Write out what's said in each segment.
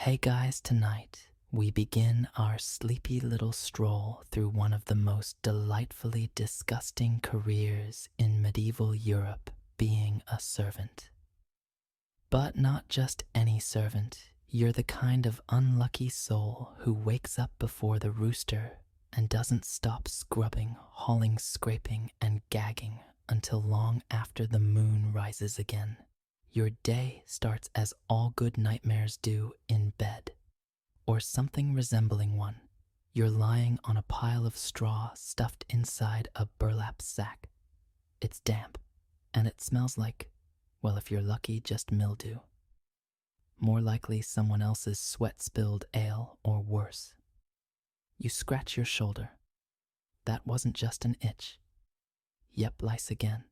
Hey guys, tonight we begin our sleepy little stroll through one of the most delightfully disgusting careers in medieval Europe, being a servant. But not just any servant, you're the kind of unlucky soul who wakes up before the rooster and doesn't stop scrubbing, hauling, scraping, and gagging until long after the moon rises again. Your day starts as all good nightmares do, in bed, or something resembling one. You're lying on a pile of straw stuffed inside a burlap sack. It's damp, and it smells like, well, if you're lucky, just mildew. More likely someone else's sweat-spilled ale, or worse. You scratch your shoulder. That wasn't just an itch. Yep, lice again.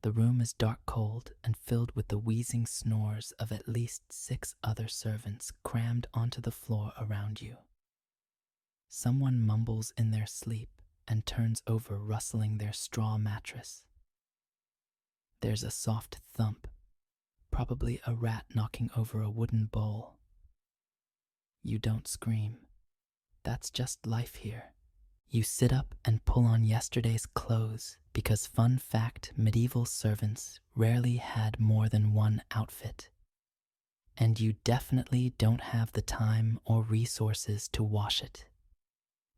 The room is dark cold and filled with the wheezing snores of at least 6 other servants crammed onto the floor around you. Someone mumbles in their sleep and turns over, rustling their straw mattress. There's a soft thump, probably a rat knocking over a wooden bowl. You don't scream. That's just life here. You sit up and pull on yesterday's clothes because, fun fact, medieval servants rarely had more than one outfit. And you definitely don't have the time or resources to wash it.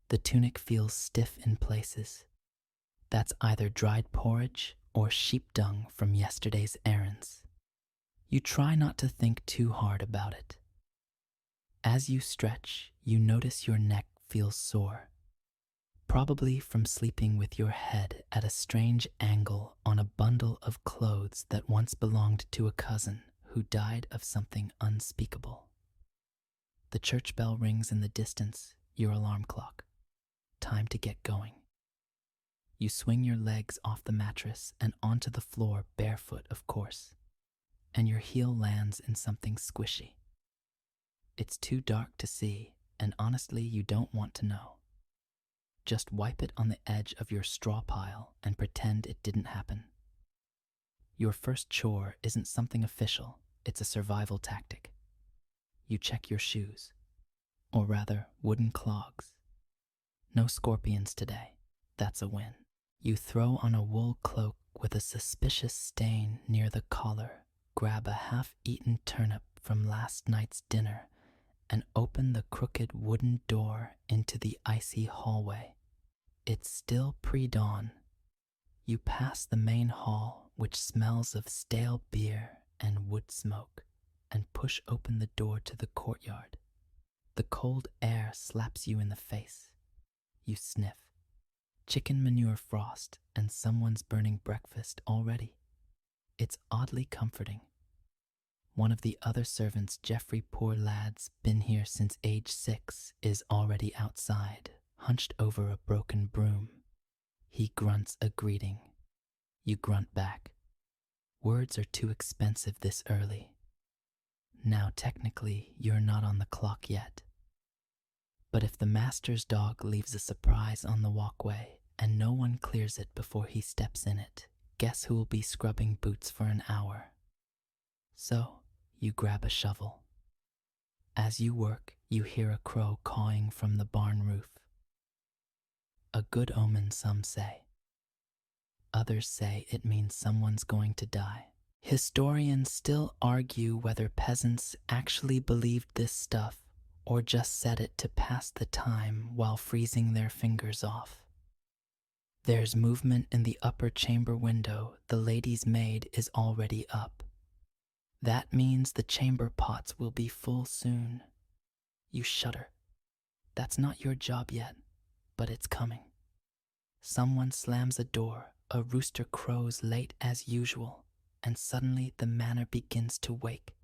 The tunic feels stiff in places. That's either dried porridge or sheep dung from yesterday's errands. You try not to think too hard about it. As you stretch, you notice your neck feels sore. Probably from sleeping with your head at a strange angle on a bundle of clothes that once belonged to a cousin who died of something unspeakable. The church bell rings in the distance, your alarm clock. Time to get going. You swing your legs off the mattress and onto the floor, barefoot, of course, and your heel lands in something squishy. It's too dark to see, and honestly, you don't want to know. Just wipe it on the edge of your straw pile and pretend it didn't happen. Your first chore isn't something official, it's a survival tactic. You check your shoes, or rather, wooden clogs. No scorpions today, that's a win. You throw on a wool cloak with a suspicious stain near the collar, grab a half-eaten turnip from last night's dinner, and open the crooked wooden door into the icy hallway. It's still pre-dawn. You pass the main hall, which smells of stale beer and wood smoke, and push open the door to the courtyard. The cold air slaps you in the face. You sniff. Chicken manure frost and someone's burning breakfast already. It's oddly comforting. One of the other servants, Geoffrey, poor lad's been here since age 6, is already outside, hunched over a broken broom. He grunts a greeting. You grunt back. Words are too expensive this early. Now technically, you're not on the clock yet. But if the master's dog leaves a surprise on the walkway and no one clears it before he steps in it, guess who will be scrubbing boots for an hour? So, you grab a shovel. As you work, you hear a crow cawing from the barn roof. A good omen, some say. Others say it means someone's going to die. Historians still argue whether peasants actually believed this stuff or just said it to pass the time while freezing their fingers off. There's movement in the upper chamber window. The lady's maid is already up. That means the chamber pots will be full soon. You shudder. That's not your job yet, but it's coming. Someone slams a door, a rooster crows late as usual, and suddenly the manor begins to wake.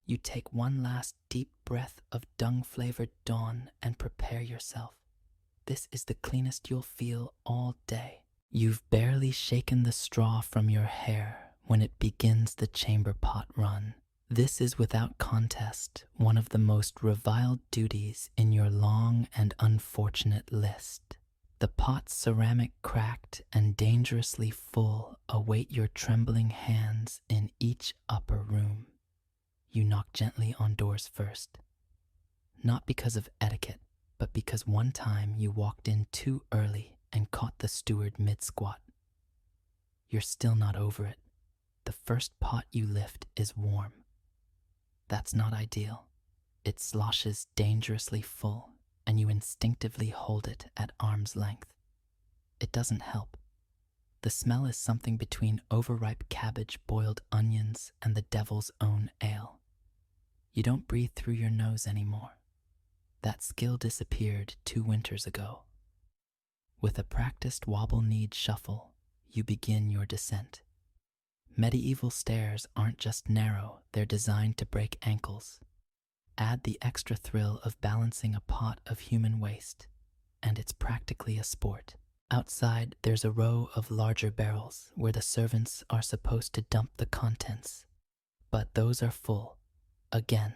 You take one last deep breath of dung-flavored dawn and prepare yourself. This is the cleanest you'll feel all day. You've barely shaken the straw from your hair when it begins the chamber pot run. This is without contest one of the most reviled duties in your long and unfortunate list. The pots, ceramic cracked and dangerously full, await your trembling hands in each upper room. You knock gently on doors first. Not because of etiquette, but because one time you walked in too early and caught the steward mid-squat. You're still not over it. The first pot you lift is warm. That's not ideal. It sloshes dangerously full, and you instinctively hold it at arm's length. It doesn't help. The smell is something between overripe cabbage, boiled onions, and the devil's own ale. You don't breathe through your nose anymore. That skill disappeared 2 winters ago. With a practiced wobble-kneed shuffle, you begin your descent. Medieval stairs aren't just narrow, they're designed to break ankles. Add the extra thrill of balancing a pot of human waste, and it's practically a sport. Outside, there's a row of larger barrels where the servants are supposed to dump the contents. But those are full, again.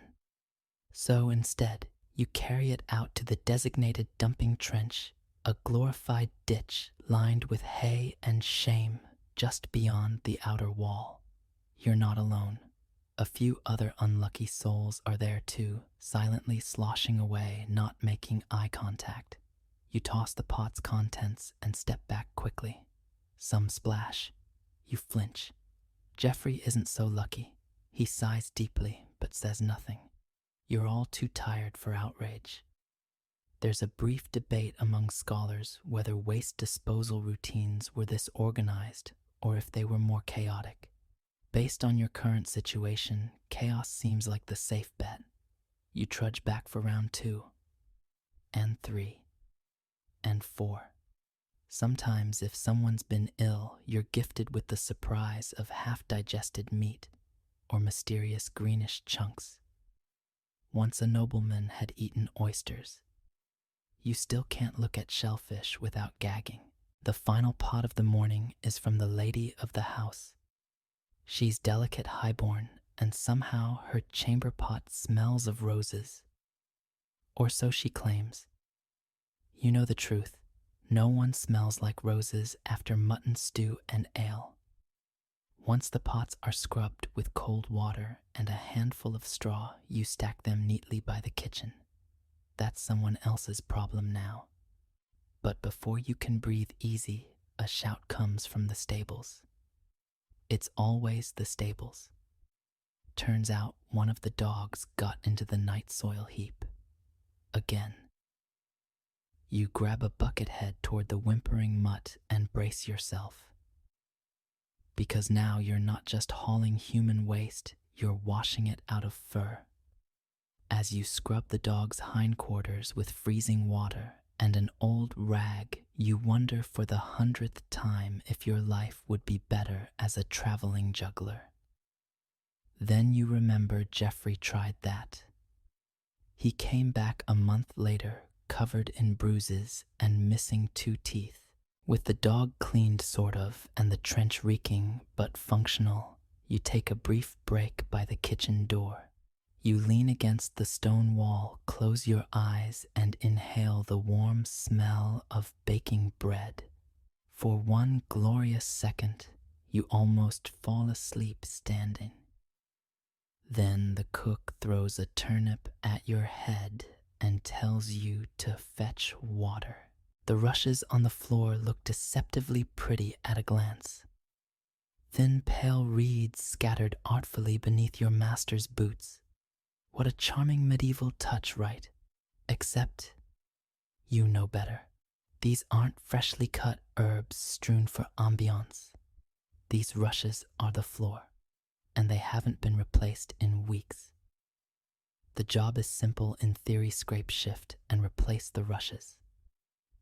So instead, you carry it out to the designated dumping trench, a glorified ditch lined with hay and shame just beyond the outer wall. You're not alone. A few other unlucky souls are there too, silently sloshing away, not making eye contact. You toss the pot's contents and step back quickly. Some splash. You flinch. Jeffrey isn't so lucky. He sighs deeply, but says nothing. You're all too tired for outrage. There's a brief debate among scholars whether waste disposal routines were this organized or if they were more chaotic. Based on your current situation, chaos seems like the safe bet. You trudge back for round 2, and 3, and 4. Sometimes, if someone's been ill, you're gifted with the surprise of half-digested meat or mysterious greenish chunks. Once a nobleman had eaten oysters. You still can't look at shellfish without gagging. The final pot of the morning is from the lady of the house. She's delicate highborn, and somehow her chamber pot smells of roses. Or so she claims. You know the truth. No one smells like roses after mutton stew and ale. Once the pots are scrubbed with cold water and a handful of straw, you stack them neatly by the kitchen. That's someone else's problem now. But before you can breathe easy, a shout comes from the stables. It's always the stables. Turns out one of the dogs got into the night soil heap. Again. You grab a bucket head toward the whimpering mutt and brace yourself. Because now you're not just hauling human waste, you're washing it out of fur. As you scrub the dog's hindquarters with freezing water and an old rag, you wonder for the 100th time if your life would be better as a traveling juggler. Then you remember Jeffrey tried that. He came back a month later, covered in bruises and missing 2 teeth. With the dog cleaned sort of and the trench reeking but functional, you take a brief break by the kitchen door. You lean against the stone wall, close your eyes, and inhale the warm smell of baking bread. For one glorious second, you almost fall asleep standing. Then the cook throws a turnip at your head and tells you to fetch water. The rushes on the floor look deceptively pretty at a glance. Thin pale reeds scattered artfully beneath your master's boots. What a charming medieval touch, right? Except you know better. These aren't freshly cut herbs strewn for ambiance. These rushes are the floor, and they haven't been replaced in weeks. The job is simple in theory: scrape, shift, and replace the rushes.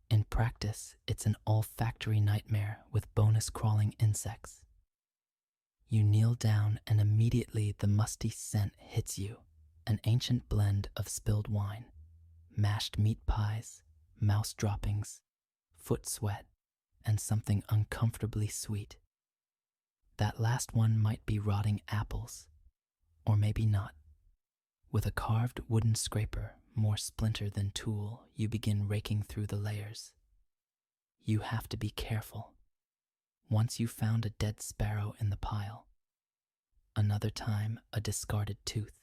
In practice, it's an olfactory nightmare with bonus-crawling insects. You kneel down and immediately the musty scent hits you. An ancient blend of spilled wine, mashed meat pies, mouse droppings, foot sweat, and something uncomfortably sweet. That last one might be rotting apples, or maybe not. With a carved wooden scraper, more splinter than tool, you begin raking through the layers. You have to be careful. Once you found a dead sparrow in the pile. Another time, a discarded tooth.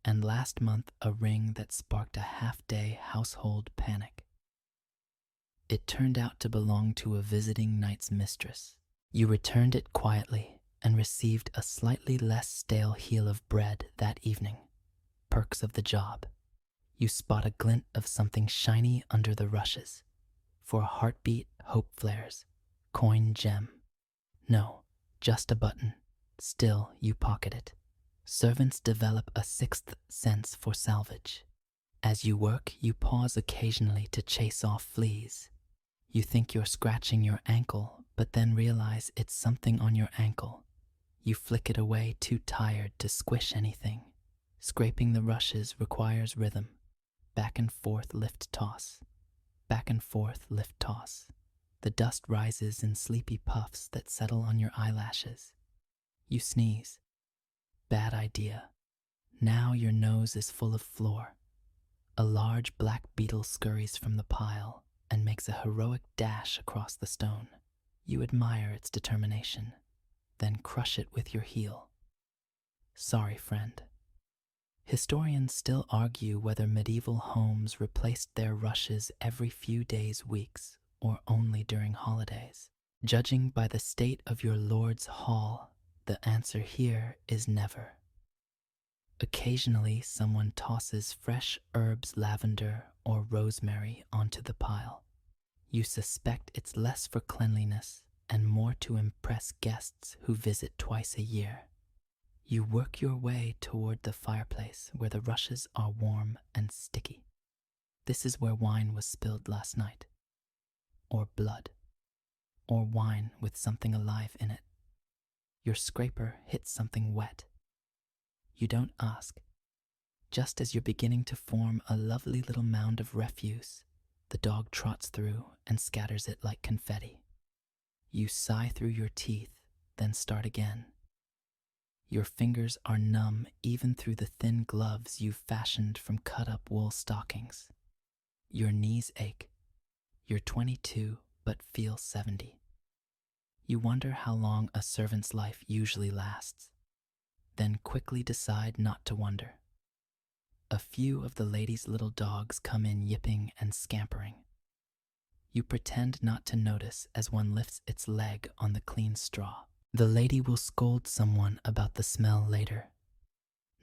and last month a ring that sparked a half-day household panic. It turned out to belong to a visiting knight's mistress. You returned it quietly and received a slightly less stale heel of bread that evening. Perks of the job. You spot a glint of something shiny under the rushes. For a heartbeat, hope flares. Coin gem. No, just a button. Still, you pocket it. Servants develop a sixth sense for salvage. As you work, you pause occasionally to chase off fleas. You think you're scratching your ankle, but then realize it's something on your ankle. You flick it away, too tired to squish anything. Scraping the rushes requires rhythm. Back and forth, lift, toss. Back and forth, lift, toss. The dust rises in sleepy puffs that settle on your eyelashes. You sneeze. Bad idea. Now your nose is full of floor. A large black beetle scurries from the pile and makes a heroic dash across the stone. You admire its determination, then crush it with your heel. Sorry, friend. Historians still argue whether medieval homes replaced their rushes every few days, weeks, or only during holidays. Judging by the state of your lord's hall, the answer here is never. Occasionally, someone tosses fresh herbs, lavender, or rosemary onto the pile. You suspect it's less for cleanliness and more to impress guests who visit twice a year. You work your way toward the fireplace where the rushes are warm and sticky. This is where wine was spilled last night. Or blood. Or wine with something alive in it. Your scraper hits something wet. You don't ask. Just as you're beginning to form a lovely little mound of refuse, the dog trots through and scatters it like confetti. You sigh through your teeth, then start again. Your fingers are numb even through the thin gloves you've fashioned from cut-up wool stockings. Your knees ache. You're 22 but feel 70. You wonder how long a servant's life usually lasts, then quickly decide not to wonder. A few of the lady's little dogs come in yipping and scampering. You pretend not to notice as one lifts its leg on the clean straw. The lady will scold someone about the smell later.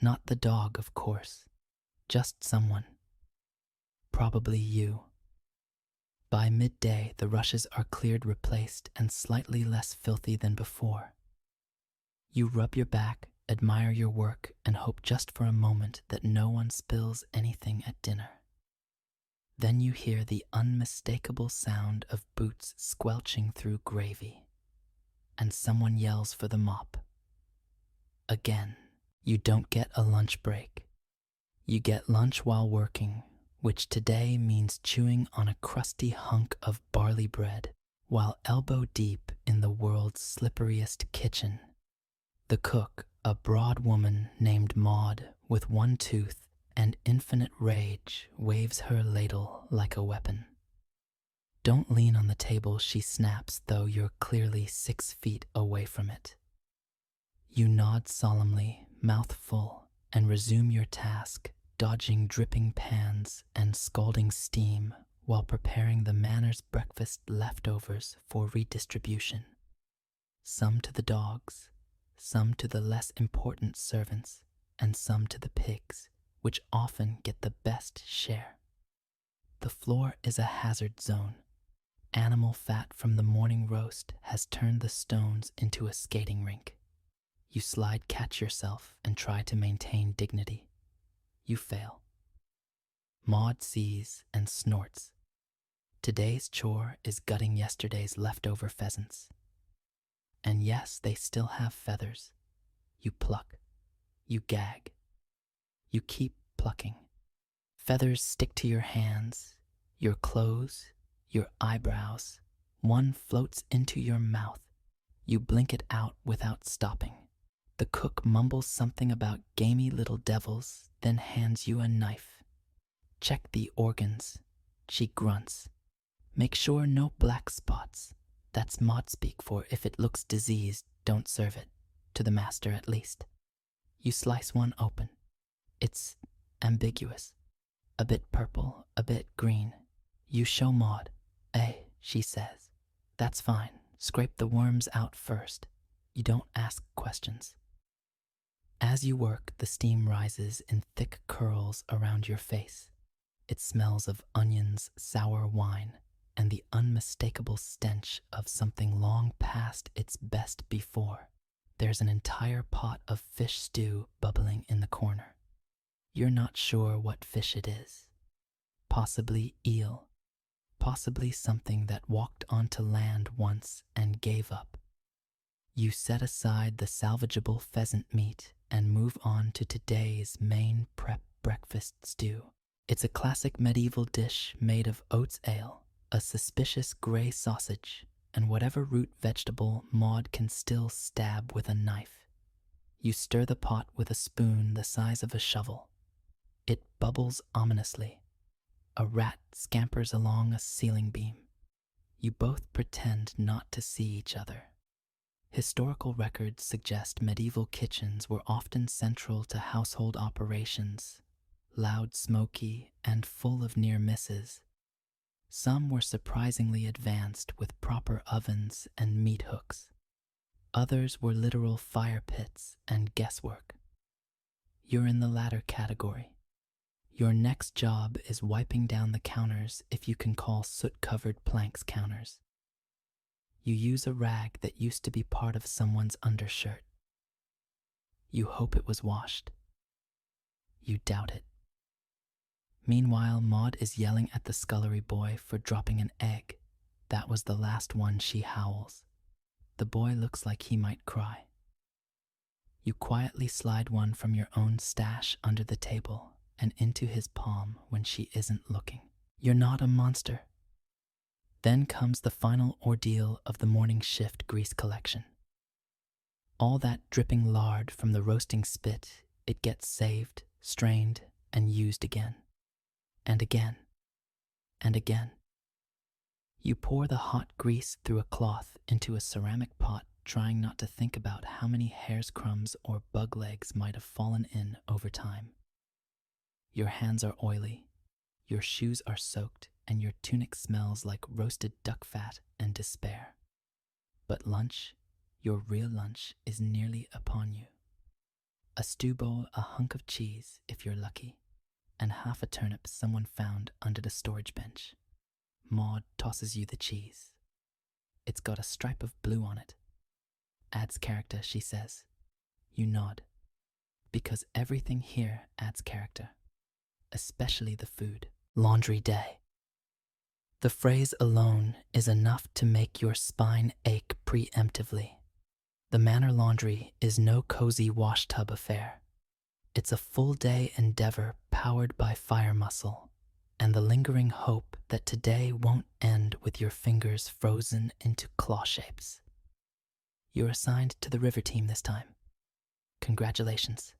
Not the dog, of course. Just someone. Probably you. By midday, the rushes are cleared, replaced, and slightly less filthy than before. You rub your back, admire your work, and hope just for a moment that no one spills anything at dinner. Then you hear the unmistakable sound of boots squelching through gravy, and someone yells for the mop. Again, you don't get a lunch break. You get lunch while working, which today means chewing on a crusty hunk of barley bread while elbow deep in the world's slipperiest kitchen. The cook, a broad woman named Maud with one tooth and infinite rage, waves her ladle like a weapon. Don't lean on the table, she snaps, though you're clearly 6 feet away from it. You nod solemnly, mouth full, and resume your task, dodging dripping pans and scalding steam while preparing the manor's breakfast leftovers for redistribution. Some to the dogs, some to the less important servants, and some to the pigs, which often get the best share. The floor is a hazard zone. Animal fat from the morning roast has turned the stones into a skating rink. You slide catch yourself and try to maintain dignity. You fail. Maud sees and snorts. Today's chore is gutting yesterday's leftover pheasants. And yes, they still have feathers. You pluck. You gag. You keep plucking. Feathers stick to your hands, your clothes, your eyebrows. One floats into your mouth. You blink it out without stopping. The cook mumbles something about gamey little devils, then hands you a knife. Check the organs. She grunts. Make sure no black spots. That's Maud speak for if it looks diseased, don't serve it. To the master at least. You slice one open. It's ambiguous. A bit purple, a bit green. You show Maud. She says. That's fine. Scrape the worms out first. You don't ask questions. As you work, the steam rises in thick curls around your face. It smells of onions, sour wine, and the unmistakable stench of something long past its best before. There's an entire pot of fish stew bubbling in the corner. You're not sure what fish it is. Possibly eel. Possibly something that walked onto land once and gave up. You set aside the salvageable pheasant meat and move on to today's main prep breakfast stew. It's a classic medieval dish made of oats ale, a suspicious gray sausage, and whatever root vegetable Maud can still stab with a knife. You stir the pot with a spoon the size of a shovel. It bubbles ominously. A rat scampers along a ceiling beam. You both pretend not to see each other. Historical records suggest medieval kitchens were often central to household operations, loud, smoky, and full of near misses. Some were surprisingly advanced with proper ovens and meat hooks. Others were literal fire pits and guesswork. You're in the latter category. Your next job is wiping down the counters, if you can call soot-covered planks counters. You use a rag that used to be part of someone's undershirt. You hope it was washed. You doubt it. Meanwhile, Maud is yelling at the scullery boy for dropping an egg. That was the last one, she howls. The boy looks like he might cry. You quietly slide one from your own stash under the table and into his palm when she isn't looking. You're not a monster. Then comes the final ordeal of the morning shift grease collection. All that dripping lard from the roasting spit, it gets saved, strained, and used again. And again. And again. You pour the hot grease through a cloth into a ceramic pot, trying not to think about how many hare's crumbs or bug legs might have fallen in over time. Your hands are oily, your shoes are soaked, and your tunic smells like roasted duck fat and despair. But lunch, your real lunch, is nearly upon you. A stew bowl, a hunk of cheese, if you're lucky, and half a turnip someone found under the storage bench. Maud tosses you the cheese. It's got a stripe of blue on it. Adds character, she says. You nod. Because everything here adds character. Especially the food. Laundry day. The phrase alone is enough to make your spine ache preemptively. The Manor Laundry is no cozy wash tub affair. It's a full-day endeavor powered by fire muscle and the lingering hope that today won't end with your fingers frozen into claw shapes. You're assigned to the river team this time. Congratulations.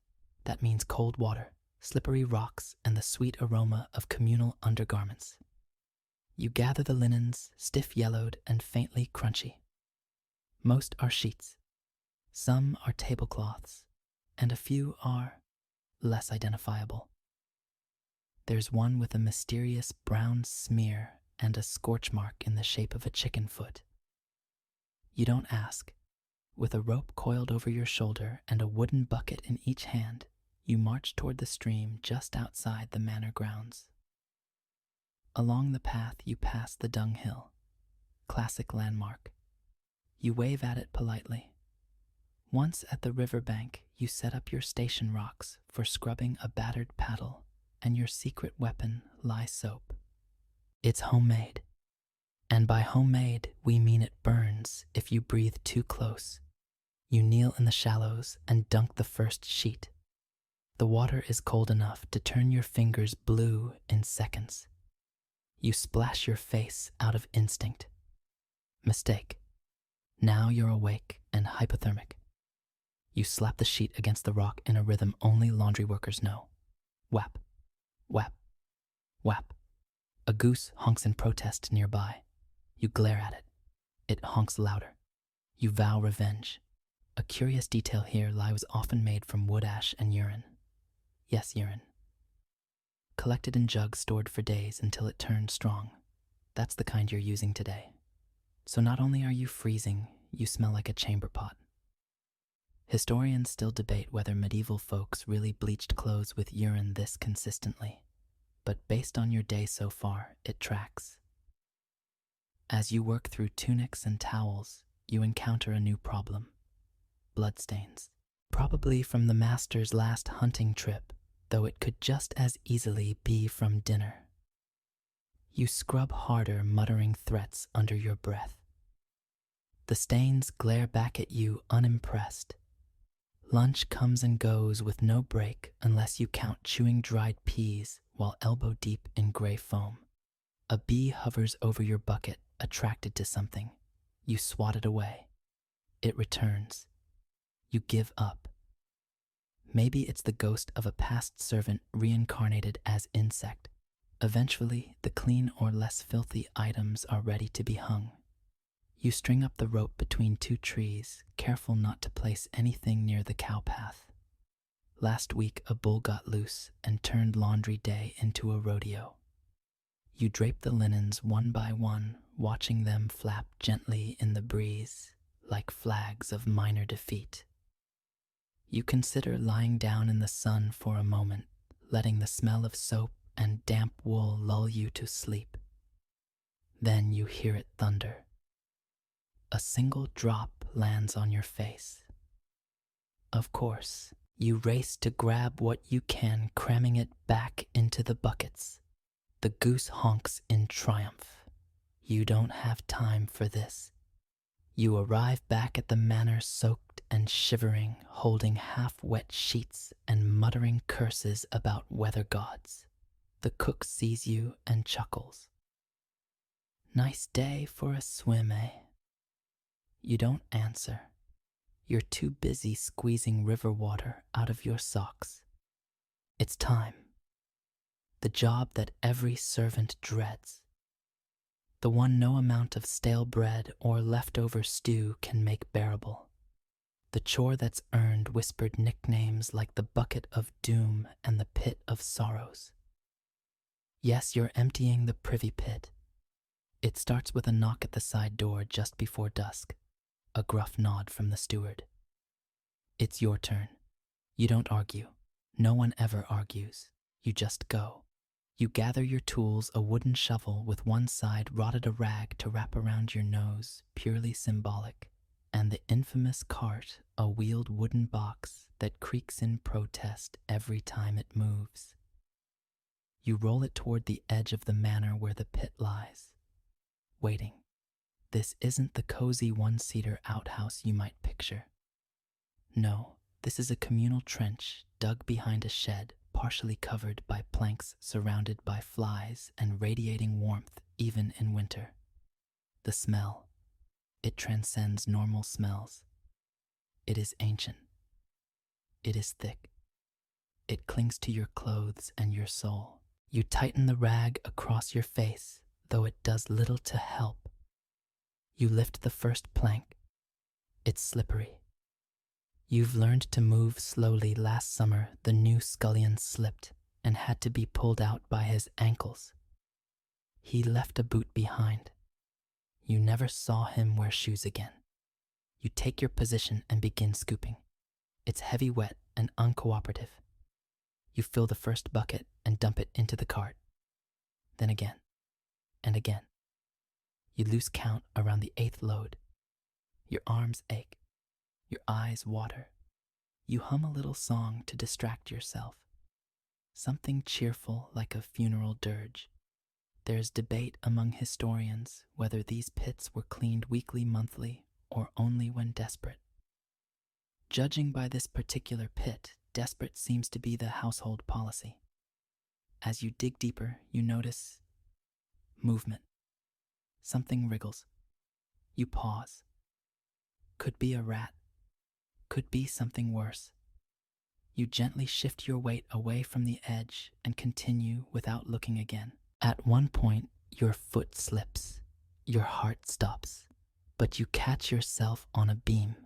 That means cold water, slippery rocks, and the sweet aroma of communal undergarments. You gather the linens, stiff-yellowed and faintly crunchy. Most are sheets. Some are tablecloths, and a few are less identifiable. There's one with a mysterious brown smear and a scorch mark in the shape of a chicken foot. You don't ask. With a rope coiled over your shoulder and a wooden bucket in each hand, you march toward the stream just outside the manor grounds. Along the path you pass the dunghill, classic landmark. You wave at it politely. Once at the riverbank, you set up your station rocks for scrubbing a battered paddle, and your secret weapon, lye soap. It's homemade. And by homemade, we mean it burns if you breathe too close. You kneel in the shallows and dunk the first sheet. The water is cold enough to turn your fingers blue in seconds. You splash your face out of instinct. Mistake. Now you're awake and hypothermic. You slap the sheet against the rock in a rhythm only laundry workers know. Whap, whap, whap. A goose honks in protest nearby. You glare at it. It honks louder. You vow revenge. A curious detail here, lye was often made from wood ash and urine. Yes, urine. Collected in jugs stored for days until it turned strong. That's the kind you're using today. So not only are you freezing, you smell like a chamber pot. Historians still debate whether medieval folks really bleached clothes with urine this consistently, but based on your day so far, it tracks. As you work through tunics and towels, you encounter a new problem: bloodstains. Probably from the master's last hunting trip, though it could just as easily be from dinner. You scrub harder, muttering threats under your breath. The stains glare back at you unimpressed. Lunch comes and goes with no break unless you count chewing dried peas while elbow deep in gray foam. A bee hovers over your bucket, attracted to something. You swat it away. It returns. You give up. Maybe it's the ghost of a past servant reincarnated as insect. Eventually, the clean or less filthy items are ready to be hung. You string up the rope between two trees, careful not to place anything near the cow path. Last week, a bull got loose and turned laundry day into a rodeo. You drape the linens one by one, watching them flap gently in the breeze, like flags of minor defeat. You consider lying down in the sun for a moment, letting the smell of soap and damp wool lull you to sleep. Then you hear it thunder. A single drop lands on your face. Of course, you race to grab what you can, cramming it back into the buckets. The goose honks in triumph. You don't have time for this. You arrive back at the manor soaked and shivering, holding half-wet sheets and muttering curses about weather gods. The cook sees you and chuckles. Nice day for a swim, eh? You don't answer. You're too busy squeezing river water out of your socks. It's time. The job that every servant dreads. The one no amount of stale bread or leftover stew can make bearable. The chore that's earned whispered nicknames like the bucket of doom and the pit of sorrows. Yes, you're emptying the privy pit. It starts with a knock at the side door just before dusk. A gruff nod from the steward. It's your turn. You don't argue. No one ever argues. You just go. You gather your tools, a wooden shovel with one side rotted a rag to wrap around your nose, purely symbolic, and the infamous cart, a wheeled wooden box that creaks in protest every time it moves. You roll it toward the edge of the manor where the pit lies, waiting. This isn't the cozy one-seater outhouse you might picture. No, this is a communal trench dug behind a shed, partially covered by planks surrounded by flies and radiating warmth even in winter. The smell. It transcends normal smells. It is ancient. It is thick. It clings to your clothes and your soul. You tighten the rag across your face, though it does little to help. You lift the first plank. It's slippery. You've learned to move slowly. Last summer, the new scullion slipped and had to be pulled out by his ankles. He left a boot behind. You never saw him wear shoes again. You take your position and begin scooping. It's heavy, wet, and uncooperative. You fill the first bucket and dump it into the cart. Then again, and again. You lose count around the 8th load. Your arms ache. Your eyes water. You hum a little song to distract yourself. Something cheerful like a funeral dirge. There's debate among historians whether these pits were cleaned weekly, monthly, or only when desperate. Judging by this particular pit, desperate seems to be the household policy. As you dig deeper, you notice movement. Something wriggles. You pause. Could be a rat. Could be something worse. You gently shift your weight away from the edge and continue without looking again. At one point, your foot slips. Your heart stops. But you catch yourself on a beam.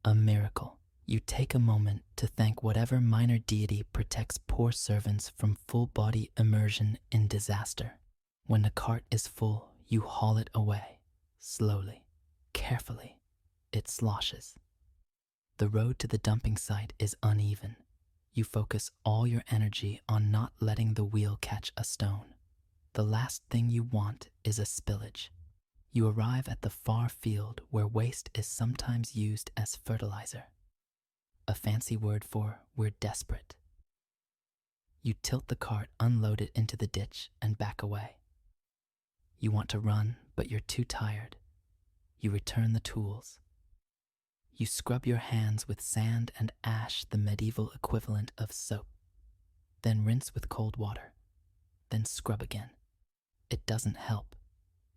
A miracle. You take a moment to thank whatever minor deity protects poor servants from full-body immersion in disaster. When the cart is full, you haul it away. Slowly, carefully, it sloshes. The road to the dumping site is uneven. You focus all your energy on not letting the wheel catch a stone. The last thing you want is a spillage. You arrive at the far field where waste is sometimes used as fertilizer. A fancy word for we're desperate. You tilt the cart, unload it into the ditch, and back away. You want to run, but you're too tired. You return the tools. You scrub your hands with sand and ash, the medieval equivalent of soap. Then rinse with cold water. Then scrub again. It doesn't help.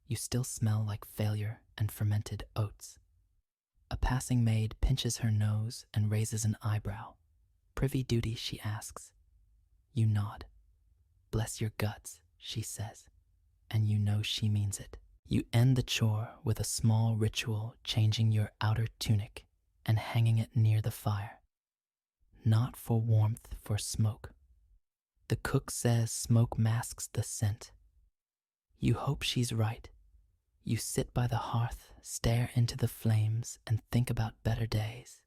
You still smell like failure and fermented oats. A passing maid pinches her nose and raises an eyebrow. Privy duty, she asks. You nod. Bless your guts, she says, and you know she means it. You end the chore with a small ritual, changing your outer tunic and hanging it near the fire. Not for warmth, for smoke. The cook says smoke masks the scent. You hope she's right. You sit by the hearth, stare into the flames, and think about better days.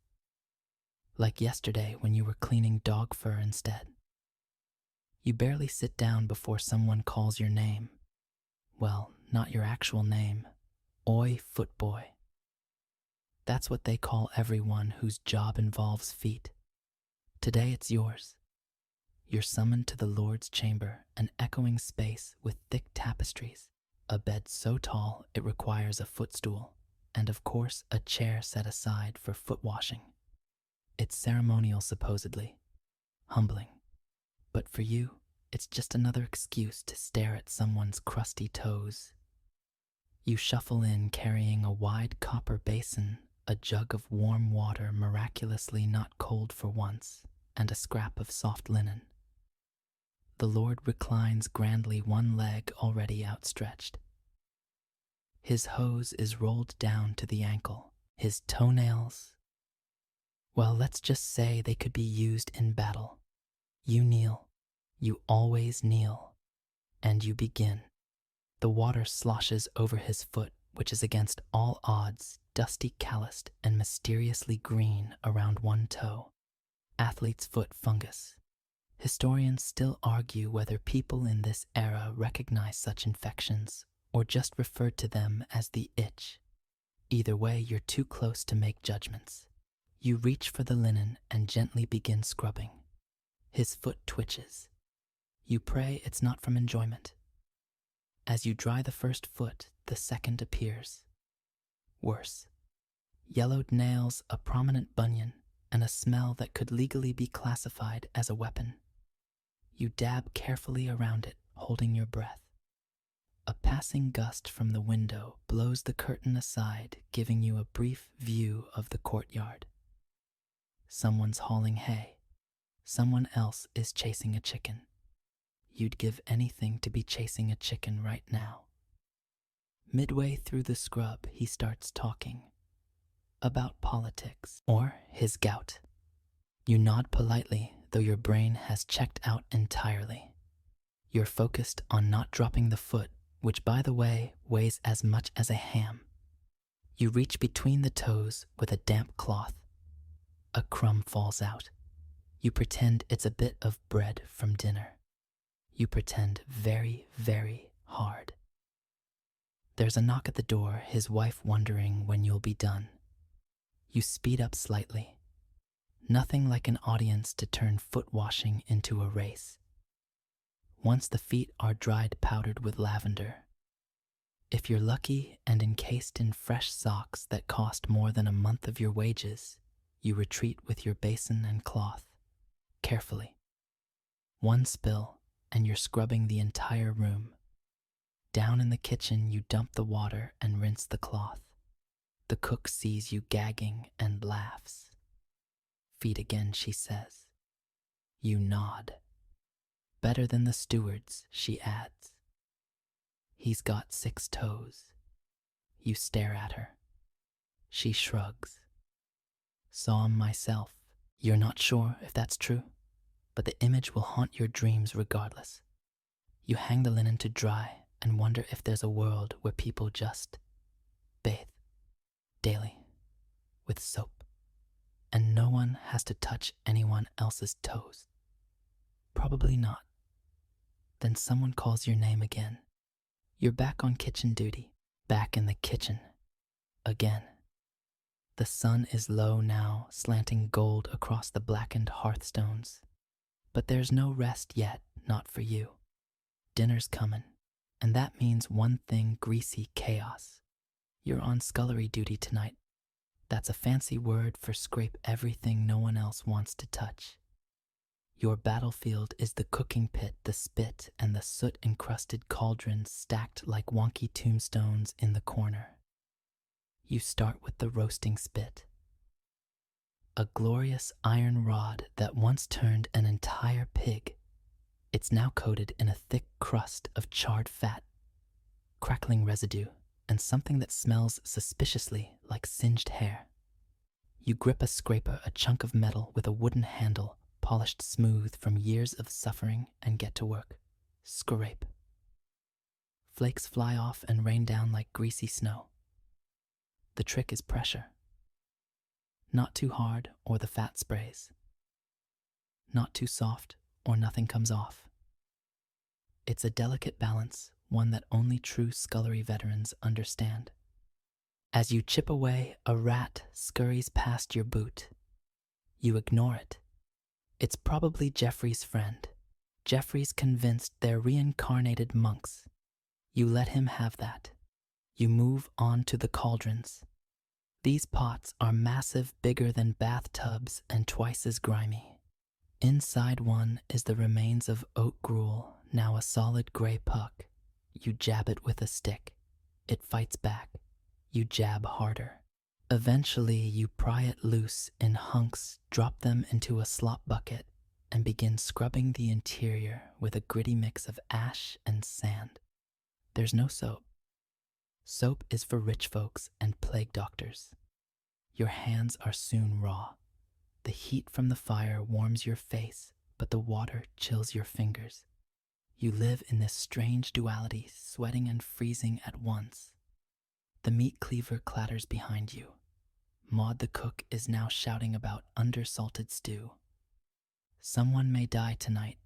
Like yesterday when you were cleaning dog fur instead. You barely sit down before someone calls your name. Well, not your actual name. Oi, footboy. That's what they call everyone whose job involves feet. Today it's yours. You're summoned to the Lord's chamber, an echoing space with thick tapestries, a bed so tall it requires a footstool, and of course a chair set aside for foot washing. It's ceremonial supposedly, humbling, but for you, it's just another excuse to stare at someone's crusty toes. You shuffle in carrying a wide copper basin, a jug of warm water miraculously not cold for once, and a scrap of soft linen. The Lord reclines grandly, one leg already outstretched. His hose is rolled down to the ankle. His toenails, well, let's just say they could be used in battle. You kneel. You always kneel. And you begin. The water sloshes over his foot, which is against all odds, dusty, calloused, and mysteriously green around one toe. Athlete's foot fungus. Historians still argue whether people in this era recognize such infections or just refer to them as the itch. Either way, you're too close to make judgments. You reach for the linen and gently begin scrubbing. His foot twitches. You pray it's not from enjoyment. As you dry the first foot, the second appears. Worse. Yellowed nails, a prominent bunion, and a smell that could legally be classified as a weapon. You dab carefully around it, holding your breath. A passing gust from the window blows the curtain aside, giving you a brief view of the courtyard. Someone's hauling hay. Someone else is chasing a chicken. You'd give anything to be chasing a chicken right now. Midway through the scrub, he starts talking. About politics, or his gout. You nod politely, though your brain has checked out entirely. You're focused on not dropping the foot, which, by the way, weighs as much as a ham. You reach between the toes with a damp cloth. A crumb falls out. You pretend it's a bit of bread from dinner. You pretend very, very hard. There's a knock at the door, his wife wondering when you'll be done. You speed up slightly. Nothing like an audience to turn foot washing into a race. Once the feet are dried, powdered with lavender. If you're lucky and encased in fresh socks that cost more than a month of your wages, you retreat with your basin and cloth, carefully. One spill, and you're scrubbing the entire room. Down in the kitchen, you dump the water and rinse the cloth. The cook sees you gagging and laughs. Feet again, she says. You nod. Better than the steward's, she adds. He's got 6 toes. You stare at her. She shrugs. Saw myself. You're not sure if that's true, but the image will haunt your dreams regardless. You hang the linen to dry and wonder if there's a world where people just bathe daily with soap, and no one has to touch anyone else's toes. Probably not. Then someone calls your name again. You're back on kitchen duty, back in the kitchen again. The sun is low now, slanting gold across the blackened hearthstones. But there's no rest yet, not for you. Dinner's comin', and that means one thing: greasy chaos. You're on scullery duty tonight. That's a fancy word for scrape everything no one else wants to touch. Your battlefield is the cooking pit, the spit, and the soot-encrusted cauldrons stacked like wonky tombstones in the corner. You start with the roasting spit. A glorious iron rod that once turned an entire pig. It's now coated in a thick crust of charred fat, crackling residue, and something that smells suspiciously like singed hair. You grip a scraper, a chunk of metal with a wooden handle polished smooth from years of suffering, and get to work. Scrape. Flakes fly off and rain down like greasy snow. The trick is pressure. Not too hard or the fat sprays. Not too soft or nothing comes off. It's a delicate balance, one that only true scullery veterans understand. As you chip away, a rat scurries past your boot. You ignore it. It's probably Jeffrey's friend. Jeffrey's convinced they're reincarnated monks. You let him have that. You move on to the cauldrons. These pots are massive, bigger than bathtubs, and twice as grimy. Inside one is the remains of oat gruel, now a solid gray puck. You jab it with a stick. It fights back. You jab harder. Eventually, you pry it loose in hunks, drop them into a slop bucket, and begin scrubbing the interior with a gritty mix of ash and sand. There's no soap. Soap is for rich folks and plague doctors. Your hands are soon raw. The heat from the fire warms your face, but the water chills your fingers. You live in this strange duality, sweating and freezing at once. The meat cleaver clatters behind you. Maud the cook is now shouting about undersalted stew. Someone may die tonight.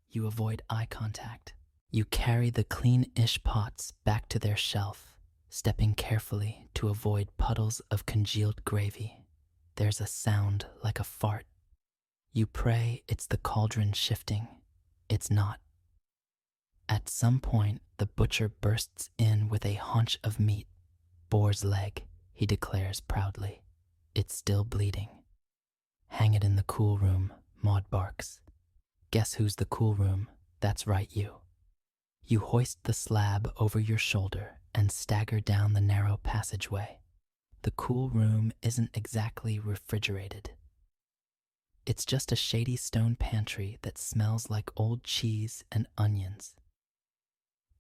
You avoid eye contact. You carry the clean-ish pots back to their shelf, stepping carefully to avoid puddles of congealed gravy. There's a sound like a fart. You pray it's the cauldron shifting. It's not. At some point, the butcher bursts in with a haunch of meat. Boar's leg, he declares proudly. It's still bleeding. Hang it in the cool room, Maud barks. Guess who's the cool room? That's right, you. You hoist the slab over your shoulder and stagger down the narrow passageway. The cool room isn't exactly refrigerated. It's just a shady stone pantry that smells like old cheese and onions.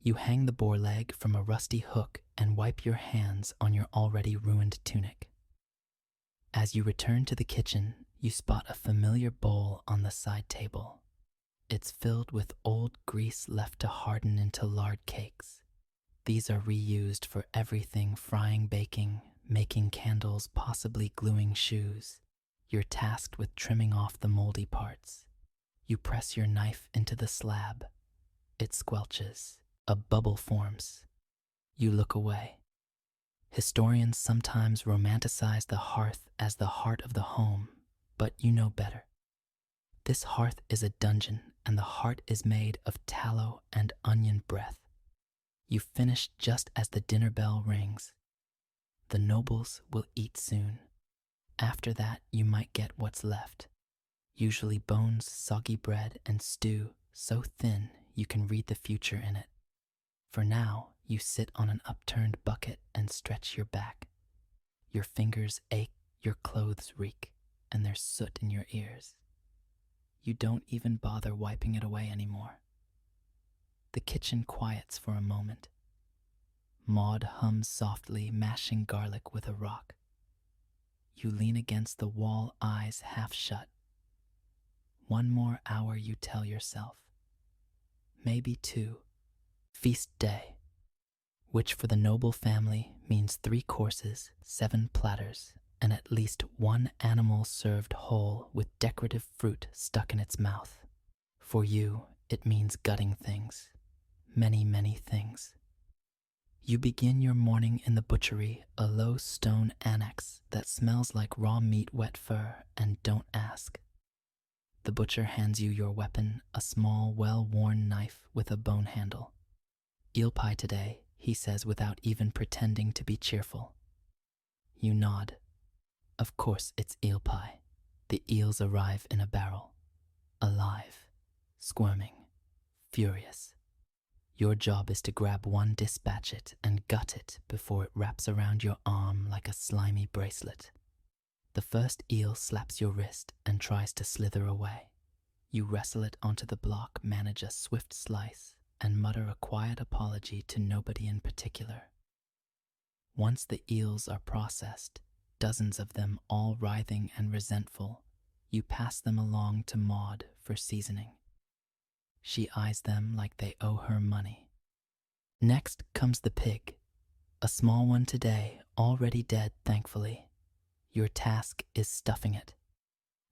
You hang the boar leg from a rusty hook and wipe your hands on your already ruined tunic. As you return to the kitchen, you spot a familiar bowl on the side table. It's filled with old grease left to harden into lard cakes. These are reused for everything: frying, baking, making candles, possibly gluing shoes. You're tasked with trimming off the moldy parts. You press your knife into the slab. It squelches. A bubble forms. You look away. Historians sometimes romanticize the hearth as the heart of the home, but you know better. This hearth is a dungeon, and the heart is made of tallow and onion breath. You finish just as the dinner bell rings. The nobles will eat soon. After that, you might get what's left. Usually bones, soggy bread, and stew so thin you can read the future in it. For now, you sit on an upturned bucket and stretch your back. Your fingers ache, your clothes reek, and there's soot in your ears. You don't even bother wiping it away anymore. The kitchen quiets for a moment. Maud hums softly, mashing garlic with a rock. You lean against the wall, eyes half shut. One more hour, you tell yourself. Maybe two. Feast day, which for the noble family means 3 courses, 7 platters, and at least one animal served whole with decorative fruit stuck in its mouth. For you, it means gutting things. Many, many things. You begin your morning in the butchery, a low stone annex that smells like raw meat, wet fur, and don't ask. The butcher hands you your weapon, a small, well-worn knife with a bone handle. Eel pie today, he says without even pretending to be cheerful. You nod. Of course it's eel pie. The eels arrive in a barrel. Alive, squirming, furious. Your job is to grab one, dispatch it, and gut it before it wraps around your arm like a slimy bracelet. The first eel slaps your wrist and tries to slither away. You wrestle it onto the block, manage a swift slice, and mutter a quiet apology to nobody in particular. Once the eels are processed, dozens of them all writhing and resentful, you pass them along to Maud for seasoning. She eyes them like they owe her money. Next comes the pig, a small one today, already dead, thankfully. Your task is stuffing it,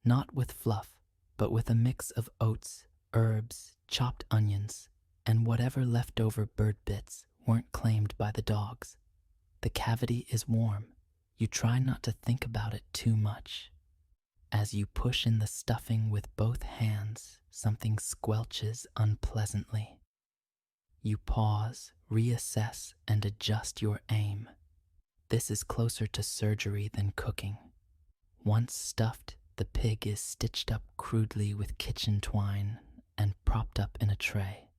not with fluff, but with a mix of oats, herbs, chopped onions, and whatever leftover bird bits weren't claimed by the dogs. The cavity is warm. You try not to think about it too much. As you push in the stuffing with both hands, something squelches unpleasantly. You pause, reassess, and adjust your aim. This is closer to surgery than cooking. Once stuffed, the pig is stitched up crudely with kitchen twine and propped up in a tray.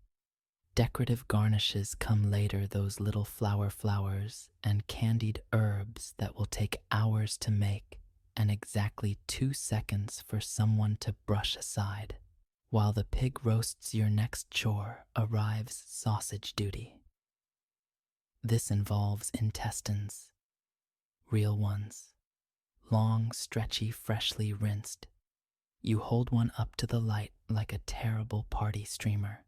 Decorative garnishes come later, those little flowers and candied herbs that will take hours to make and exactly 2 seconds for someone to brush aside. While the pig roasts, your next chore arrives sausage duty. This involves intestines, real ones, long, stretchy, freshly rinsed. You hold one up to the light like a terrible party streamer.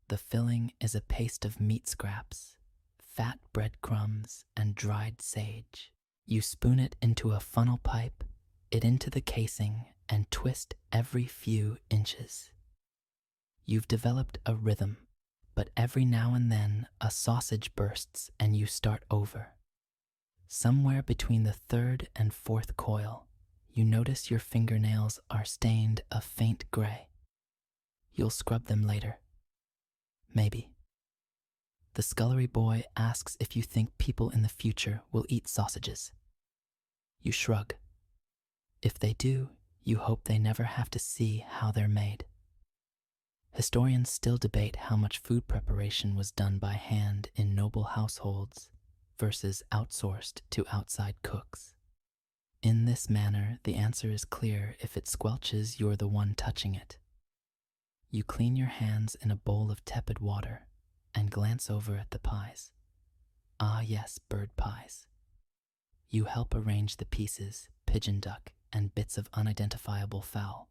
The filling is a paste of meat scraps, fat breadcrumbs, and dried sage. You spoon it into a funnel pipe, it into the casing, and twist every few inches. You've developed a rhythm, but every now and then a sausage bursts and you start over. Somewhere between the 3rd and 4th coil, you notice your fingernails are stained a faint gray. You'll scrub them later. Maybe. The scullery boy asks if you think people in the future will eat sausages. You shrug. If they do, you hope they never have to see how they're made. Historians still debate how much food preparation was done by hand in noble households versus outsourced to outside cooks. In this manner, the answer is clear: if it squelches, you're the one touching it. You clean your hands in a bowl of tepid water and glance over at the pies. Ah yes, bird pies. You help arrange the pieces, pigeon duck, and bits of unidentifiable fowl.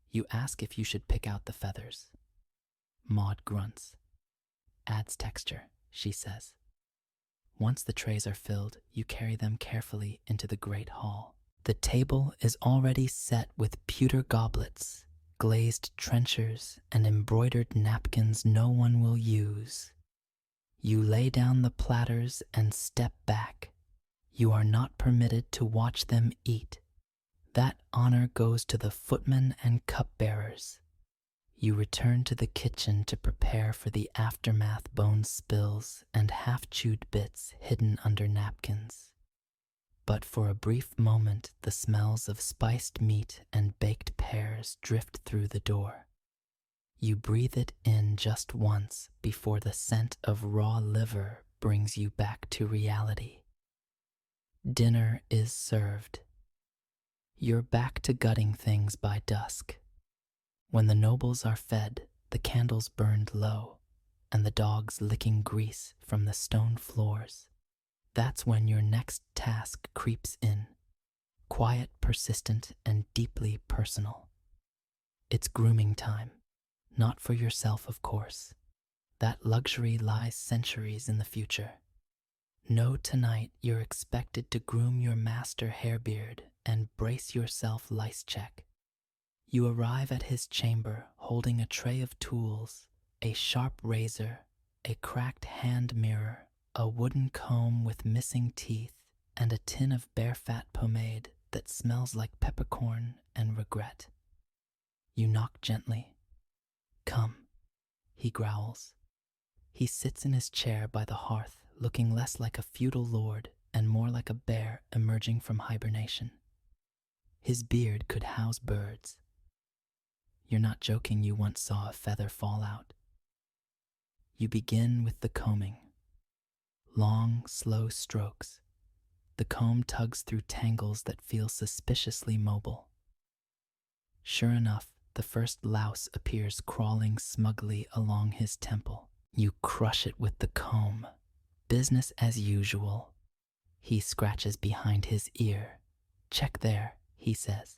You ask if you should pick out the feathers. Maud grunts. Adds texture, she says. Once the trays are filled, you carry them carefully into the great hall. The table is already set with pewter goblets, glazed trenchers, and embroidered napkins no one will use. You lay down the platters and step back. You are not permitted to watch them eat. That honor goes to the footmen and cupbearers. You return to the kitchen to prepare for the aftermath: bone spills and half-chewed bits hidden under napkins. But for a brief moment, the smells of spiced meat and baked pears drift through the door. You breathe it in just once before the scent of raw liver brings you back to reality. Dinner is served. You're back to gutting things by dusk. When the nobles are fed, the candles burned low, and the dogs licking grease from the stone floors. That's when your next task creeps in. Quiet, persistent, and deeply personal. It's grooming time. Not for yourself, of course. That luxury lies centuries in the future. No, tonight you're expected to groom your master hairbeard and brace yourself lice check. You arrive at his chamber holding a tray of tools, a sharp razor, a cracked hand mirror, a wooden comb with missing teeth, and a tin of bear fat pomade that smells like peppercorn and regret. You knock gently. "Come," he growls. He sits in his chair by the hearth, looking less like a feudal lord and more like a bear emerging from hibernation. His beard could house birds. You're not joking you once saw a feather fall out. You begin with the combing. Long, slow strokes. The comb tugs through tangles that feel suspiciously mobile. Sure enough, the first louse appears crawling smugly along his temple. You crush it with the comb. Business as usual. He scratches behind his ear. "Check there," he says.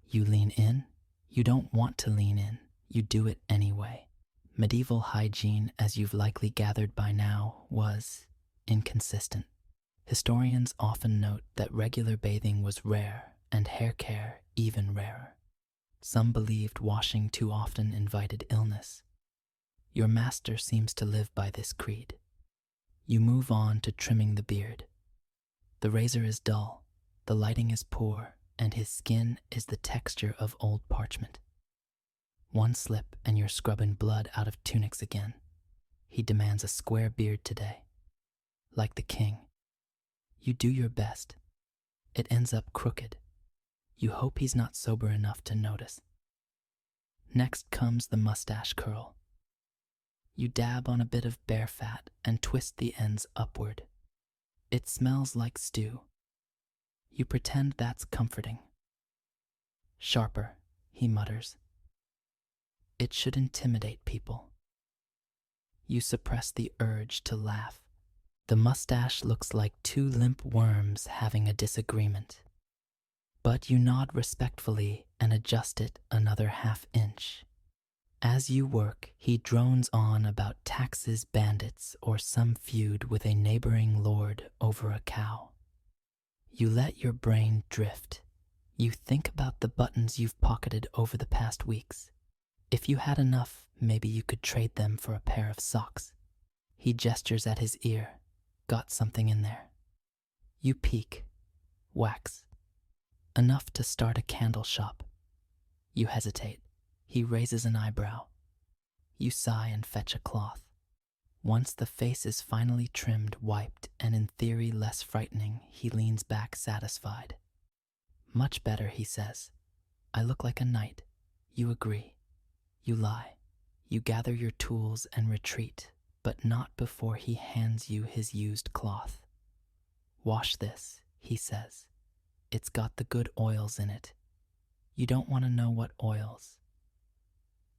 You lean in. You don't want to lean in. You do it anyway. Medieval hygiene, as you've likely gathered by now, was inconsistent. Historians often note that regular bathing was rare and hair care even rarer. Some believed washing too often invited illness. Your master seems to live by this creed. You move on to trimming the beard. The razor is dull, the lighting is poor, and his skin is the texture of old parchment. One slip and you're scrubbing blood out of tunics again. He demands a square beard today. Like the king. You do your best. It ends up crooked. You hope he's not sober enough to notice. Next comes the mustache curl. You dab on a bit of bear fat and twist the ends upward. It smells like stew. You pretend that's comforting. "Sharper," he mutters. It should intimidate people. You suppress the urge to laugh. The mustache looks like two limp worms having a disagreement. But you nod respectfully and adjust it another half-inch. As you work, he drones on about taxes, bandits, or some feud with a neighboring lord over a cow. You let your brain drift. You think about the buttons you've pocketed over the past weeks. If you had enough, maybe you could trade them for a pair of socks. He gestures at his ear. Got something in there. You peek. Wax. Enough to start a candle shop. You hesitate. He raises an eyebrow. You sigh and fetch a cloth. Once the face is finally trimmed, wiped, and in theory less frightening, he leans back satisfied. "Much better," he says. "I look like a knight." You agree. You lie. You gather your tools and retreat, but not before he hands you his used cloth. "Wash this," he says. "It's got the good oils in it." You don't want to know what oils.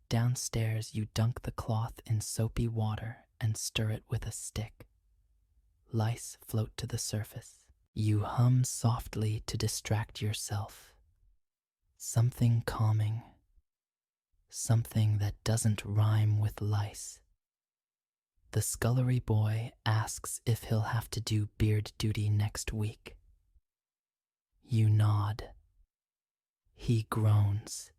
Downstairs, you dunk the cloth in soapy water and stir it with a stick. Lice float to the surface. You hum softly to distract yourself. Something calming. Something that doesn't rhyme with lice. The scullery boy asks if he'll have to do beard duty next week. You nod. He groans.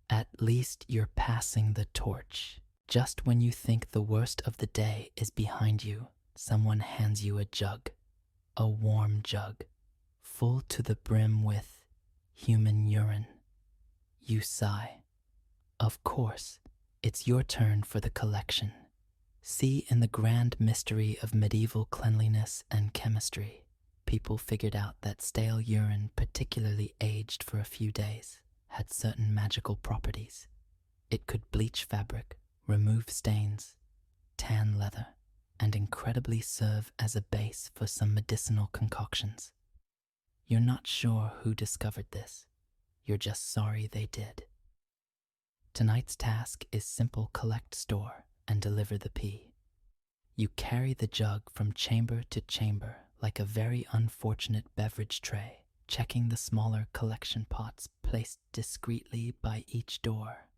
At least you're passing the torch. Just when you think the worst of the day is behind you, someone hands you a jug. A warm jug, full to the brim with human urine. You sigh. Of course, it's your turn for the collection. See, in the grand mystery of medieval cleanliness and chemistry, people figured out that stale urine, particularly aged for a few days, had certain magical properties. It could bleach fabric, remove stains, tan leather, and incredibly serve as a base for some medicinal concoctions. You're not sure who discovered this. You're just sorry they did. Tonight's task is simple: collect, store, and deliver the pee. You carry the jug from chamber to chamber like a very unfortunate beverage tray, checking the smaller collection pots placed discreetly by each door.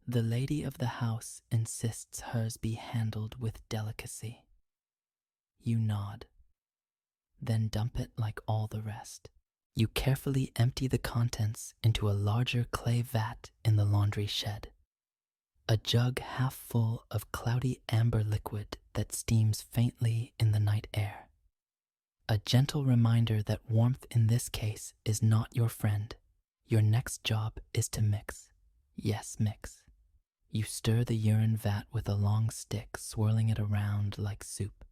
The lady of the house insists hers be handled with delicacy. You nod, then dump it like all the rest. You carefully empty the contents into a larger clay vat in the laundry shed. A jug half full of cloudy amber liquid that steams faintly in the night air. A gentle reminder that warmth in this case is not your friend. Your next job is to mix. Yes, mix. You stir the urine vat with a long stick, swirling it around like soup.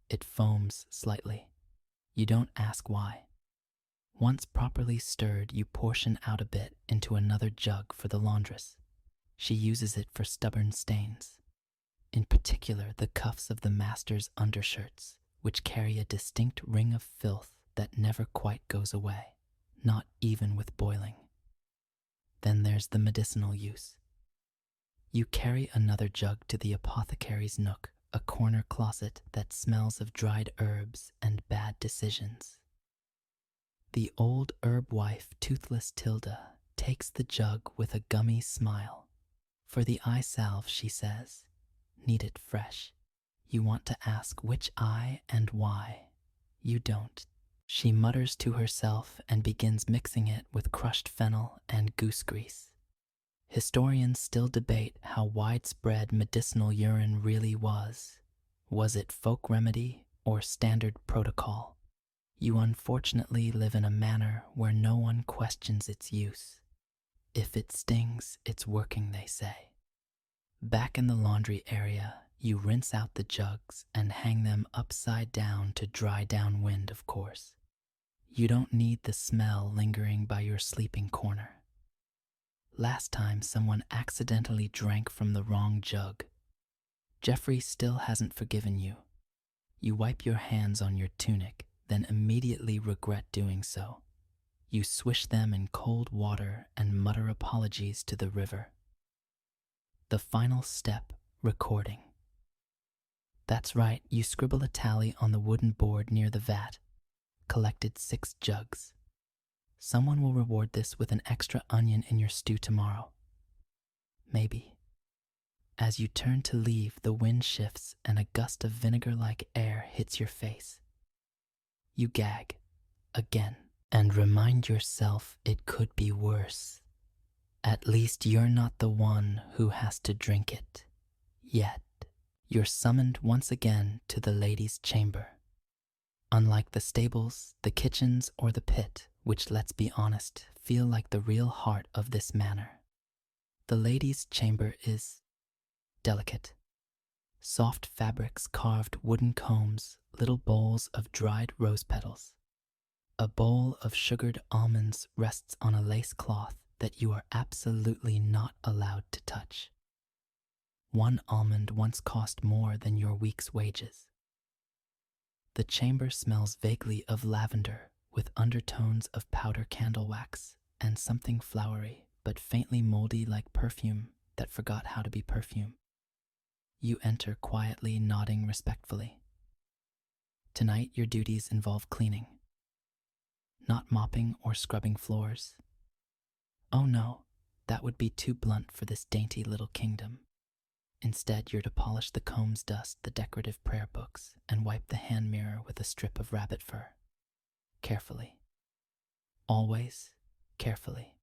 It foams slightly. You don't ask why. Once properly stirred, you portion out a bit into another jug for the laundress. She uses it for stubborn stains. In particular, the cuffs of the master's undershirts, which carry a distinct ring of filth that never quite goes away, not even with boiling. Then there's the medicinal use. You carry another jug to the apothecary's nook, a corner closet that smells of dried herbs and bad decisions. The old herb wife, Toothless Tilda, takes the jug with a gummy smile. For the eye salve, she says, need it fresh. You want to ask which eye and why. You don't. She mutters to herself and begins mixing it with crushed fennel and goose grease. Historians still debate how widespread medicinal urine really was. Was it folk remedy or standard protocol? You unfortunately live in a manner where no one questions its use. If it stings, it's working, they say. Back in the laundry area, you rinse out the jugs and hang them upside down to dry downwind, of course. You don't need the smell lingering by your sleeping corner. Last time someone accidentally drank from the wrong jug. Jeffrey still hasn't forgiven you. You wipe your hands on your tunic, then immediately regret doing so. You swish them in cold water and mutter apologies to the river. The final step, recording. That's right, you scribble a tally on the wooden board near the vat. Collected 6 jugs. Someone will reward this with an extra onion in your stew tomorrow. Maybe. As you turn to leave, the wind shifts and a gust of vinegar-like air hits your face. You gag, again, and remind yourself it could be worse. At least you're not the one who has to drink it. Yet, you're summoned once again to the ladies' chamber. Unlike the stables, the kitchens, or the pit, which, let's be honest, feel like the real heart of this manor, the ladies' chamber is delicate. Soft fabrics, carved wooden combs, little bowls of dried rose petals. A bowl of sugared almonds rests on a lace cloth that you are absolutely not allowed to touch. One almond once cost more than your week's wages. The chamber smells vaguely of lavender with undertones of powder candle wax and something flowery but faintly moldy like perfume that forgot how to be perfume. You enter quietly, nodding respectfully. Tonight your duties involve cleaning. Not mopping or scrubbing floors. Oh no, that would be too blunt for this dainty little kingdom. Instead, you're to polish the combs, dust the decorative prayer books, and wipe the hand mirror with a strip of rabbit fur. Carefully. Always carefully.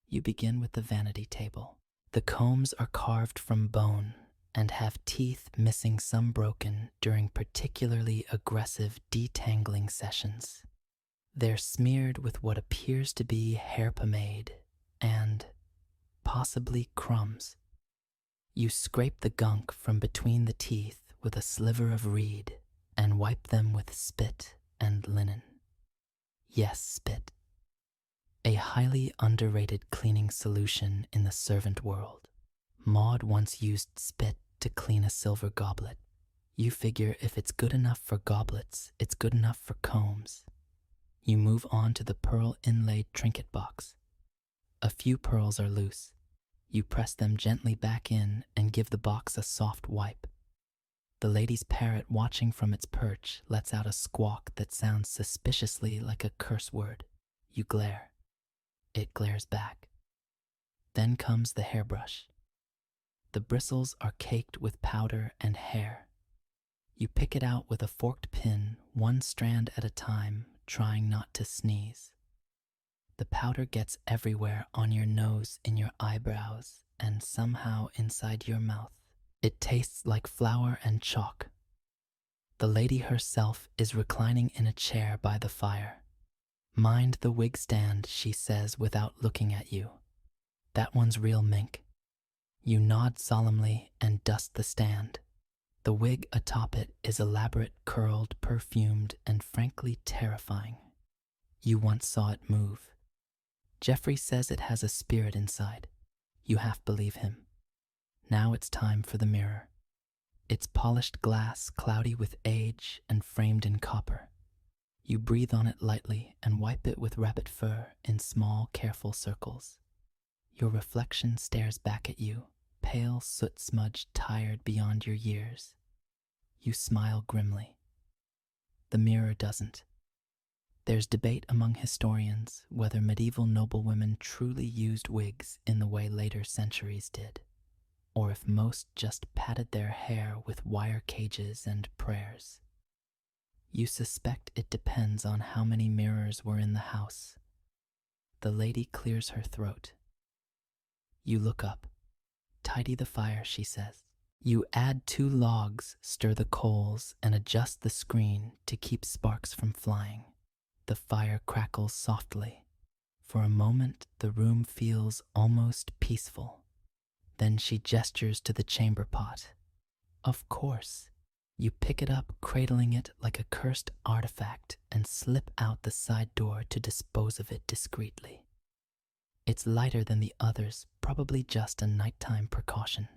You begin with the vanity table. The combs are carved from bone and have teeth missing, some broken during particularly aggressive detangling sessions. They're smeared with what appears to be hair pomade and possibly crumbs. You scrape the gunk from between the teeth with a sliver of reed and wipe them with spit and linen. Yes, spit. A highly underrated cleaning solution in the servant world. Maud once used spit to clean a silver goblet. You figure if it's good enough for goblets, it's good enough for combs. You move on to the pearl inlaid trinket box. A few pearls are loose. You press them gently back in and give the box a soft wipe. The lady's parrot, watching from its perch, lets out a squawk that sounds suspiciously like a curse word. You glare. It glares back. Then comes the hairbrush. The bristles are caked with powder and hair. You pick it out with a forked pin, one strand at a time, trying not to sneeze. The powder gets everywhere, on your nose, in your eyebrows, and somehow inside your mouth. It tastes like flour and chalk. The lady herself is reclining in a chair by the fire. "Mind the wig stand," she says without looking at you. "That one's real mink." You nod solemnly and dust the stand. The wig atop it is elaborate, curled, perfumed, and frankly terrifying. You once saw it move. Jeffrey says it has a spirit inside. You half believe him. Now it's time for the mirror. It's polished glass, cloudy with age and framed in copper. You breathe on it lightly and wipe it with rabbit fur in small, careful circles. Your reflection stares back at you, pale, soot-smudged, tired beyond your years. You smile grimly. The mirror doesn't. There's debate among historians whether medieval noblewomen truly used wigs in the way later centuries did, or if most just patted their hair with wire cages and prayers. You suspect it depends on how many mirrors were in the house. The lady clears her throat. You look up. "Tidy the fire," she says. You add 2 logs, stir the coals, and adjust the screen to keep sparks from flying. The fire crackles softly. For a moment, the room feels almost peaceful. Then she gestures to the chamber pot. Of course. You pick it up, cradling it like a cursed artifact, and slip out the side door to dispose of it discreetly. It's lighter than the others, probably just a nighttime precaution.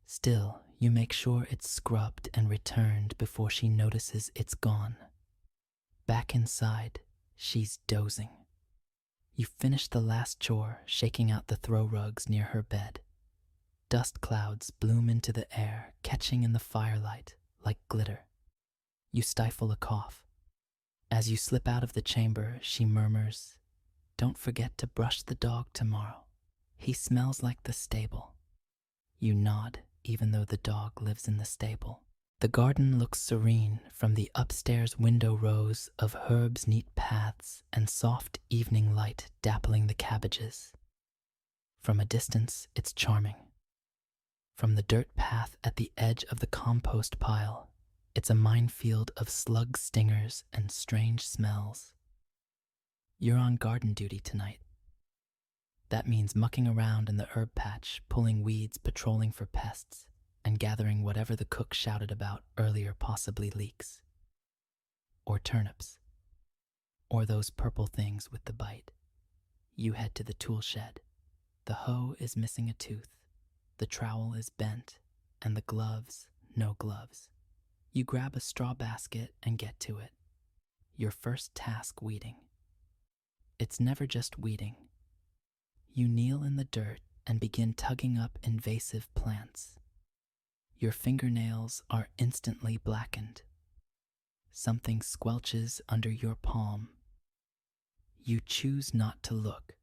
Still, you make sure it's scrubbed and returned before she notices it's gone. Back inside, she's dozing. You finish the last chore, shaking out the throw rugs near her bed. Dust clouds bloom into the air, catching in the firelight like glitter. You stifle a cough. As you slip out of the chamber, she murmurs, "Don't forget to brush the dog tomorrow. He smells like the stable." You nod, even though the dog lives in the stable. The garden looks serene from the upstairs window rows of herbs, neat paths, and soft evening light dappling the cabbages. From a distance, it's charming. From the dirt path at the edge of the compost pile, it's a minefield of slug stingers and strange smells. You're on garden duty tonight. That means mucking around in the herb patch, pulling weeds, patrolling for pests, and gathering whatever the cook shouted about earlier, possibly leeks. Or turnips. Or those purple things with the bite. You head to the tool shed. The hoe is missing a tooth. The trowel is bent, and the gloves, no gloves. You grab a straw basket and get to it. Your first task, weeding. It's never just weeding. You kneel in the dirt and begin tugging up invasive plants. Your fingernails are instantly blackened. Something squelches under your palm. You choose not to look.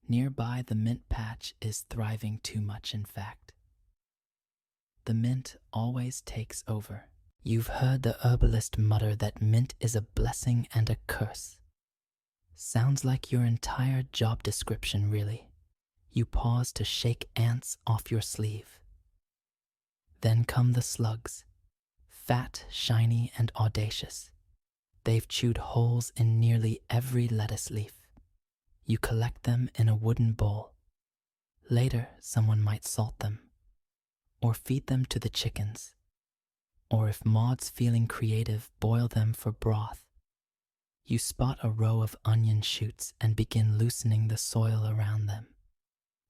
Nearby, the mint patch is thriving too much, in fact. The mint always takes over. You've heard the herbalist mutter that mint is a blessing and a curse. Sounds like your entire job description, really. You pause to shake ants off your sleeve. Then come the slugs. Fat, shiny, and audacious. They've chewed holes in nearly every lettuce leaf. You collect them in a wooden bowl. Later, someone might salt them, or feed them to the chickens, or if Maud's feeling creative, boil them for broth. You spot a row of onion shoots and begin loosening the soil around them.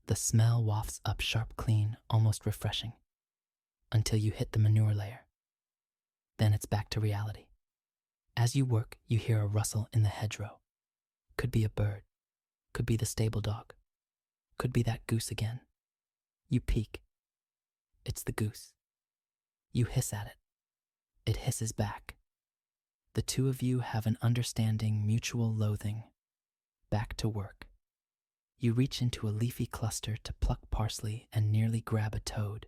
The smell wafts up sharp, clean, almost refreshing, until you hit the manure layer. Then it's back to reality. As you work, you hear a rustle in the hedgerow. Could be a bird. Could be the stable dog. Could be that goose again. You peek. It's the goose. You hiss at it. It hisses back. The two of you have an understanding mutual loathing. Back to work. You reach into a leafy cluster to pluck parsley and nearly grab a toad.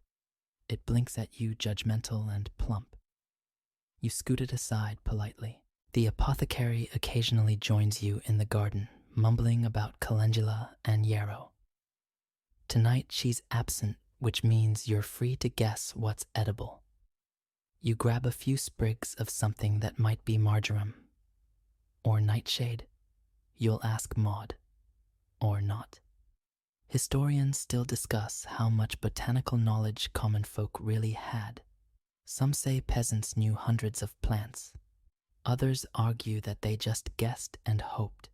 It blinks at you, judgmental and plump. You scoot it aside politely. The apothecary occasionally joins you in the garden, mumbling about calendula and yarrow. Tonight she's absent, which means you're free to guess what's edible. You grab a few sprigs of something that might be marjoram or nightshade. You'll ask Maud, or not. Historians still discuss how much botanical knowledge common folk really had. Some say peasants knew hundreds of plants. Others argue that they just guessed and hoped.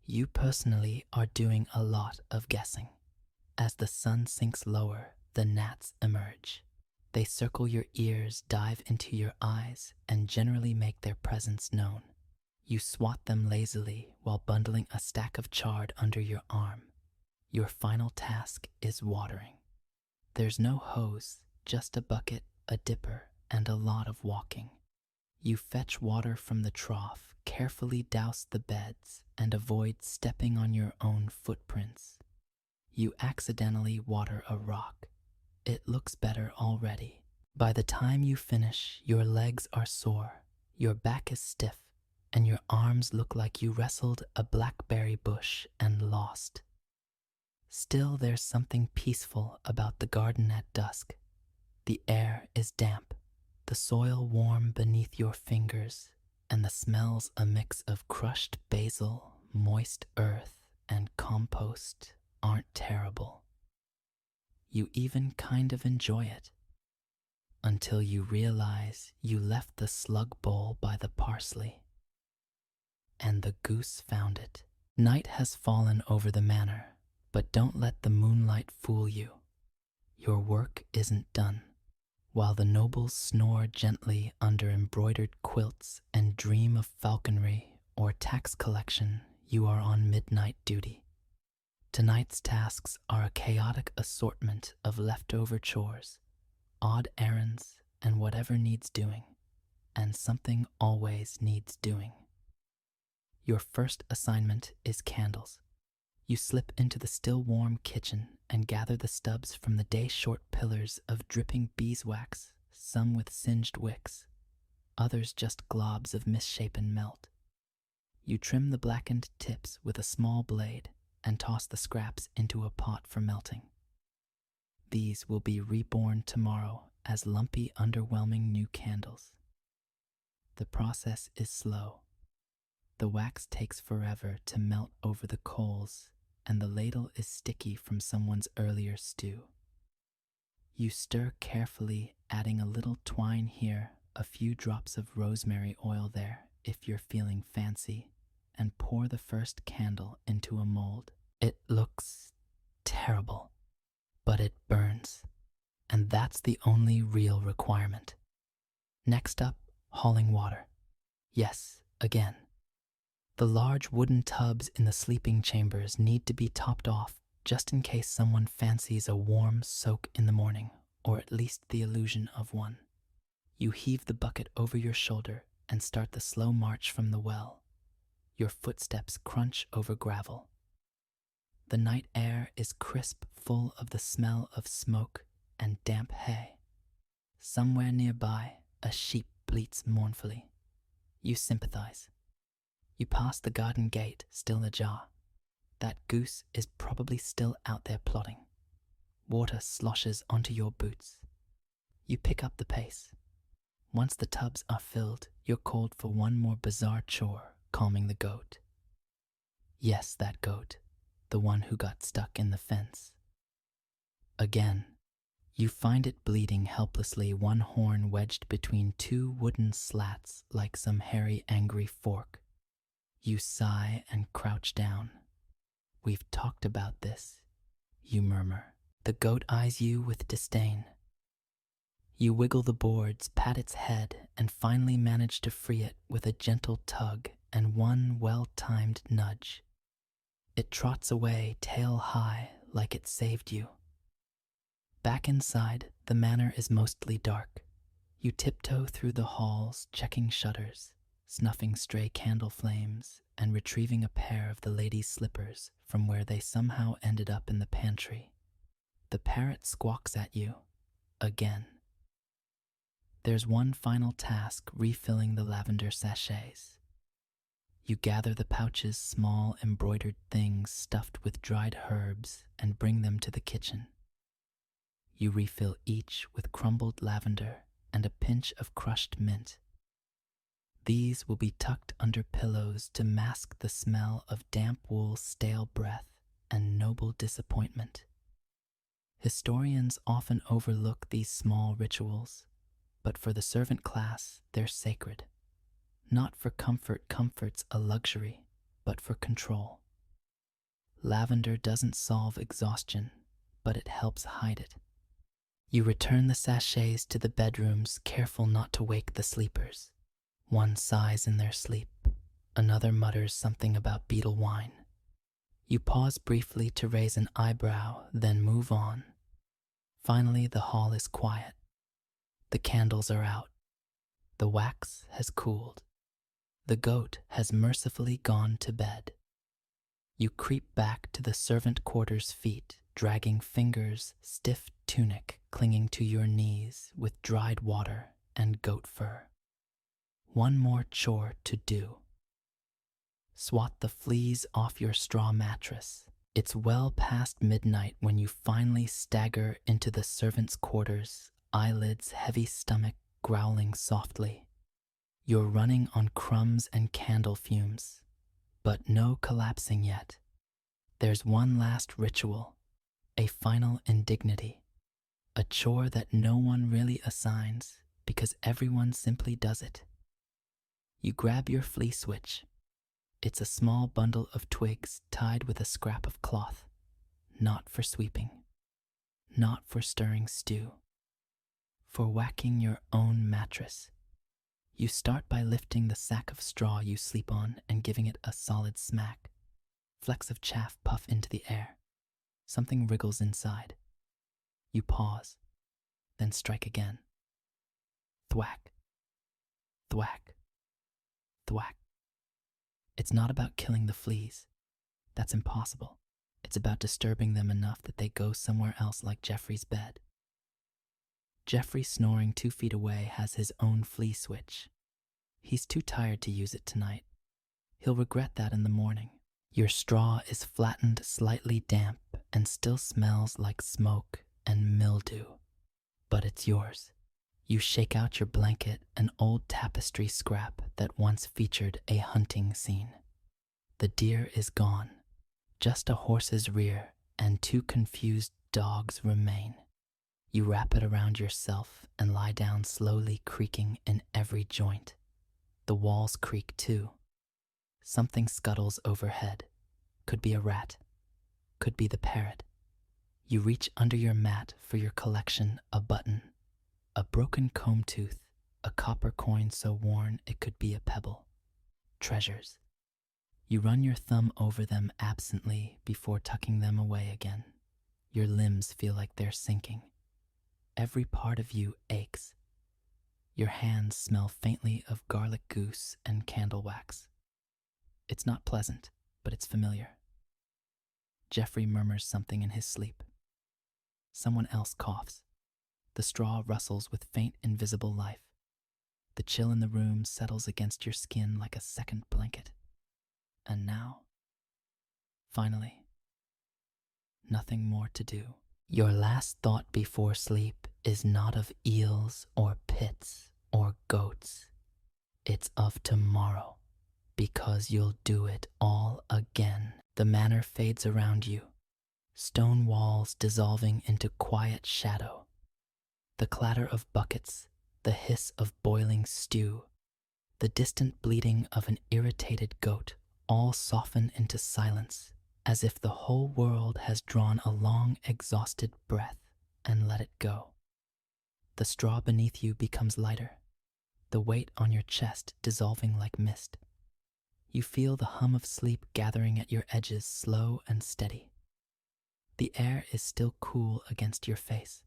You personally are doing a lot of guessing. As the sun sinks lower, the gnats emerge. They circle your ears, dive into your eyes, and generally make their presence known. You swat them lazily while bundling a stack of chard under your arm. Your final task is watering. There's no hose, just a bucket, a dipper, and a lot of walking. You fetch water from the trough, carefully douse the beds, and avoid stepping on your own footprints. You accidentally water a rock. It looks better already. By the time you finish, your legs are sore, your back is stiff, and your arms look like you wrestled a blackberry bush and lost. Still, there's something peaceful about the garden at dusk. The air is damp, the soil warm beneath your fingers, and the smells a mix of crushed basil, moist earth, and compost aren't terrible. You even kind of enjoy it. Until you realize you left the slug bowl by the parsley. And the goose found it. Night has fallen over the manor, but don't let the moonlight fool you. Your work isn't done. While the nobles snore gently under embroidered quilts and dream of falconry or tax collection, you are on midnight duty. Tonight's tasks are a chaotic assortment of leftover chores, odd errands, and whatever needs doing, and something always needs doing. Your first assignment is candles. You slip into the still warm kitchen and gather the stubs from the day-short pillars of dripping beeswax, some with singed wicks, others just globs of misshapen melt. You trim the blackened tips with a small blade and toss the scraps into a pot for melting. These will be reborn tomorrow as lumpy, underwhelming new candles. The process is slow. The wax takes forever to melt over the coals, and the ladle is sticky from someone's earlier stew. You stir carefully, adding a little twine here, a few drops of rosemary oil there if you're feeling fancy, and pour the first candle into a mold. It looks terrible, but it burns, and that's the only real requirement. Next up, hauling water. Yes, again. The large wooden tubs in the sleeping chambers need to be topped off just in case someone fancies a warm soak in the morning, or at least the illusion of one. You heave the bucket over your shoulder and start the slow march from the well. Your footsteps crunch over gravel. The night air is crisp, full of the smell of smoke and damp hay. Somewhere nearby, a sheep bleats mournfully. You sympathize. You pass the garden gate, still ajar. That goose is probably still out there plotting. Water sloshes onto your boots. You pick up the pace. Once the tubs are filled, you're called for one more bizarre chore, calming the goat. Yes, that goat, the one who got stuck in the fence. Again, you find it bleeding helplessly, one horn wedged between two wooden slats like some hairy, angry fork. You sigh and crouch down. We've talked about this, you murmur. The goat eyes you with disdain. You wiggle the boards, pat its head, and finally manage to free it with a gentle tug and one well-timed nudge. It trots away, tail high, like it saved you. Back inside, the manor is mostly dark. You tiptoe through the halls, checking shutters, snuffing stray candle flames, and retrieving a pair of the lady's slippers from where they somehow ended up in the pantry. The parrot squawks at you, again. There's one final task: refilling the lavender sachets. You gather the pouch's small embroidered things stuffed with dried herbs and bring them to the kitchen. You refill each with crumbled lavender and a pinch of crushed mint. These will be tucked under pillows to mask the smell of damp wool, stale breath, and noble disappointment. Historians often overlook these small rituals, but for the servant class, they're sacred. Not for comfort, comfort's a luxury, but for control. Lavender doesn't solve exhaustion, but it helps hide it. You return the sachets to the bedrooms, careful not to wake the sleepers. One sighs in their sleep, another mutters something about beetle wine. You pause briefly to raise an eyebrow, then move on. Finally, the hall is quiet. The candles are out. The wax has cooled. The goat has mercifully gone to bed. You creep back to the servant quarters' feet, dragging fingers, stiff tunic clinging to your knees with dried water and goat fur. One more chore to do. Swat the fleas off your straw mattress. It's well past midnight when you finally stagger into the servants' quarters, eyelids, heavy stomach, growling softly. You're running on crumbs and candle fumes, but no collapsing yet. There's one last ritual, a final indignity, a chore that no one really assigns because everyone simply does it. You grab your flea switch. It's a small bundle of twigs tied with a scrap of cloth, not for sweeping, not for stirring stew, for whacking your own mattress. You start by lifting the sack of straw you sleep on and giving it a solid smack. Flecks of chaff puff into the air. Something wriggles inside. You pause, then strike again. Thwack, thwack, thwack. It's not about killing the fleas. That's impossible. It's about disturbing them enough that they go somewhere else, like Jeffrey's bed. Jeffrey, snoring 2 feet away, has his own flea switch. He's too tired to use it tonight. He'll regret that in the morning. Your straw is flattened, slightly damp, and still smells like smoke and mildew. But it's yours. You shake out your blanket, an old tapestry scrap that once featured a hunting scene. The deer is gone. Just a horse's rear and 2 confused dogs remain. You wrap it around yourself and lie down, slowly creaking in every joint. The walls creak too. Something scuttles overhead. Could be a rat. Could be the parrot. You reach under your mat for your collection: a button, a broken comb tooth, a copper coin so worn it could be a pebble. Treasures. You run your thumb over them absently before tucking them away again. Your limbs feel like they're sinking. Every part of you aches. Your hands smell faintly of garlic goose and candle wax. It's not pleasant, but it's familiar. Jeffrey murmurs something in his sleep. Someone else coughs. The straw rustles with faint, invisible life. The chill in the room settles against your skin like a second blanket. And now, finally, nothing more to do. Your last thought before sleep is not of eels or pits or goats. It's of tomorrow, because you'll do it all again. The manor fades around you, stone walls dissolving into quiet shadow. The clatter of buckets, the hiss of boiling stew, the distant bleating of an irritated goat all soften into silence, as if the whole world has drawn a long, exhausted breath and let it go. The straw beneath you becomes lighter, the weight on your chest dissolving like mist. You feel the hum of sleep gathering at your edges, slow and steady. The air is still cool against your face.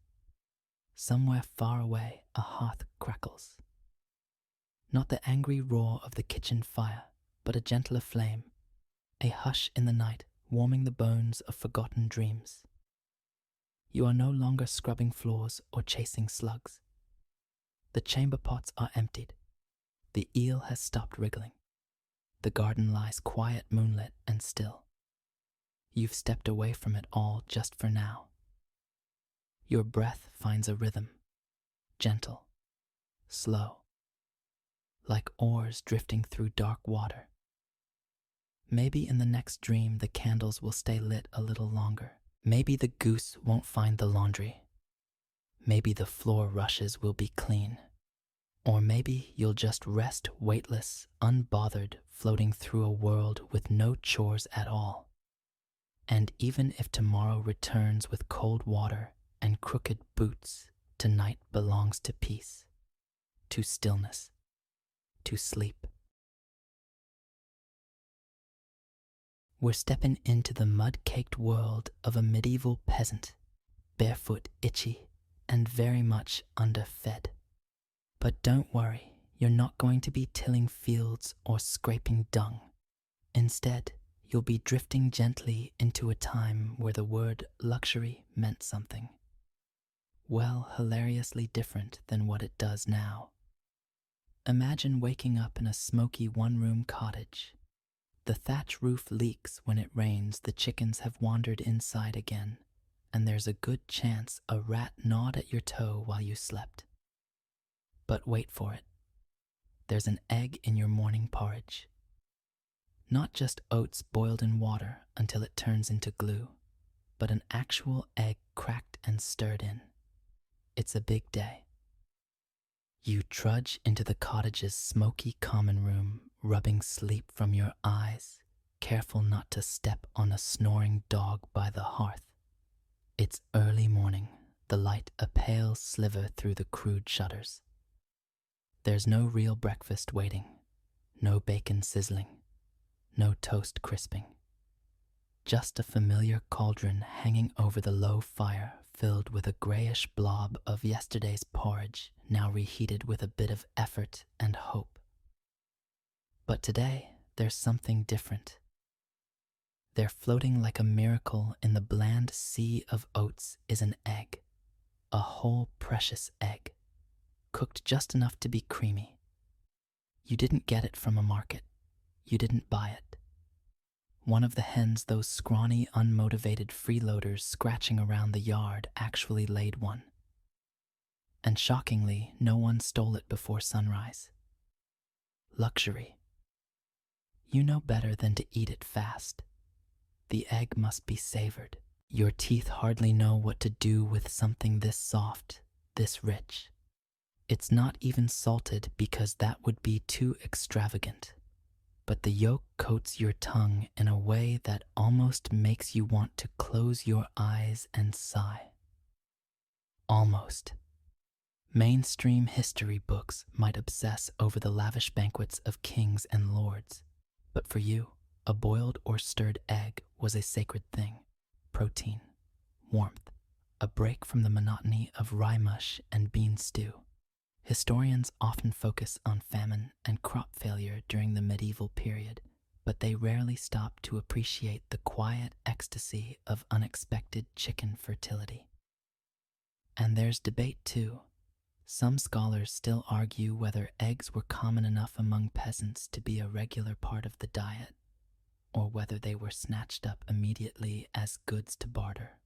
somewhere far away, a hearth crackles. Not the angry roar of the kitchen fire, but a gentler flame, a hush in the night, warming the bones of forgotten dreams. You are no longer scrubbing floors or chasing slugs. The chamber pots are emptied. The eel has stopped wriggling. The garden lies quiet, moonlit, and still. You've stepped away from it all just for now. Your breath finds a rhythm, gentle, slow, like oars drifting through dark water. Maybe in the next dream the candles will stay lit a little longer. Maybe the goose won't find the laundry. Maybe the floor rushes will be clean. Or maybe you'll just rest weightless, unbothered, floating through a world with no chores at all. And even if tomorrow returns with cold water and crooked boots, tonight belongs to peace, to stillness, to sleep. We're stepping into the mud-caked world of a medieval peasant, barefoot, itchy, and very much underfed. But don't worry, you're not going to be tilling fields or scraping dung. Instead, you'll be drifting gently into a time where the word luxury meant something. Well, hilariously different than what it does now. Imagine waking up in a smoky one-room cottage. The thatch roof leaks when it rains, the chickens have wandered inside again, and there's a good chance a rat gnawed at your toe while you slept. But wait for it. There's an egg in your morning porridge. Not just oats boiled in water until it turns into glue, but an actual egg cracked and stirred in. It's a big day. You trudge into the cottage's smoky common room, rubbing sleep from your eyes, careful not to step on a snoring dog by the hearth. It's early morning, the light a pale sliver through the crude shutters. There's no real breakfast waiting, no bacon sizzling, no toast crisping. Just a familiar cauldron hanging over the low fire filled with a grayish blob of yesterday's porridge, now reheated with a bit of effort and hope. But today, there's something different. There, floating like a miracle in the bland sea of oats, is an egg, a whole precious egg, cooked just enough to be creamy. You didn't get it from a market. You didn't buy it. One of the hens, those scrawny, unmotivated freeloaders scratching around the yard, actually laid one. And shockingly, no one stole it before sunrise. Luxury. You know better than to eat it fast. The egg must be savored. Your teeth hardly know what to do with something this soft, this rich. It's not even salted because that would be too extravagant. But the yolk coats your tongue in a way that almost makes you want to close your eyes and sigh. Almost. Mainstream history books might obsess over the lavish banquets of kings and lords, but for you, a boiled or stirred egg was a sacred thing. Protein, warmth, a break from the monotony of rye mush and bean stew. Historians often focus on famine and crop failure during the medieval period, but they rarely stop to appreciate the quiet ecstasy of unexpected chicken fertility. And there's debate too. Some scholars still argue whether eggs were common enough among peasants to be a regular part of the diet, or whether they were snatched up immediately as goods to barter.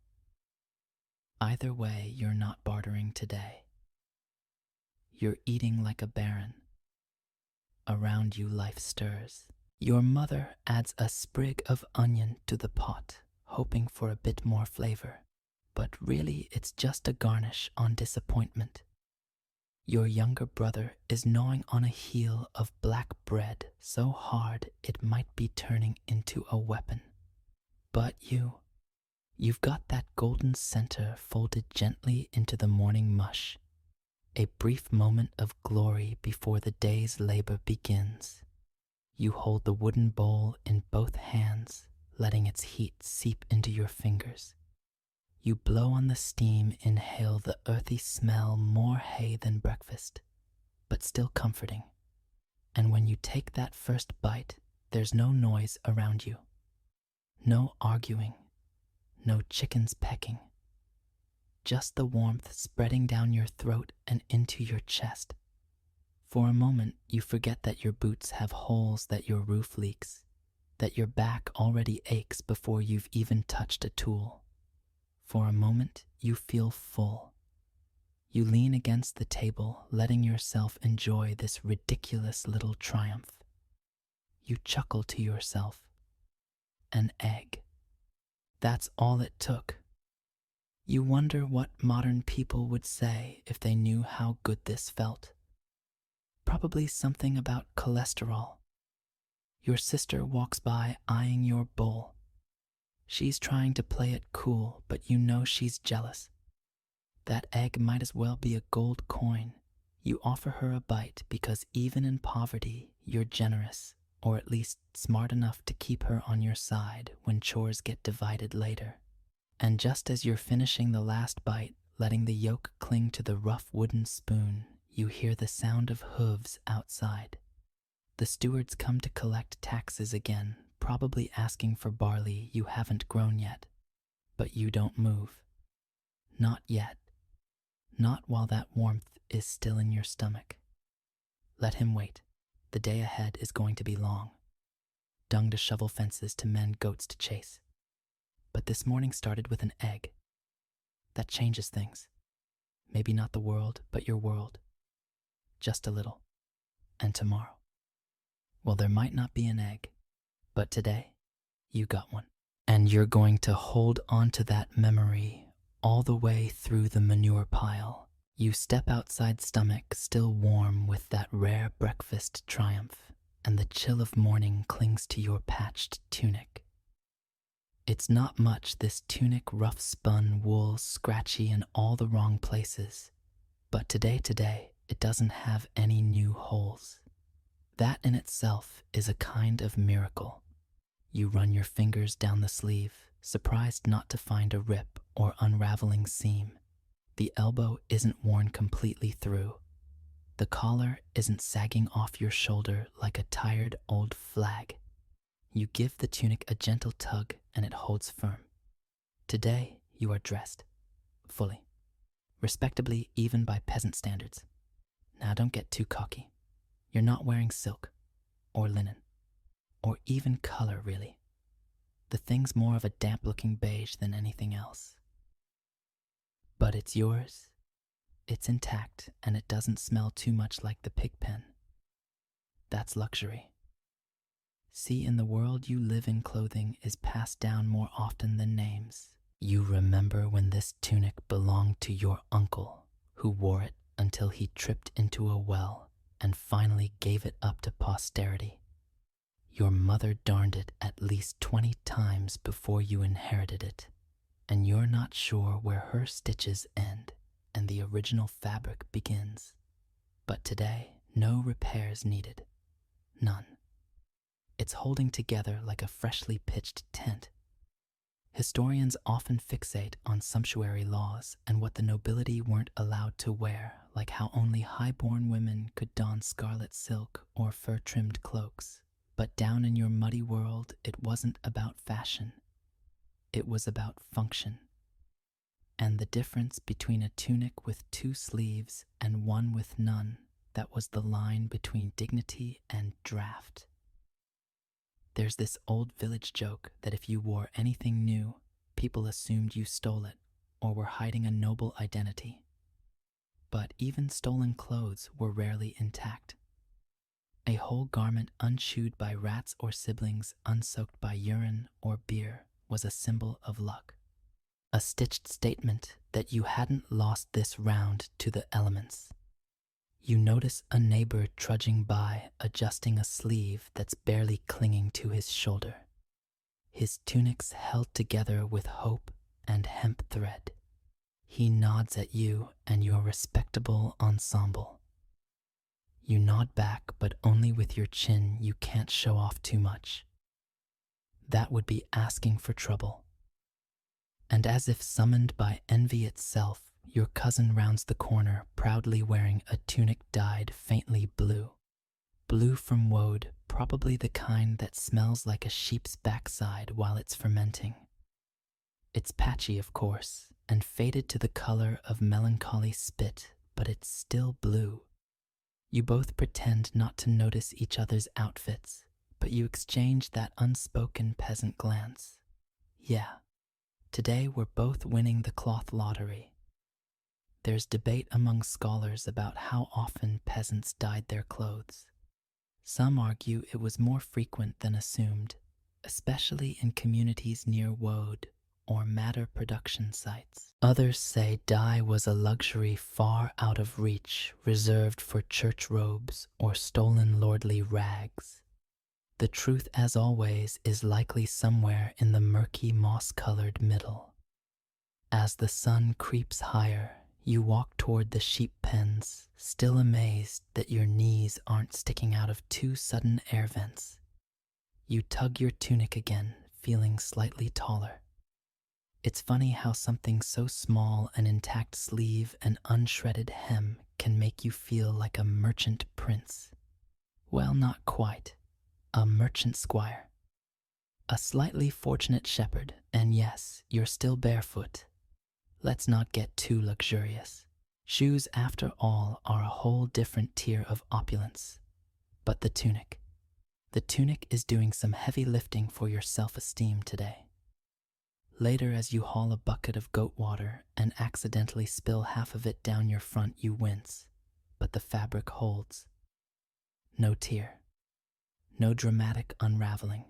Either way, you're not bartering today. You're eating like a baron. Around you, life stirs. Your mother adds a sprig of onion to the pot, hoping for a bit more flavor. But really, it's just a garnish on disappointment. Your younger brother is gnawing on a heel of black bread so hard it might be turning into a weapon. But you've got that golden center folded gently into the morning mush. A brief moment of glory before the day's labor begins. You hold the wooden bowl in both hands, letting its heat seep into your fingers. You blow on the steam, inhale the earthy smell, more hay than breakfast, but still comforting. And when you take that first bite, there's no noise around you. No arguing, no chickens pecking. Just the warmth spreading down your throat and into your chest. For a moment, you forget that your boots have holes, that your roof leaks, that your back already aches before you've even touched a tool. For a moment, you feel full. You lean against the table, letting yourself enjoy this ridiculous little triumph. You chuckle to yourself. An egg. That's all it took. You wonder what modern people would say if they knew how good this felt. Probably something about cholesterol. Your sister walks by eyeing your bowl. She's trying to play it cool, but you know she's jealous. That egg might as well be a gold coin. You offer her a bite because even in poverty, you're generous, or at least smart enough to keep her on your side when chores get divided later. And just as you're finishing the last bite, letting the yolk cling to the rough wooden spoon, you hear the sound of hooves outside. The stewards come to collect taxes again, probably asking for barley you haven't grown yet. But you don't move. Not yet. Not while that warmth is still in your stomach. Let him wait. The day ahead is going to be long. Dung to shovel fences, to mend goats to chase. But this morning started with an egg. That changes things. Maybe not the world, but your world. Just a little. And tomorrow, well, there might not be an egg, but today, you got one. And you're going to hold on to that memory all the way through the manure pile. You step outside, stomach still warm with that rare breakfast triumph, and the chill of morning clings to your patched tunic. It's not much, this tunic, rough spun wool, scratchy in all the wrong places. But today, it doesn't have any new holes. That in itself is a kind of miracle. You run your fingers down the sleeve, surprised not to find a rip or unraveling seam. The elbow isn't worn completely through. The collar isn't sagging off your shoulder like a tired old flag. You give the tunic a gentle tug and it holds firm. Today, you are dressed. Fully. Respectably, even by peasant standards. Now don't get too cocky. You're not wearing silk, or linen, or even color, really. The thing's more of a damp-looking beige than anything else. But it's yours, it's intact, and it doesn't smell too much like the pig pen. That's luxury. See, in the world you live in, clothing is passed down more often than names. You remember when this tunic belonged to your uncle, who wore it until he tripped into a well and finally gave it up to posterity. Your mother darned it at least 20 times before you inherited it, and you're not sure where her stitches end and the original fabric begins. But today, no repairs needed. None. It's holding together like a freshly pitched tent. Historians often fixate on sumptuary laws and what the nobility weren't allowed to wear, like how only high-born women could don scarlet silk or fur-trimmed cloaks. But down in your muddy world, it wasn't about fashion. It was about function. And the difference between a tunic with 2 sleeves and one with none, that was the line between dignity and draft. There's this old village joke that if you wore anything new, people assumed you stole it or were hiding a noble identity. But even stolen clothes were rarely intact. A whole garment unchewed by rats or siblings, unsoaked by urine or beer, was a symbol of luck. A stitched statement that you hadn't lost this round to the elements. You notice a neighbor trudging by, adjusting a sleeve that's barely clinging to his shoulder. His tunic's held together with hope and hemp thread. He nods at you and your respectable ensemble. You nod back, but only with your chin. You can't show off too much. That would be asking for trouble. And as if summoned by envy itself, your cousin rounds the corner proudly wearing a tunic dyed faintly blue. Blue from woad, probably the kind that smells like a sheep's backside while it's fermenting. It's patchy, of course, and faded to the color of melancholy spit, but it's still blue. You both pretend not to notice each other's outfits, but you exchange that unspoken peasant glance. Yeah, today we're both winning the cloth lottery. There's debate among scholars about how often peasants dyed their clothes. Some argue it was more frequent than assumed, especially in communities near woad or madder production sites. Others say dye was a luxury far out of reach, reserved for church robes or stolen lordly rags. The truth, as always, is likely somewhere in the murky moss-colored middle. As the sun creeps higher, you walk toward the sheep pens, still amazed that your knees aren't sticking out of two sudden air vents. You tug your tunic again, feeling slightly taller. It's funny how something so small, an intact sleeve and unshredded hem, can make you feel like a merchant prince. Well, not quite. A merchant squire. A slightly fortunate shepherd, and yes, you're still barefoot. Let's not get too luxurious. Shoes, after all, are a whole different tier of opulence. But the tunic. The tunic is doing some heavy lifting for your self-esteem today. Later, as you haul a bucket of goat water and accidentally spill half of it down your front, you wince, but the fabric holds. No tear. No dramatic unraveling.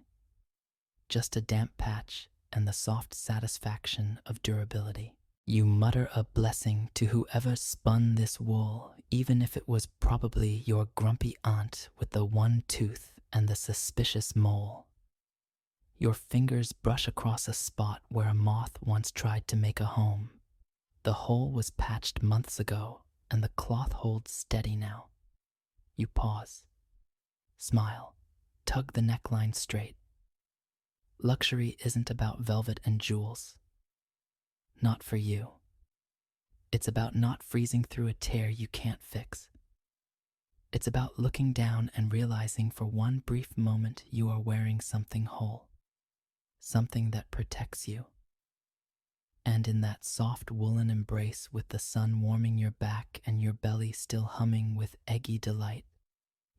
Just a damp patch and the soft satisfaction of durability. You mutter a blessing to whoever spun this wool, even if it was probably your grumpy aunt with the one tooth and the suspicious mole. Your fingers brush across a spot where a moth once tried to make a home. The hole was patched months ago, and the cloth holds steady now. You pause, smile, tug the neckline straight. Luxury isn't about velvet and jewels. Not for you. It's about not freezing through a tear you can't fix. It's about looking down and realizing for one brief moment you are wearing something whole. Something that protects you. And in that soft woolen embrace with the sun warming your back and your belly still humming with eggy delight,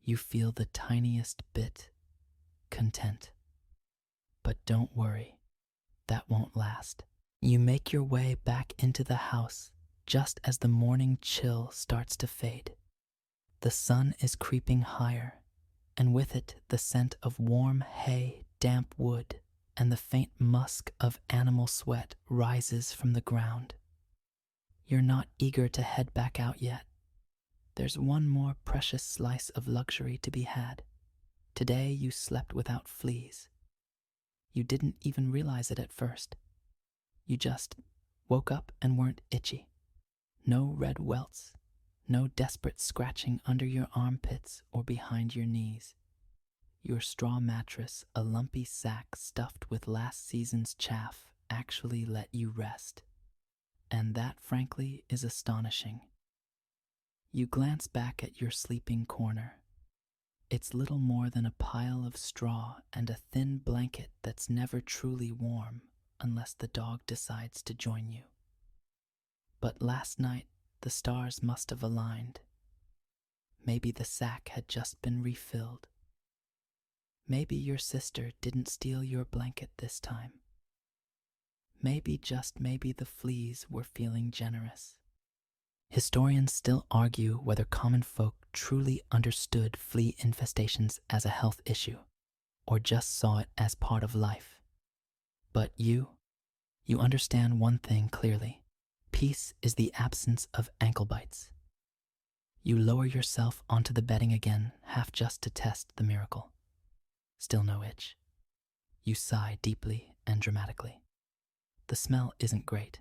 you feel the tiniest bit content. But don't worry, that won't last. You make your way back into the house just as the morning chill starts to fade. The sun is creeping higher, and with it the scent of warm hay, damp wood, and the faint musk of animal sweat rises from the ground. You're not eager to head back out yet. There's one more precious slice of luxury to be had. Today you slept without fleas. You didn't even realize it at first. You just woke up and weren't itchy. No red welts, no desperate scratching under your armpits or behind your knees. Your straw mattress, a lumpy sack stuffed with last season's chaff, actually let you rest. And that, frankly, is astonishing. You glance back at your sleeping corner. It's little more than a pile of straw and a thin blanket that's never truly warm unless the dog decides to join you. But last night, the stars must have aligned. Maybe the sack had just been refilled. Maybe your sister didn't steal your blanket this time. Maybe, just maybe, the fleas were feeling generous. Historians still argue whether common folk truly understood flea infestations as a health issue, or just saw it as part of life. But you understand one thing clearly. Peace is the absence of ankle bites. You lower yourself onto the bedding again, half just to test the miracle. Still no itch. You sigh deeply and dramatically. The smell isn't great.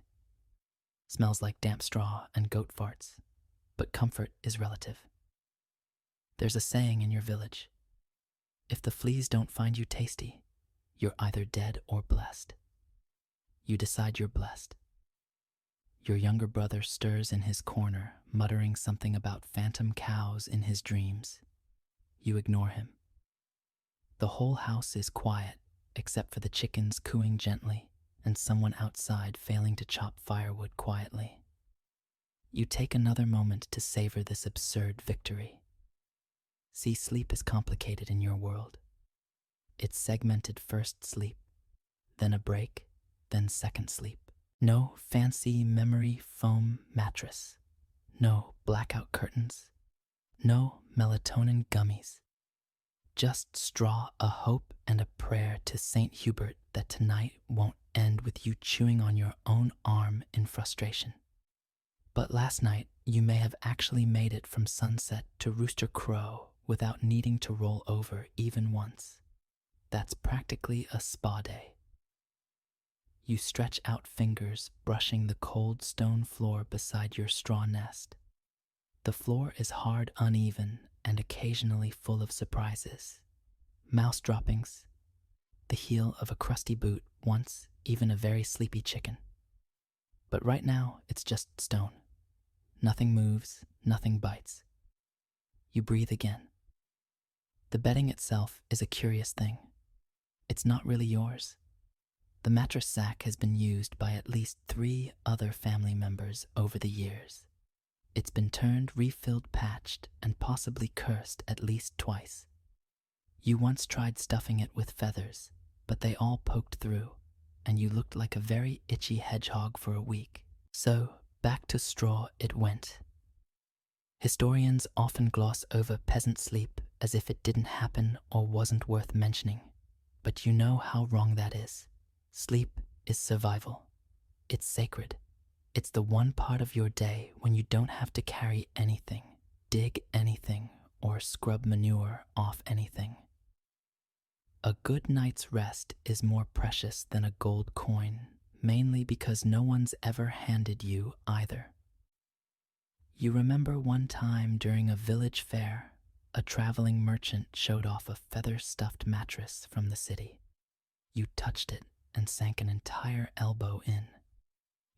Smells like damp straw and goat farts, but comfort is relative. There's a saying in your village. If the fleas don't find you tasty, you're either dead or blessed. You decide you're blessed. Your younger brother stirs in his corner, muttering something about phantom cows in his dreams. You ignore him. The whole house is quiet, except for the chickens cooing gently and someone outside failing to chop firewood quietly. You take another moment to savor this absurd victory. See, sleep is complicated in your world. It's segmented: first sleep, then a break, then second sleep. No fancy memory foam mattress. No blackout curtains. No melatonin gummies. Just straw, a hope, and a prayer to St. Hubert that tonight won't end with you chewing on your own arm in frustration. But last night, you may have actually made it from sunset to rooster crow without needing to roll over even once. That's practically a spa day. You stretch out fingers, brushing the cold stone floor beside your straw nest. The floor is hard, uneven, and occasionally full of surprises. Mouse droppings, the heel of a crusty boot, once even a very sleepy chicken. But right now, it's just stone. Nothing moves, nothing bites. You breathe again. The bedding itself is a curious thing. It's not really yours. The mattress sack has been used by at least 3 other family members over the years. It's been turned, refilled, patched, and possibly cursed at least twice. You once tried stuffing it with feathers, but they all poked through, and you looked like a very itchy hedgehog for a week. So, back to straw it went. Historians often gloss over peasant sleep as if it didn't happen or wasn't worth mentioning, but you know how wrong that is. Sleep is survival. It's sacred. It's the one part of your day when you don't have to carry anything, dig anything, or scrub manure off anything. A good night's rest is more precious than a gold coin, mainly because no one's ever handed you either. You remember one time during a village fair, a traveling merchant showed off a feather-stuffed mattress from the city. You touched it and sank an entire elbow in.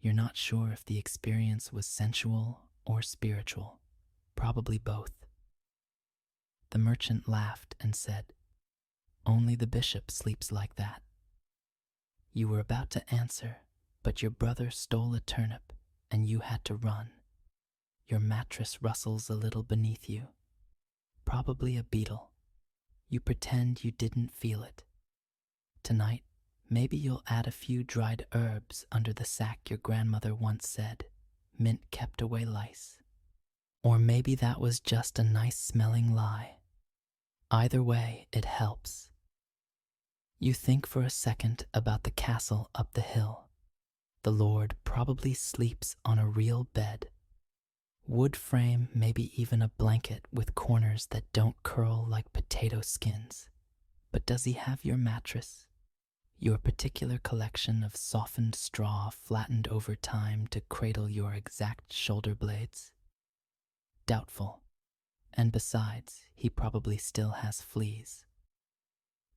You're not sure if the experience was sensual or spiritual, probably both. The merchant laughed and said, "Only the bishop sleeps like that." You were about to answer, but your brother stole a turnip and you had to run. Your mattress rustles a little beneath you. Probably a beetle. You pretend you didn't feel it. Tonight, maybe you'll add a few dried herbs under the sack your grandmother once said, mint kept away lice. Or maybe that was just a nice-smelling lie. Either way, it helps. You think for a second about the castle up the hill. The Lord probably sleeps on a real bed. Wood frame, maybe even a blanket with corners that don't curl like potato skins. But does he have your mattress? Your particular collection of softened straw flattened over time to cradle your exact shoulder blades? Doubtful. And besides, he probably still has fleas.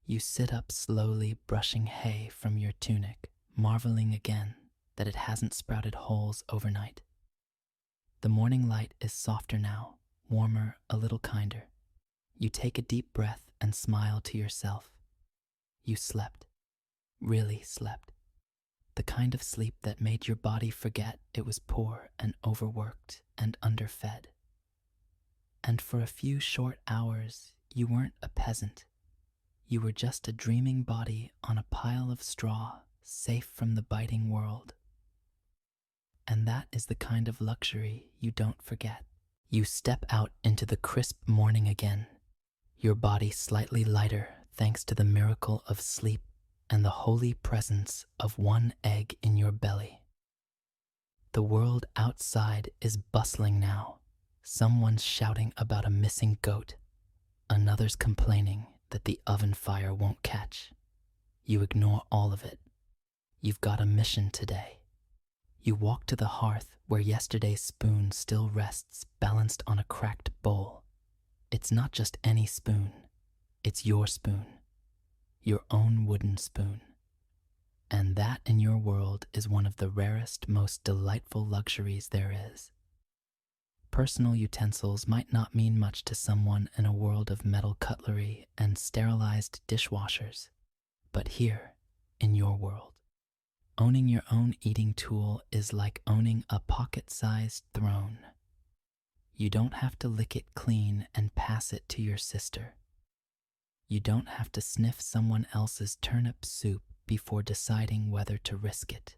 You sit up slowly, brushing hay from your tunic, marveling again that it hasn't sprouted holes overnight. The morning light is softer now, warmer, a little kinder. You take a deep breath and smile to yourself. You slept. Really slept. The kind of sleep that made your body forget it was poor and overworked and underfed. And for a few short hours, you weren't a peasant. You were just a dreaming body on a pile of straw, safe from the biting world. And that is the kind of luxury you don't forget. You step out into the crisp morning again, your body slightly lighter thanks to the miracle of sleep and the holy presence of one egg in your belly. The world outside is bustling now. Someone's shouting about a missing goat. Another's complaining that the oven fire won't catch. You ignore all of it. You've got a mission today. You walk to the hearth where yesterday's spoon still rests balanced on a cracked bowl. It's not just any spoon. It's your spoon. Your own wooden spoon. And that in your world is one of the rarest, most delightful luxuries there is. Personal utensils might not mean much to someone in a world of metal cutlery and sterilized dishwashers, but here, in your world, owning your own eating tool is like owning a pocket-sized throne. You don't have to lick it clean and pass it to your sister. You don't have to sniff someone else's turnip soup before deciding whether to risk it.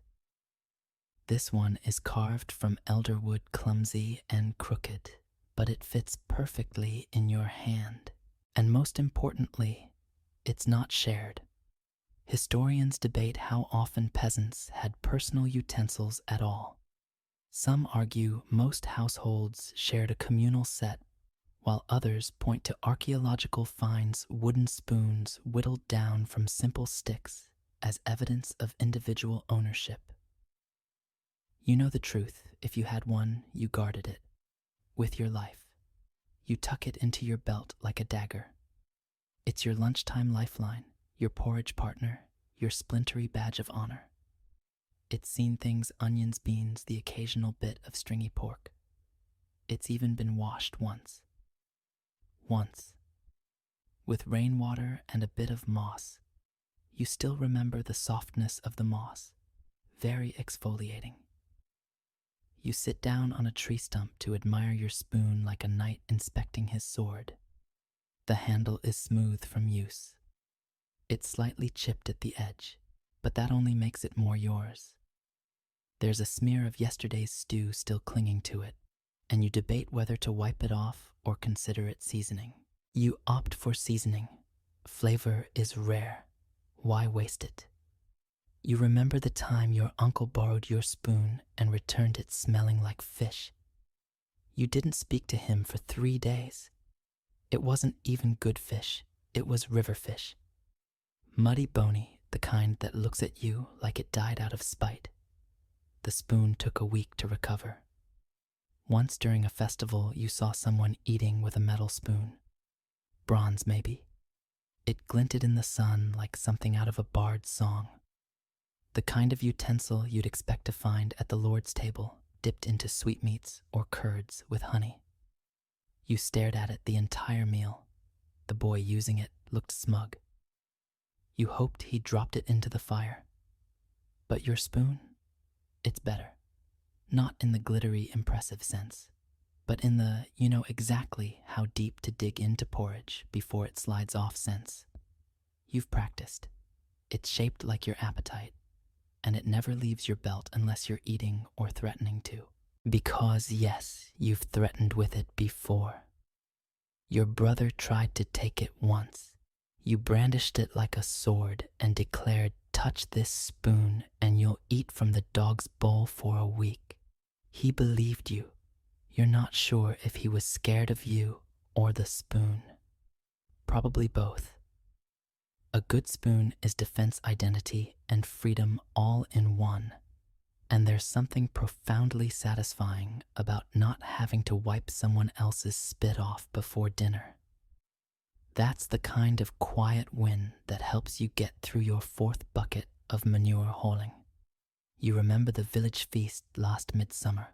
This one is carved from elderwood, clumsy and crooked, but it fits perfectly in your hand. And most importantly, it's not shared. Historians debate how often peasants had personal utensils at all. Some argue most households shared a communal set, while others point to archaeological finds, wooden spoons whittled down from simple sticks as evidence of individual ownership. You know the truth. If you had one, you guarded it. With your life. You tuck it into your belt like a dagger. It's your lunchtime lifeline, your porridge partner, your splintery badge of honor. It's seen things, onions, beans, the occasional bit of stringy pork. It's even been washed once. Once. With rainwater and a bit of moss. You still remember the softness of the moss. Very exfoliating. You sit down on a tree stump to admire your spoon like a knight inspecting his sword. The handle is smooth from use. It's slightly chipped at the edge, but that only makes it more yours. There's a smear of yesterday's stew still clinging to it, and you debate whether to wipe it off or consider it seasoning. You opt for seasoning. Flavor is rare. Why waste it? You remember the time your uncle borrowed your spoon and returned it smelling like fish. You didn't speak to him for 3 days. It wasn't even good fish. It was river fish. Muddy bony, the kind that looks at you like it died out of spite. The spoon took a week to recover. Once during a festival, you saw someone eating with a metal spoon. Bronze, maybe. It glinted in the sun like something out of a bard's song. The kind of utensil you'd expect to find at the Lord's table, dipped into sweetmeats or curds with honey. You stared at it the entire meal. The boy using it looked smug. You hoped he dropped it into the fire. But your spoon? It's better. Not in the glittery, impressive sense, but in the you know exactly how deep to dig into porridge before it slides off sense. You've practiced. It's shaped like your appetite, and it never leaves your belt unless you're eating or threatening to. Because yes, you've threatened with it before. Your brother tried to take it once. You brandished it like a sword and declared, "Touch this spoon and you'll eat from the dog's bowl for a week." He believed you. You're not sure if he was scared of you or the spoon. Probably both. A good spoon is defense, identity, and freedom all in one. And there's something profoundly satisfying about not having to wipe someone else's spit off before dinner. That's the kind of quiet win that helps you get through your 4th bucket of manure hauling. You remember the village feast last midsummer.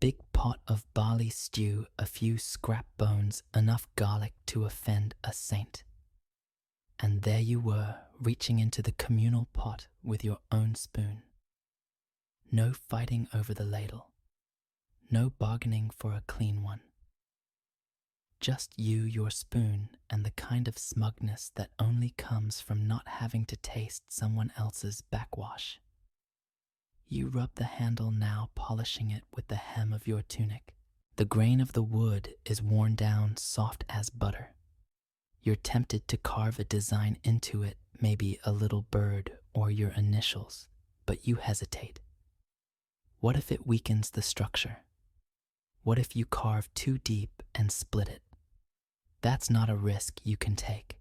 Big pot of barley stew, a few scrap bones, enough garlic to offend a saint. And there you were, reaching into the communal pot with your own spoon. No fighting over the ladle. No bargaining for a clean one. Just you, your spoon, and the kind of smugness that only comes from not having to taste someone else's backwash. You rub the handle now, polishing it with the hem of your tunic. The grain of the wood is worn down, soft as butter. You're tempted to carve a design into it, maybe a little bird or your initials, but you hesitate. What if it weakens the structure? What if you carve too deep and split it? That's not a risk you can take,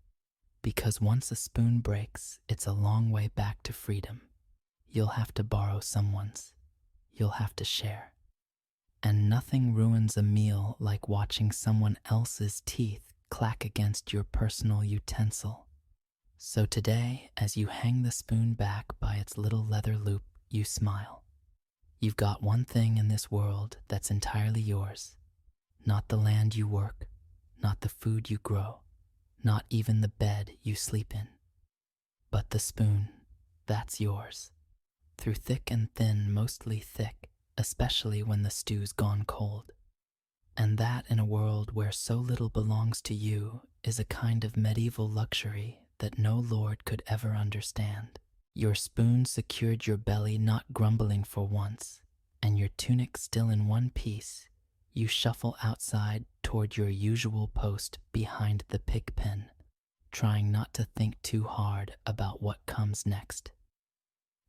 because once a spoon breaks, it's a long way back to freedom. You'll have to borrow someone's. You'll have to share. And nothing ruins a meal like watching someone else's teeth clack against your personal utensil. So today, as you hang the spoon back by its little leather loop, you smile. You've got one thing in this world that's entirely yours. Not the land you work, not the food you grow, not even the bed you sleep in. But the spoon, that's yours. Through thick and thin, mostly thick, especially when the stew's gone cold. And that in a world where so little belongs to you is a kind of medieval luxury that no lord could ever understand. Your spoon secured your belly, not grumbling for once, and your tunic still in one piece, you shuffle outside toward your usual post behind the pig pen, trying not to think too hard about what comes next.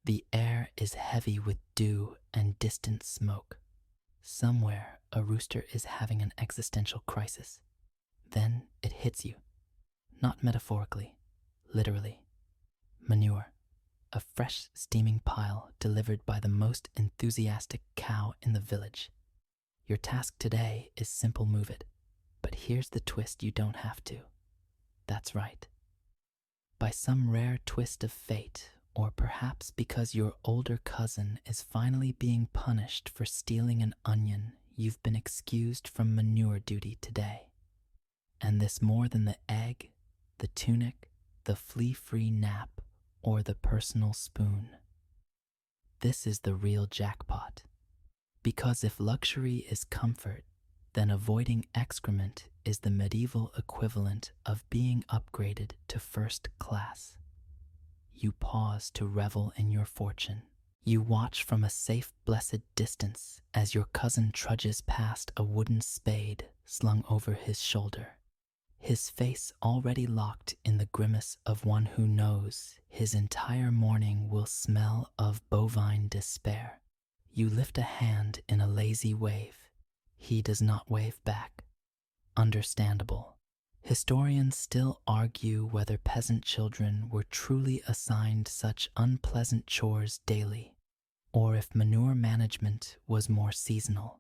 The air is heavy with dew and distant smoke. Somewhere, a rooster is having an existential crisis. Then it hits you. Not metaphorically, literally. Manure. A fresh, steaming pile delivered by the most enthusiastic cow in the village. Your task today is simple: move it. But here's the twist: you don't have to. That's right. By some rare twist of fate, or perhaps because your older cousin is finally being punished for stealing an onion, you've been excused from manure duty today. And this more than the egg, the tunic, the flea-free nap, or the personal spoon. This is the real jackpot. Because if luxury is comfort, then avoiding excrement is the medieval equivalent of being upgraded to first class. You pause to revel in your fortune. You watch from a safe, blessed distance as your cousin trudges past a wooden spade slung over his shoulder, his face already locked in the grimace of one who knows his entire morning will smell of bovine despair. You lift a hand in a lazy wave. He does not wave back. Understandable. Historians still argue whether peasant children were truly assigned such unpleasant chores daily, or if manure management was more seasonal.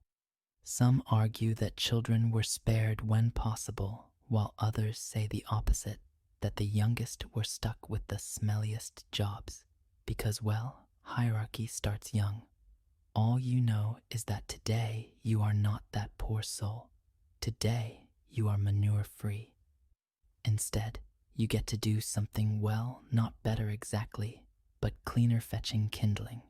Some argue that children were spared when possible, while others say the opposite, that the youngest were stuck with the smelliest jobs, because, well, hierarchy starts young. All you know is that today you are not that poor soul. Today you are manure-free. Instead, you get to do something, well, not better exactly, but cleaner fetching kindling.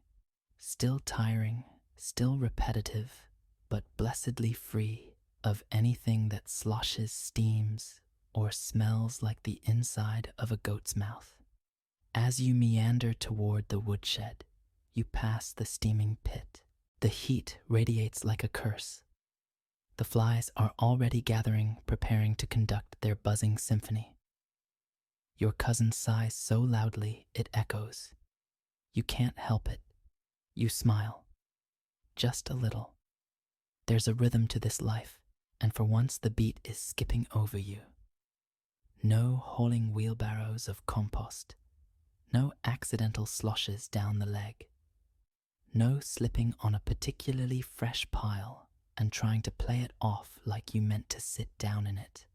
Still tiring, still repetitive, but blessedly free of anything that sloshes, steams, or smells like the inside of a goat's mouth. As you meander toward the woodshed, you pass the steaming pit. The heat radiates like a curse. The flies are already gathering, preparing to conduct their buzzing symphony. Your cousin sighs so loudly it echoes. You can't help it. You smile. Just a little. There's a rhythm to this life, and for once the beat is skipping over you. No hauling wheelbarrows of compost. No accidental sloshes down the leg. No slipping on a particularly fresh pile and trying to play it off like you meant to sit down in it.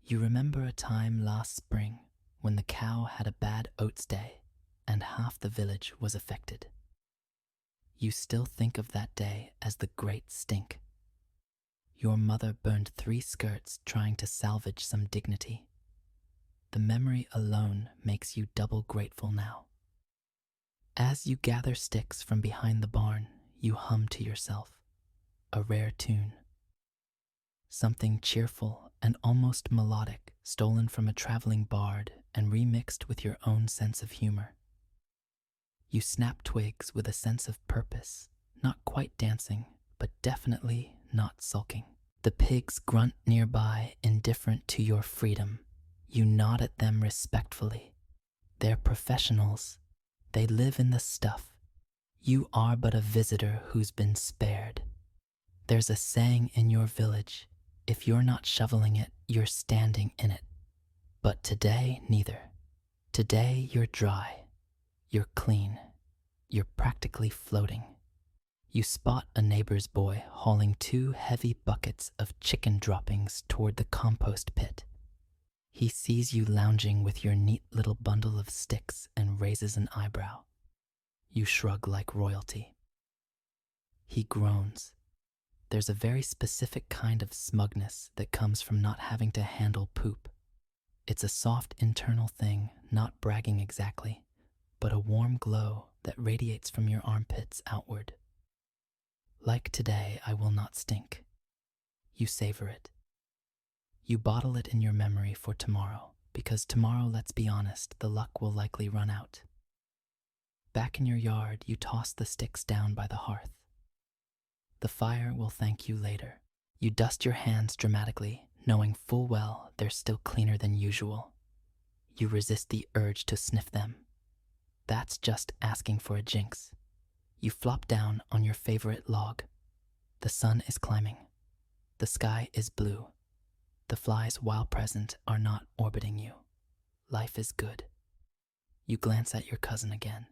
You remember a time last spring when the cow had a bad oats day and half the village was affected. You still think of that day as the great stink. Your mother burned 3 skirts trying to salvage some dignity. The memory alone makes you double grateful now. As you gather sticks from behind the barn, you hum to yourself, a rare tune. Something cheerful and almost melodic, stolen from a traveling bard and remixed with your own sense of humor. You snap twigs with a sense of purpose, not quite dancing, but definitely not sulking. The pigs grunt nearby, indifferent to your freedom. You nod at them respectfully. They're professionals. They live in the stuff. You are but a visitor who's been spared. There's a saying in your village, if you're not shoveling it, you're standing in it. But today, neither. Today, you're dry. You're clean. You're practically floating. You spot a neighbor's boy hauling 2 heavy buckets of chicken droppings toward the compost pit. He sees you lounging with your neat little bundle of sticks and raises an eyebrow. You shrug like royalty. He groans. There's a very specific kind of smugness that comes from not having to handle poop. It's a soft internal thing, not bragging exactly, but a warm glow that radiates from your armpits outward. Like today, I will not stink. You savor it. You bottle it in your memory for tomorrow, because tomorrow, let's be honest, the luck will likely run out. Back in your yard, you toss the sticks down by the hearth. The fire will thank you later. You dust your hands dramatically, knowing full well they're still cleaner than usual. You resist the urge to sniff them. That's just asking for a jinx. You flop down on your favorite log. The sun is climbing. The sky is blue. The flies, while present, are not orbiting you. Life is good. You glance at your cousin again.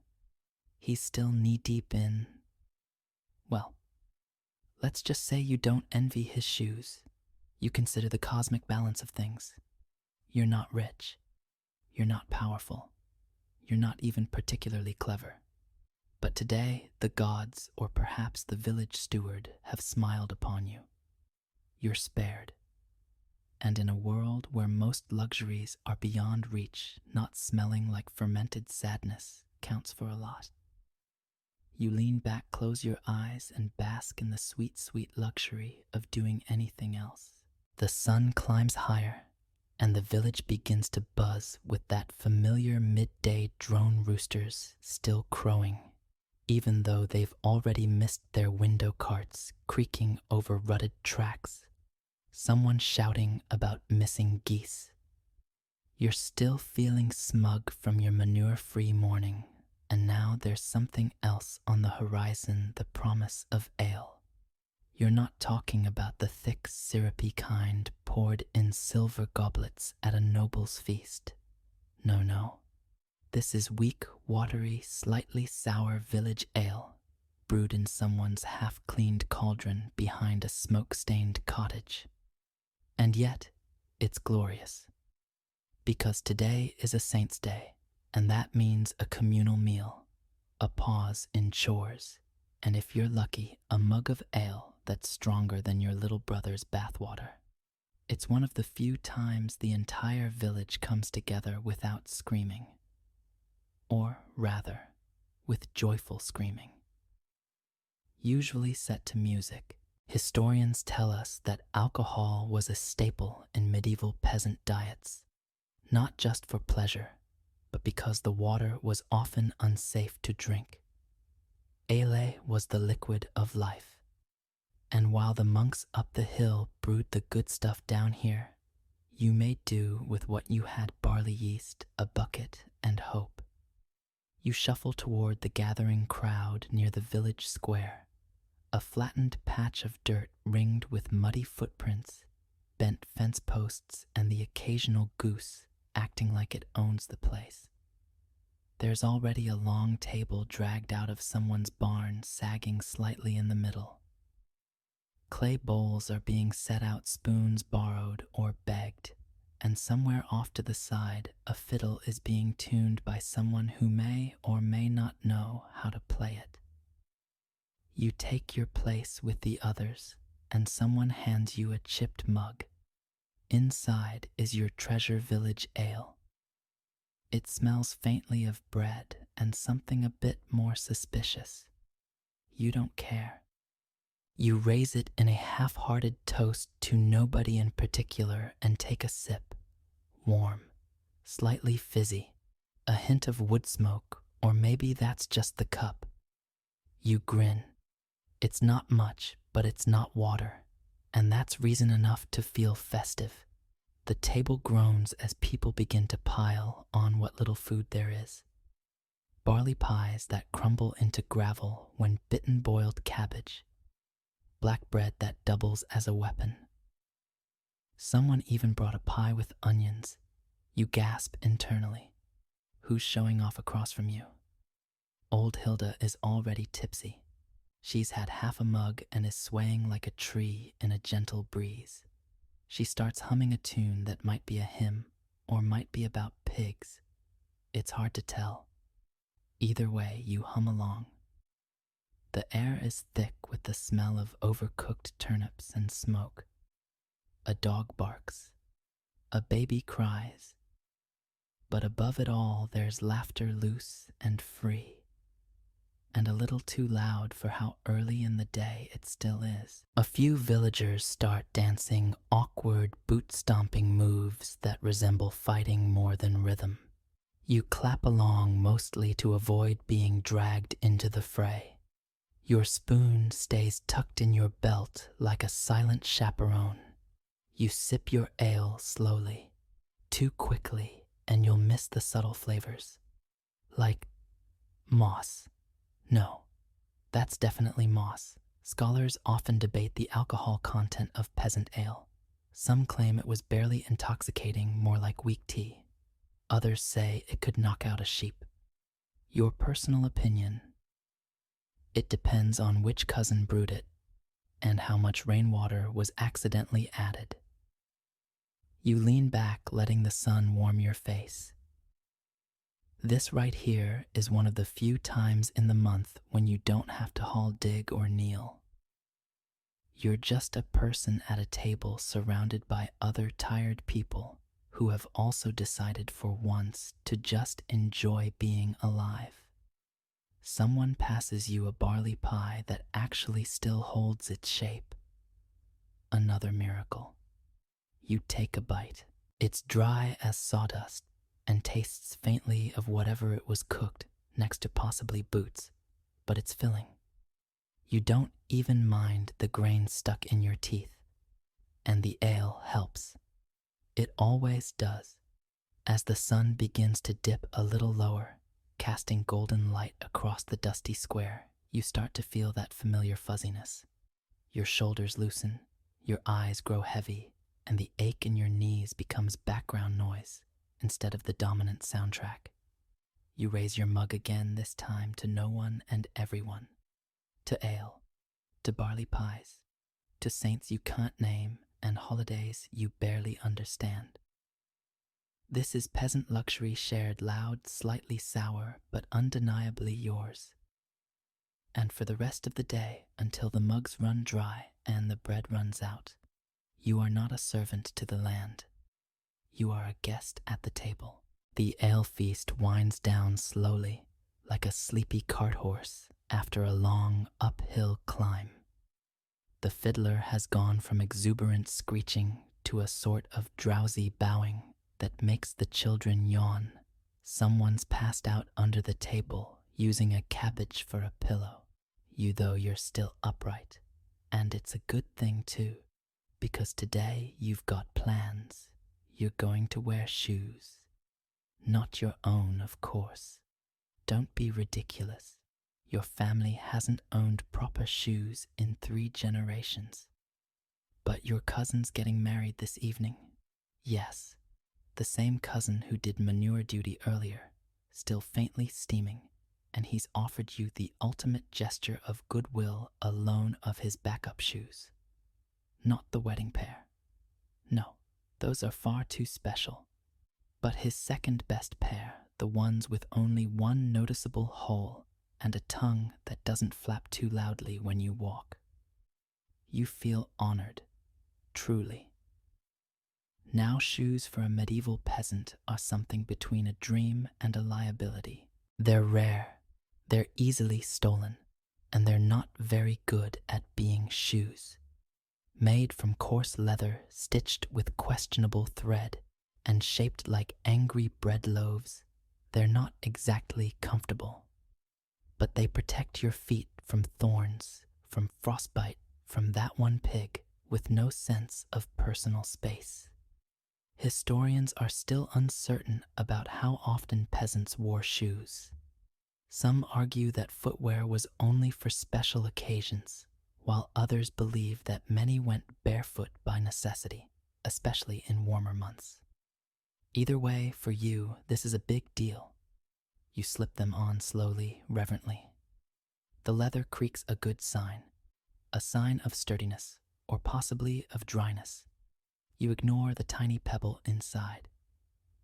He's still knee-deep in... well, let's just say you don't envy his shoes. You consider the cosmic balance of things. You're not rich. You're not powerful. You're not even particularly clever. But today, the gods, or perhaps the village steward, have smiled upon you. You're spared. And in a world where most luxuries are beyond reach, not smelling like fermented sadness counts for a lot. You lean back, close your eyes, and bask in the sweet, sweet luxury of doing anything else. The sun climbs higher, and the village begins to buzz with that familiar midday drone roosters still crowing, even though they've already missed their window carts creaking over rutted tracks. Someone shouting about missing geese. You're still feeling smug from your manure-free morning, and now there's something else on the horizon, the promise of ale. You're not talking about the thick, syrupy kind poured in silver goblets at a noble's feast. No, no. This is weak, watery, slightly sour village ale, brewed in someone's half-cleaned cauldron behind a smoke-stained cottage. And yet, it's glorious. Because today is a saint's day, and that means a communal meal, a pause in chores, and if you're lucky, a mug of ale that's stronger than your little brother's bathwater. It's one of the few times the entire village comes together without screaming. Or rather, with joyful screaming. Usually set to music, historians tell us that alcohol was a staple in medieval peasant diets, not just for pleasure, but because the water was often unsafe to drink. Ale was the liquid of life, and while the monks up the hill brewed the good stuff down here, you made do with what you had: barley yeast, a bucket, and hope. You shuffle toward the gathering crowd near the village square, a flattened patch of dirt ringed with muddy footprints, bent fence posts, and the occasional goose acting like it owns the place. There's already a long table dragged out of someone's barn, sagging slightly in the middle. Clay bowls are being set out, spoons borrowed or begged, and somewhere off to the side, a fiddle is being tuned by someone who may or may not know how to play it. You take your place with the others, and someone hands you a chipped mug. Inside is your treasure village ale. It smells faintly of bread and something a bit more suspicious. You don't care. You raise it in a half-hearted toast to nobody in particular and take a sip. Warm, slightly fizzy, a hint of wood smoke, or maybe that's just the cup. You grin. It's not much, but it's not water, and that's reason enough to feel festive. The table groans as people begin to pile on what little food there is. Barley pies that crumble into gravel when bitten boiled cabbage. Black bread that doubles as a weapon. Someone even brought a pie with onions. You gasp internally. Who's showing off across from you? Old Hilda is already tipsy. She's had half a mug and is swaying like a tree in a gentle breeze. She starts humming a tune that might be a hymn, or might be about pigs. It's hard to tell. Either way, you hum along. The air is thick with the smell of overcooked turnips and smoke. A dog barks. A baby cries. But above it all, there's laughter loose and free, and a little too loud for how early in the day it still is. A few villagers start dancing awkward boot-stomping moves that resemble fighting more than rhythm. You clap along mostly to avoid being dragged into the fray. Your spoon stays tucked in your belt like a silent chaperone. You sip your ale slowly, too quickly, and you'll miss the subtle flavors. Like moss. No, that's definitely moss. Scholars often debate the alcohol content of peasant ale. Some claim it was barely intoxicating, more like weak tea. Others say it could knock out a sheep. Your personal opinion? It depends on which cousin brewed it and how much rainwater was accidentally added. You lean back, letting the sun warm your face. This right here is one of the few times in the month when you don't have to haul dig or kneel. You're just a person at a table surrounded by other tired people who have also decided for once to just enjoy being alive. Someone passes you a barley pie that actually still holds its shape. Another miracle. You take a bite. It's dry as sawdust and tastes faintly of whatever it was cooked, next to possibly boots, but it's filling. You don't even mind the grain stuck in your teeth, and the ale helps. It always does. As the sun begins to dip a little lower, casting golden light across the dusty square, you start to feel that familiar fuzziness. Your shoulders loosen, your eyes grow heavy, and the ache in your knees becomes background noise instead of the dominant soundtrack. You raise your mug again, this time to no one and everyone. To ale, to barley pies, to saints you can't name and holidays you barely understand. This is peasant luxury shared loud, slightly sour, but undeniably yours. And for the rest of the day, until the mugs run dry and the bread runs out, you are not a servant to the land. You are a guest at the table. The ale feast winds down slowly, like a sleepy cart horse after a long uphill climb. The fiddler has gone from exuberant screeching to a sort of drowsy bowing that makes the children yawn. Someone's passed out under the table, using a cabbage for a pillow. Though you're still upright. And it's a good thing too, because today you've got plans. You're going to wear shoes. Not your own, of course. Don't be ridiculous. Your family hasn't owned proper shoes in 3 generations. But your cousin's getting married this evening. Yes, the same cousin who did manure duty earlier, still faintly steaming, and he's offered you the ultimate gesture of goodwill, a loan of his backup shoes. Not the wedding pair. No, those are far too special. But his second best pair, the ones with only one noticeable hole and a tongue that doesn't flap too loudly when you walk. You feel honored, truly. Now shoes for a medieval peasant are something between a dream and a liability. They're rare, they're easily stolen, and they're not very good at being shoes. Made from coarse leather stitched with questionable thread and shaped like angry bread loaves, they're not exactly comfortable. But they protect your feet from thorns, from frostbite, from that one pig with no sense of personal space. Historians are still uncertain about how often peasants wore shoes. Some argue that footwear was only for special occasions, while others believe that many went barefoot by necessity, especially in warmer months. Either way, for you, this is a big deal. You slip them on slowly, reverently. The leather creaks, a good sign, a sign of sturdiness, or possibly of dryness. You ignore the tiny pebble inside.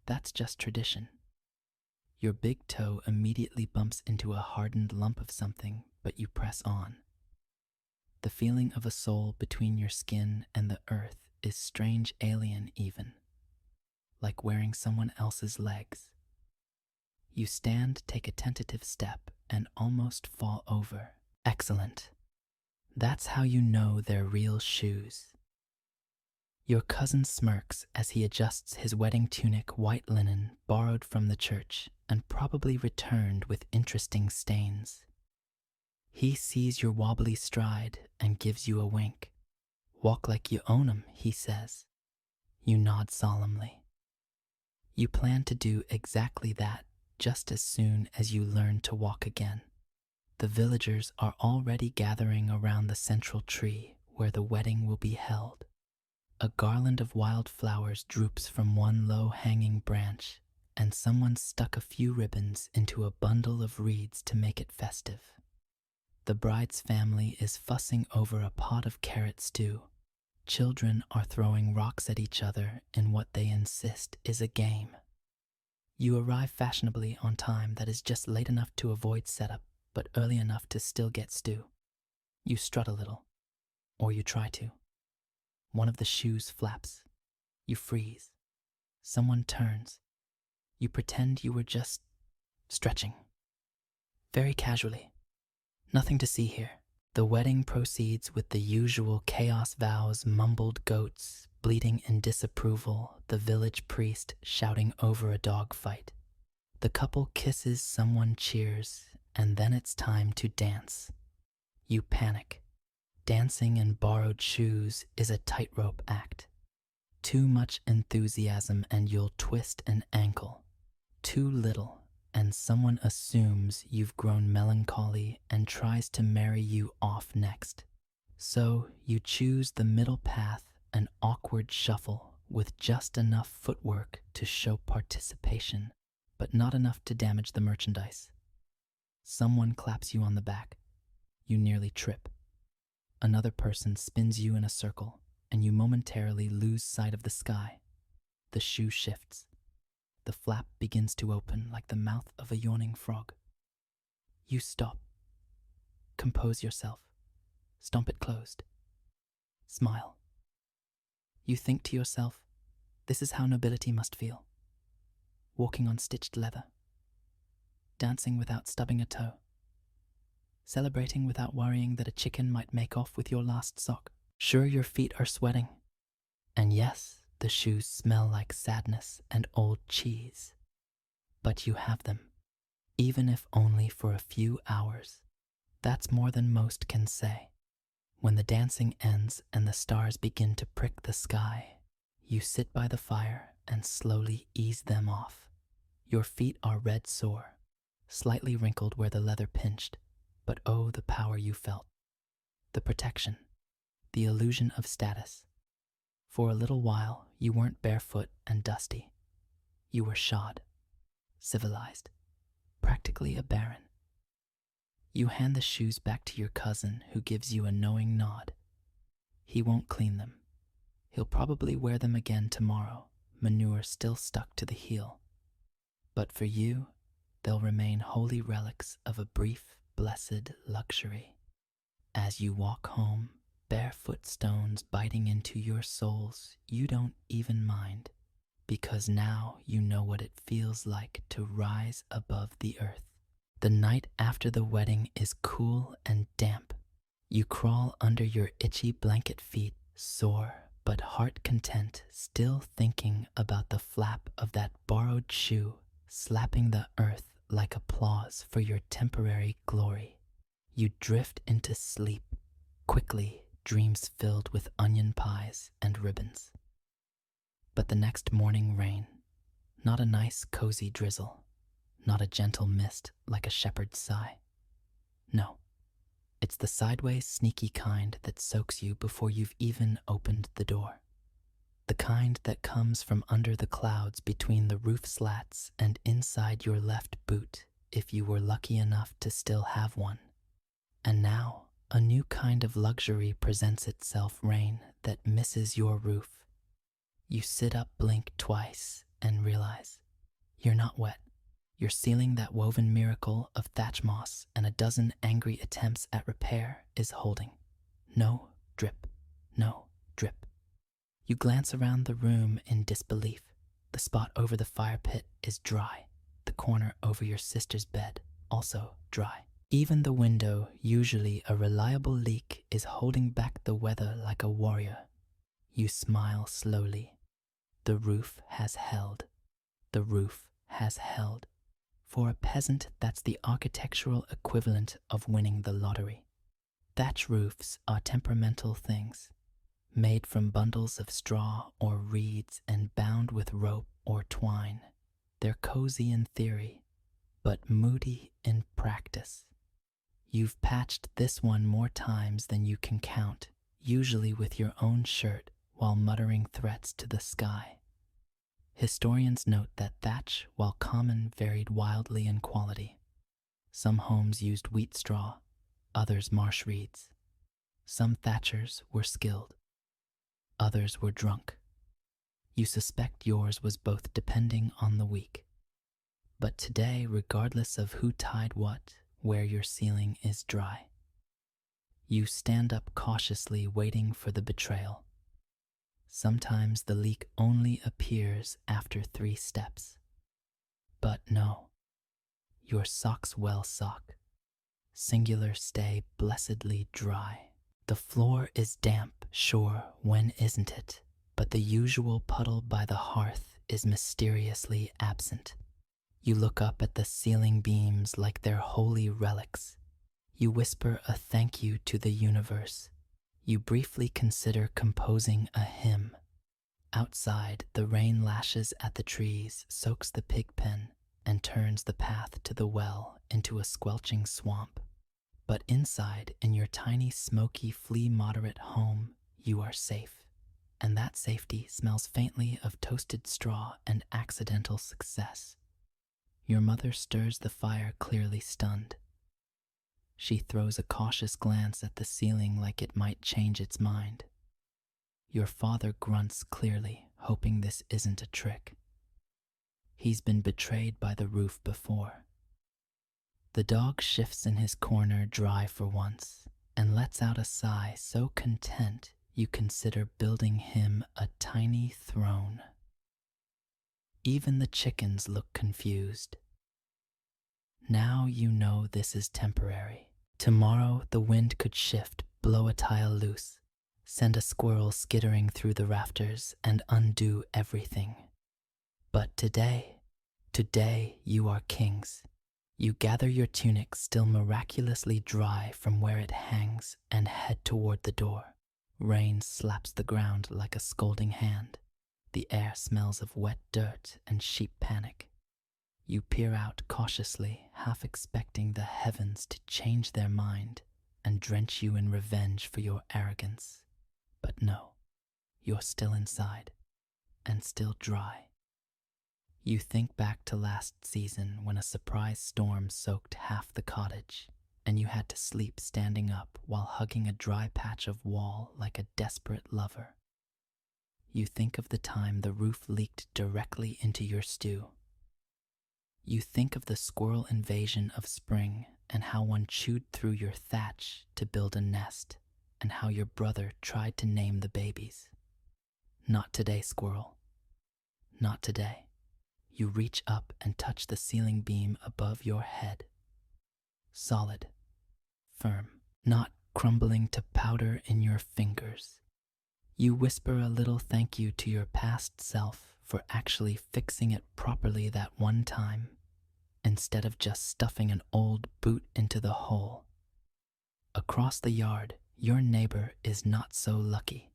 that's just tradition. Your big toe immediately bumps into a hardened lump of something, but you press on. The feeling of a soul between your skin and the earth is strange, alien even, like wearing someone else's legs. You stand, take a tentative step, and almost fall over. Excellent. That's how you know they're real shoes. Your cousin smirks as he adjusts his wedding tunic, white linen, borrowed from the church, and probably returned with interesting stains. He sees your wobbly stride and gives you a wink. Walk like you own 'em, he says. You nod solemnly. You plan to do exactly that just as soon as you learn to walk again. The villagers are already gathering around the central tree where the wedding will be held. A garland of wild flowers droops from one low-hanging branch, and someone stuck a few ribbons into a bundle of reeds to make it festive. The bride's family is fussing over a pot of carrot stew. Children are throwing rocks at each other in what they insist is a game. You arrive fashionably on time, that is just late enough to avoid setup, but early enough to still get stew. You strut a little, or you try to. One of the shoes flaps. You freeze. Someone turns. You pretend you were just stretching. Very casually. Nothing to see here. The wedding proceeds with the usual chaos vows, mumbled goats, bleating in disapproval, the village priest shouting over a dog fight. The couple kisses, someone cheers, and then it's time to dance. You panic. Dancing in borrowed shoes is a tightrope act. Too much enthusiasm and you'll twist an ankle. Too little, and someone assumes you've grown melancholy and tries to marry you off next. So you choose the middle path, an awkward shuffle with just enough footwork to show participation, but not enough to damage the merchandise. Someone claps you on the back. You nearly trip. Another person spins you in a circle, and you momentarily lose sight of the sky. The shoe shifts. The flap begins to open like the mouth of a yawning frog. You stop. Compose yourself. Stomp it closed. Smile. You think to yourself, this is how nobility must feel. Walking on stitched leather. Dancing without stubbing a toe. Celebrating without worrying that a chicken might make off with your last sock. Sure, your feet are sweating. And yes, the shoes smell like sadness and old cheese. But you have them, even if only for a few hours. That's more than most can say. When the dancing ends and the stars begin to prick the sky, you sit by the fire and slowly ease them off. Your feet are red sore, slightly wrinkled where the leather pinched, but oh, the power you felt. The protection, the illusion of status. For a little while, you weren't barefoot and dusty. You were shod, civilized, practically a baron. You hand the shoes back to your cousin, who gives you a knowing nod. He won't clean them. He'll probably wear them again tomorrow, manure still stuck to the heel. But for you, they'll remain holy relics of a brief, blessed luxury. As you walk home, barefoot stones biting into your soles, you don't even mind, because now you know what it feels like to rise above the earth. The night after the wedding is cool and damp. You crawl under your itchy blanket, feet sore but heart content, still thinking about the flap of that borrowed shoe slapping the earth like applause for your temporary glory. You drift into sleep, quickly, dreams filled with onion pies and ribbons. But the next morning rain, not a nice cozy drizzle, not a gentle mist like a shepherd's sigh. No, it's the sideways sneaky kind that soaks you before you've even opened the door. The kind that comes from under the clouds between the roof slats and inside your left boot, if you were lucky enough to still have one. And now, a new kind of luxury presents itself, rain that misses your roof. You sit up, blink twice, and realize You're not wet. Your ceiling, that woven miracle of thatch moss and a dozen angry attempts at repair, is holding. No drip, no drip. You glance around the room in disbelief. The spot over the fire pit is dry. The corner over your sister's bed, also dry. Even the window, usually a reliable leak, is holding back the weather like a warrior. You smile slowly. The roof has held. The roof has held. For a peasant, that's the architectural equivalent of winning the lottery. Thatch roofs are temperamental things, made from bundles of straw or reeds and bound with rope or twine. They're cozy in theory, but moody in practice. You've patched this one more times than you can count, usually with your own shirt, while muttering threats to the sky. Historians note that thatch, while common, varied wildly in quality. Some homes used wheat straw, others marsh reeds. Some thatchers were skilled, others were drunk. You suspect yours was both, depending on the week. But today, regardless of who tied what, where your ceiling is dry. You stand up cautiously, waiting for the betrayal. Sometimes the leak only appears after 3 steps. But no, your socks well sock. Singular stay blessedly dry. The floor is damp, sure, when isn't it? But the usual puddle by the hearth is mysteriously absent. You look up at the ceiling beams like they're holy relics. You whisper a thank you to the universe. You briefly consider composing a hymn. Outside, the rain lashes at the trees, soaks the pig pen, and turns the path to the well into a squelching swamp. But inside, in your tiny, smoky, flea-moderate home, you are safe. And that safety smells faintly of toasted straw and accidental success. Your mother stirs the fire, clearly stunned. She throws a cautious glance at the ceiling like it might change its mind. Your father grunts clearly, hoping this isn't a trick. He's been betrayed by the roof before. The dog shifts in his corner, dry for once, and lets out a sigh so content you consider building him a tiny throne. Even the chickens look confused. Now you know this is temporary. Tomorrow the wind could shift, blow a tile loose, send a squirrel skittering through the rafters, and undo everything. But today you are kings. You gather your tunic, still miraculously dry from where it hangs, and head toward the door. Rain slaps the ground like a scolding hand. The air smells of wet dirt and sheep panic. You peer out cautiously, half expecting the heavens to change their mind and drench you in revenge for your arrogance. But no, you're still inside, and still dry. You think back to last season when a surprise storm soaked half the cottage, and you had to sleep standing up while hugging a dry patch of wall like a desperate lover. You think of the time the roof leaked directly into your stew. You think of the squirrel invasion of spring and how one chewed through your thatch to build a nest, and how your brother tried to name the babies. Not today, squirrel. Not today. You reach up and touch the ceiling beam above your head. Solid, firm, not crumbling to powder in your fingers. You whisper a little thank you to your past self for actually fixing it properly that one time, instead of just stuffing an old boot into the hole. Across the yard, your neighbor is not so lucky.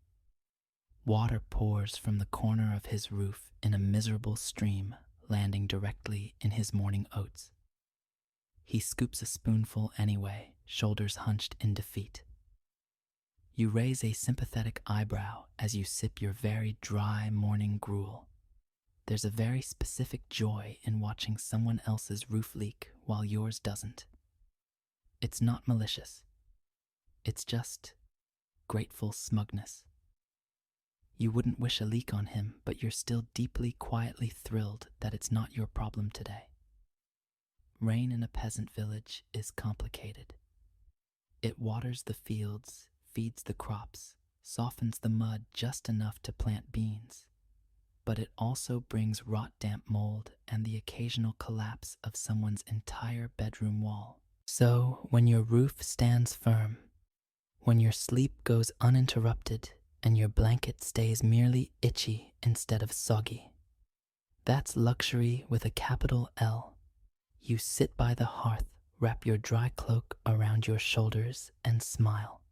Water pours from the corner of his roof in a miserable stream, landing directly in his morning oats. He scoops a spoonful anyway, shoulders hunched in defeat. You raise a sympathetic eyebrow as you sip your very dry morning gruel. There's a very specific joy in watching someone else's roof leak while yours doesn't. It's not malicious. It's just grateful smugness. You wouldn't wish a leak on him, but you're still deeply, quietly thrilled that it's not your problem today. Rain in a peasant village is complicated. It waters the fields, feeds the crops, softens the mud just enough to plant beans. But it also brings rot, damp mold and the occasional collapse of someone's entire bedroom wall. So, when your roof stands firm, when your sleep goes uninterrupted and your blanket stays merely itchy instead of soggy, that's luxury with a capital L. You sit by the hearth, wrap your dry cloak around your shoulders, and smile.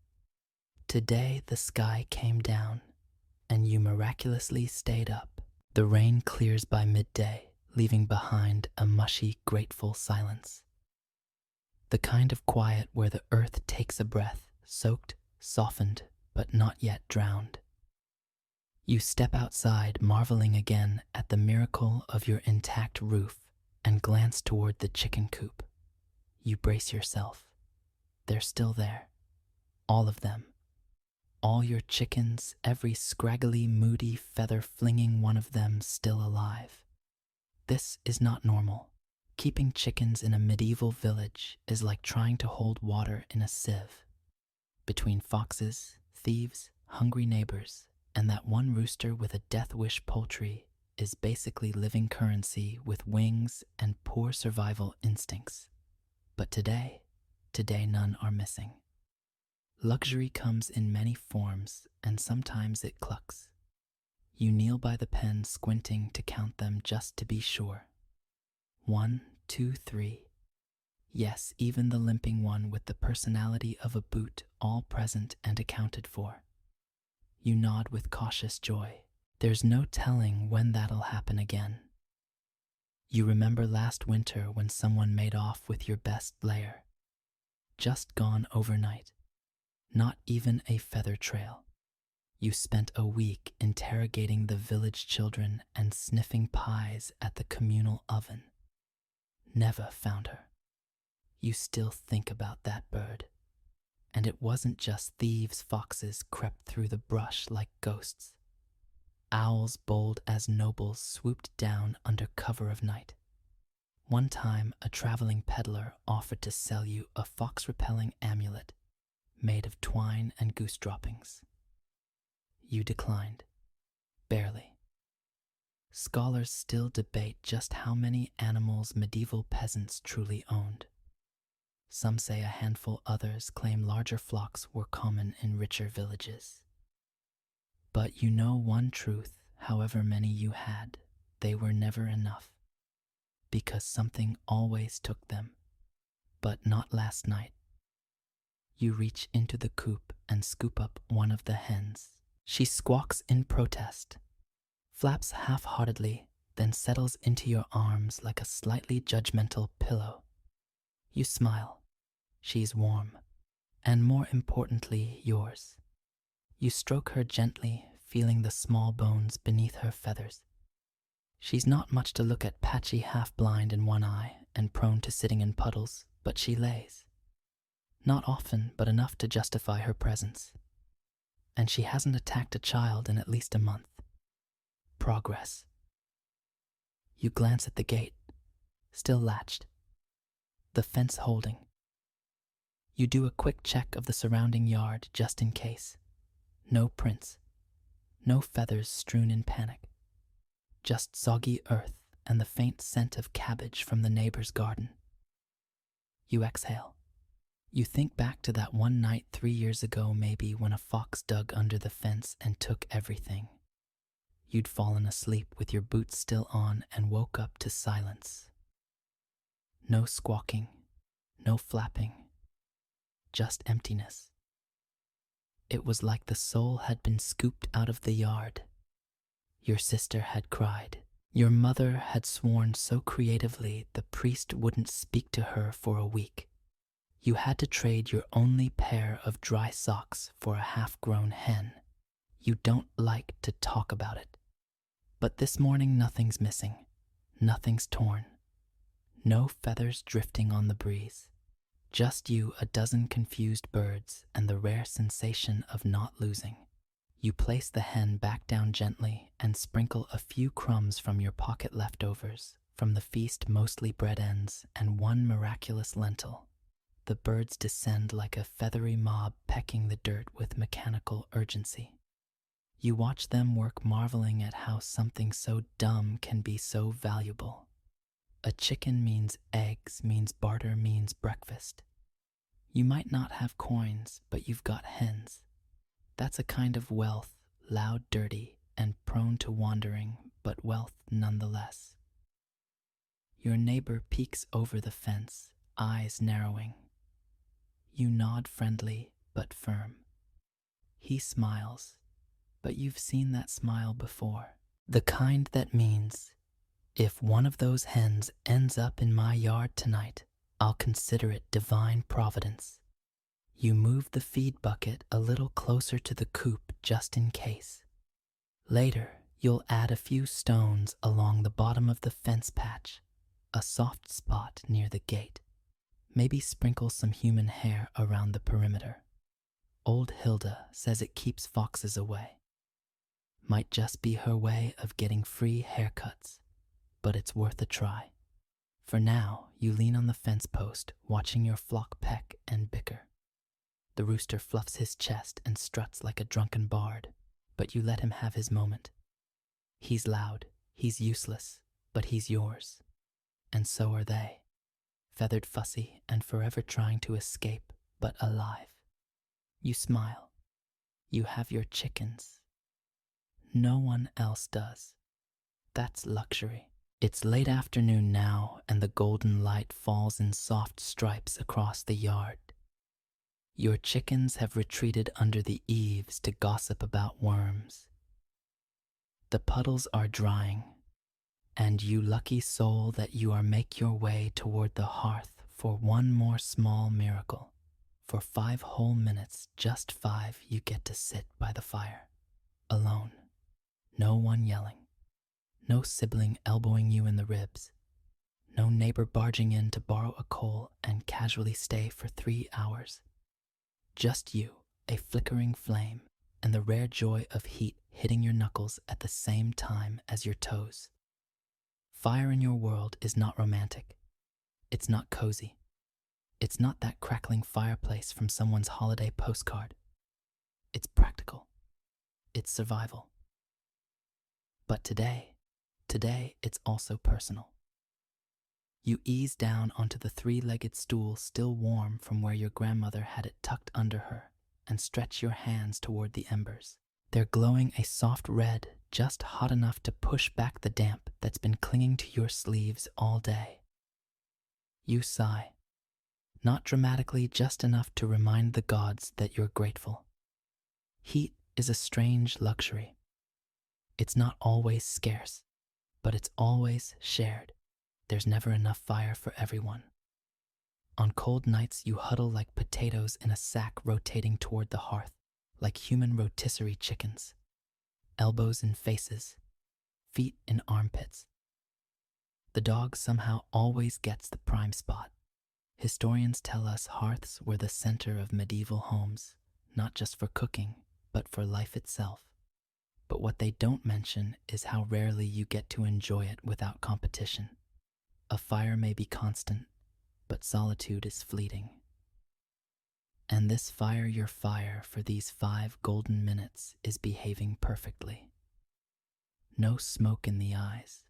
Today the sky came down, and you miraculously stayed up. The rain clears by midday, leaving behind a mushy, grateful silence. The kind of quiet where the earth takes a breath, soaked, softened, but not yet drowned. You step outside, marveling again at the miracle of your intact roof, and glance toward the chicken coop. You brace yourself. They're still there. All of them. All your chickens, every scraggly, moody, feather-flinging one of them still alive. This is not normal. Keeping chickens in a medieval village is like trying to hold water in a sieve. Between foxes, thieves, hungry neighbors, and that one rooster with a death-wish poultry is basically living currency with wings and poor survival instincts. But today none are missing. Luxury comes in many forms, and sometimes it clucks. You kneel by the pen, squinting to count them just to be sure. 1, 2, 3. Yes, even the limping one with the personality of a boot, all present and accounted for. You nod with cautious joy. There's no telling when that'll happen again. You remember last winter when someone made off with your best layer. Just gone overnight. Not even a feather trail. You spent a week interrogating the village children and sniffing pies at the communal oven. Never found her. You still think about that bird. And it wasn't just thieves, foxes crept through the brush like ghosts. Owls bold as nobles swooped down under cover of night. One time, a traveling peddler offered to sell you a fox-repelling amulet made of twine and goose droppings. You declined. Barely. Scholars still debate just how many animals medieval peasants truly owned. Some say a handful, others claim larger flocks were common in richer villages. But you know one truth, however many you had, they were never enough. Because something always took them. But not last night. You reach into the coop and scoop up one of the hens. She squawks in protest, flaps half-heartedly, then settles into your arms like a slightly judgmental pillow. You smile. She's warm, and more importantly, yours. You stroke her gently, feeling the small bones beneath her feathers. She's not much to look at, patchy, half-blind in one eye and prone to sitting in puddles, but she lays. Not often, but enough to justify her presence. And she hasn't attacked a child in at least a month. Progress. You glance at the gate, still latched. The fence holding. You do a quick check of the surrounding yard just in case. No prints. No feathers strewn in panic. Just soggy earth and the faint scent of cabbage from the neighbor's garden. You exhale. You think back to that one night 3 years ago maybe when a fox dug under the fence and took everything. You'd fallen asleep with your boots still on and woke up to silence. No squawking, no flapping, just emptiness. It was like the soul had been scooped out of the yard. Your sister had cried. Your mother had sworn so creatively the priest wouldn't speak to her for a week. You had to trade your only pair of dry socks for a half-grown hen. You don't like to talk about it. But this morning nothing's missing. Nothing's torn. No feathers drifting on the breeze. Just you, a dozen confused birds, and the rare sensation of not losing. You place the hen back down gently and sprinkle a few crumbs from your pocket leftovers, from the feast mostly bread ends and one miraculous lentil. The birds descend like a feathery mob pecking the dirt with mechanical urgency. You watch them work, marveling at how something so dumb can be so valuable. A chicken means eggs, means barter, means breakfast. You might not have coins, but you've got hens. That's a kind of wealth, loud, dirty, and prone to wandering, but wealth nonetheless. Your neighbor peeks over the fence, eyes narrowing. You nod, friendly but firm. He smiles, but you've seen that smile before. The kind that means, if one of those hens ends up in my yard tonight, I'll consider it divine providence. You move the feed bucket a little closer to the coop just in case. Later, you'll add a few stones along the bottom of the fence patch, a soft spot near the gate. Maybe sprinkle some human hair around the perimeter. Old Hilda says it keeps foxes away. Might just be her way of getting free haircuts, but it's worth a try. For now, you lean on the fence post, watching your flock peck and bicker. The rooster fluffs his chest and struts like a drunken bard, but you let him have his moment. He's loud, he's useless, but he's yours. And so are they, feathered, fussy, and forever trying to escape, but alive. You smile. You have your chickens. No one else does. That's luxury. It's late afternoon now, and the golden light falls in soft stripes across the yard. Your chickens have retreated under the eaves to gossip about worms. The puddles are drying, and you lucky soul that you are make your way toward the hearth for one more small miracle. For 5 whole minutes, just 5, you get to sit by the fire, alone. No one yelling. No sibling elbowing you in the ribs. No neighbor barging in to borrow a coal and casually stay for 3 hours. Just you, a flickering flame, and the rare joy of heat hitting your knuckles at the same time as your toes. Fire in your world is not romantic. It's not cozy. It's not that crackling fireplace from someone's holiday postcard. It's practical. It's survival. But today it's also personal. You ease down onto the 3-legged stool still warm from where your grandmother had it tucked under her and stretch your hands toward the embers. They're glowing a soft red, just hot enough to push back the damp that's been clinging to your sleeves all day. You sigh, not dramatically, just enough to remind the gods that you're grateful. Heat is a strange luxury. It's not always scarce, but it's always shared. There's never enough fire for everyone. On cold nights, you huddle like potatoes in a sack, rotating toward the hearth, like human rotisserie chickens. Elbows in faces, feet in armpits. The dog somehow always gets the prime spot. Historians tell us hearths were the center of medieval homes, not just for cooking, but for life itself. But what they don't mention is how rarely you get to enjoy it without competition. A fire may be constant, but solitude is fleeting. And this fire, your fire, for these 5 golden minutes is behaving perfectly. No smoke in the eyes,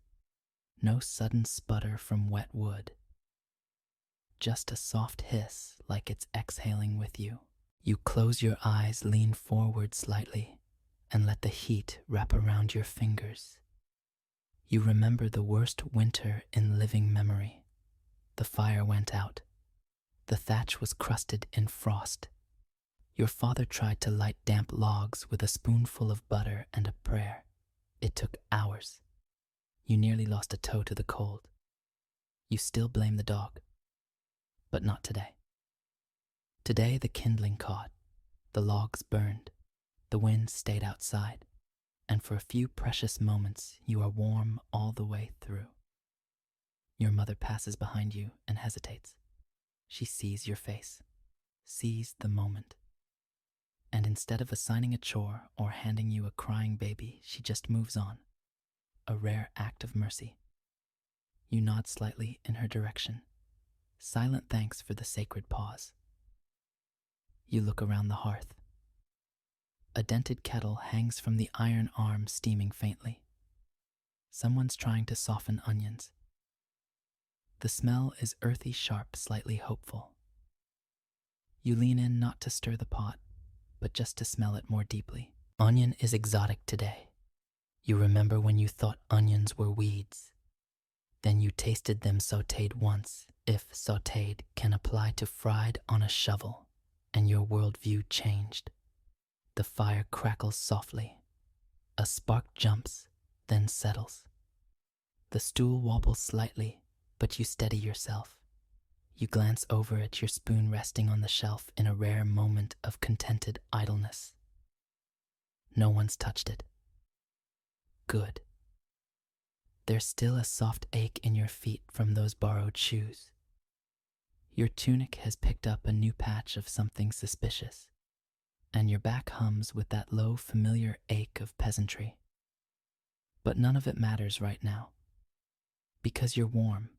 no sudden sputter from wet wood. Just a soft hiss like it's exhaling with you. You close your eyes, lean forward slightly, and let the heat wrap around your fingers. You remember the worst winter in living memory. The fire went out. The thatch was crusted in frost. Your father tried to light damp logs with a spoonful of butter and a prayer. It took hours. You nearly lost a toe to the cold. You still blame the dog. But not today. Today the kindling caught. The logs burned. The wind stayed outside. And for a few precious moments, you are warm all the way through. Your mother passes behind you and hesitates. She sees your face, sees the moment. And instead of assigning a chore or handing you a crying baby, she just moves on. A rare act of mercy. You nod slightly in her direction. Silent thanks for the sacred pause. You look around the hearth. A dented kettle hangs from the iron arm, steaming faintly. Someone's trying to soften onions. The smell is earthy, sharp, slightly hopeful. You lean in not to stir the pot, but just to smell it more deeply. Onion is exotic today. You remember when you thought onions were weeds. Then you tasted them sautéed once, if sautéed can apply to fried on a shovel, and your worldview changed. The fire crackles softly. A spark jumps, then settles. The stool wobbles slightly, but you steady yourself. You glance over at your spoon resting on the shelf in a rare moment of contented idleness. No one's touched it. Good. There's still a soft ache in your feet from those borrowed shoes. Your tunic has picked up a new patch of something suspicious, and your back hums with that low, familiar ache of peasantry. But none of it matters right now, because you're warm.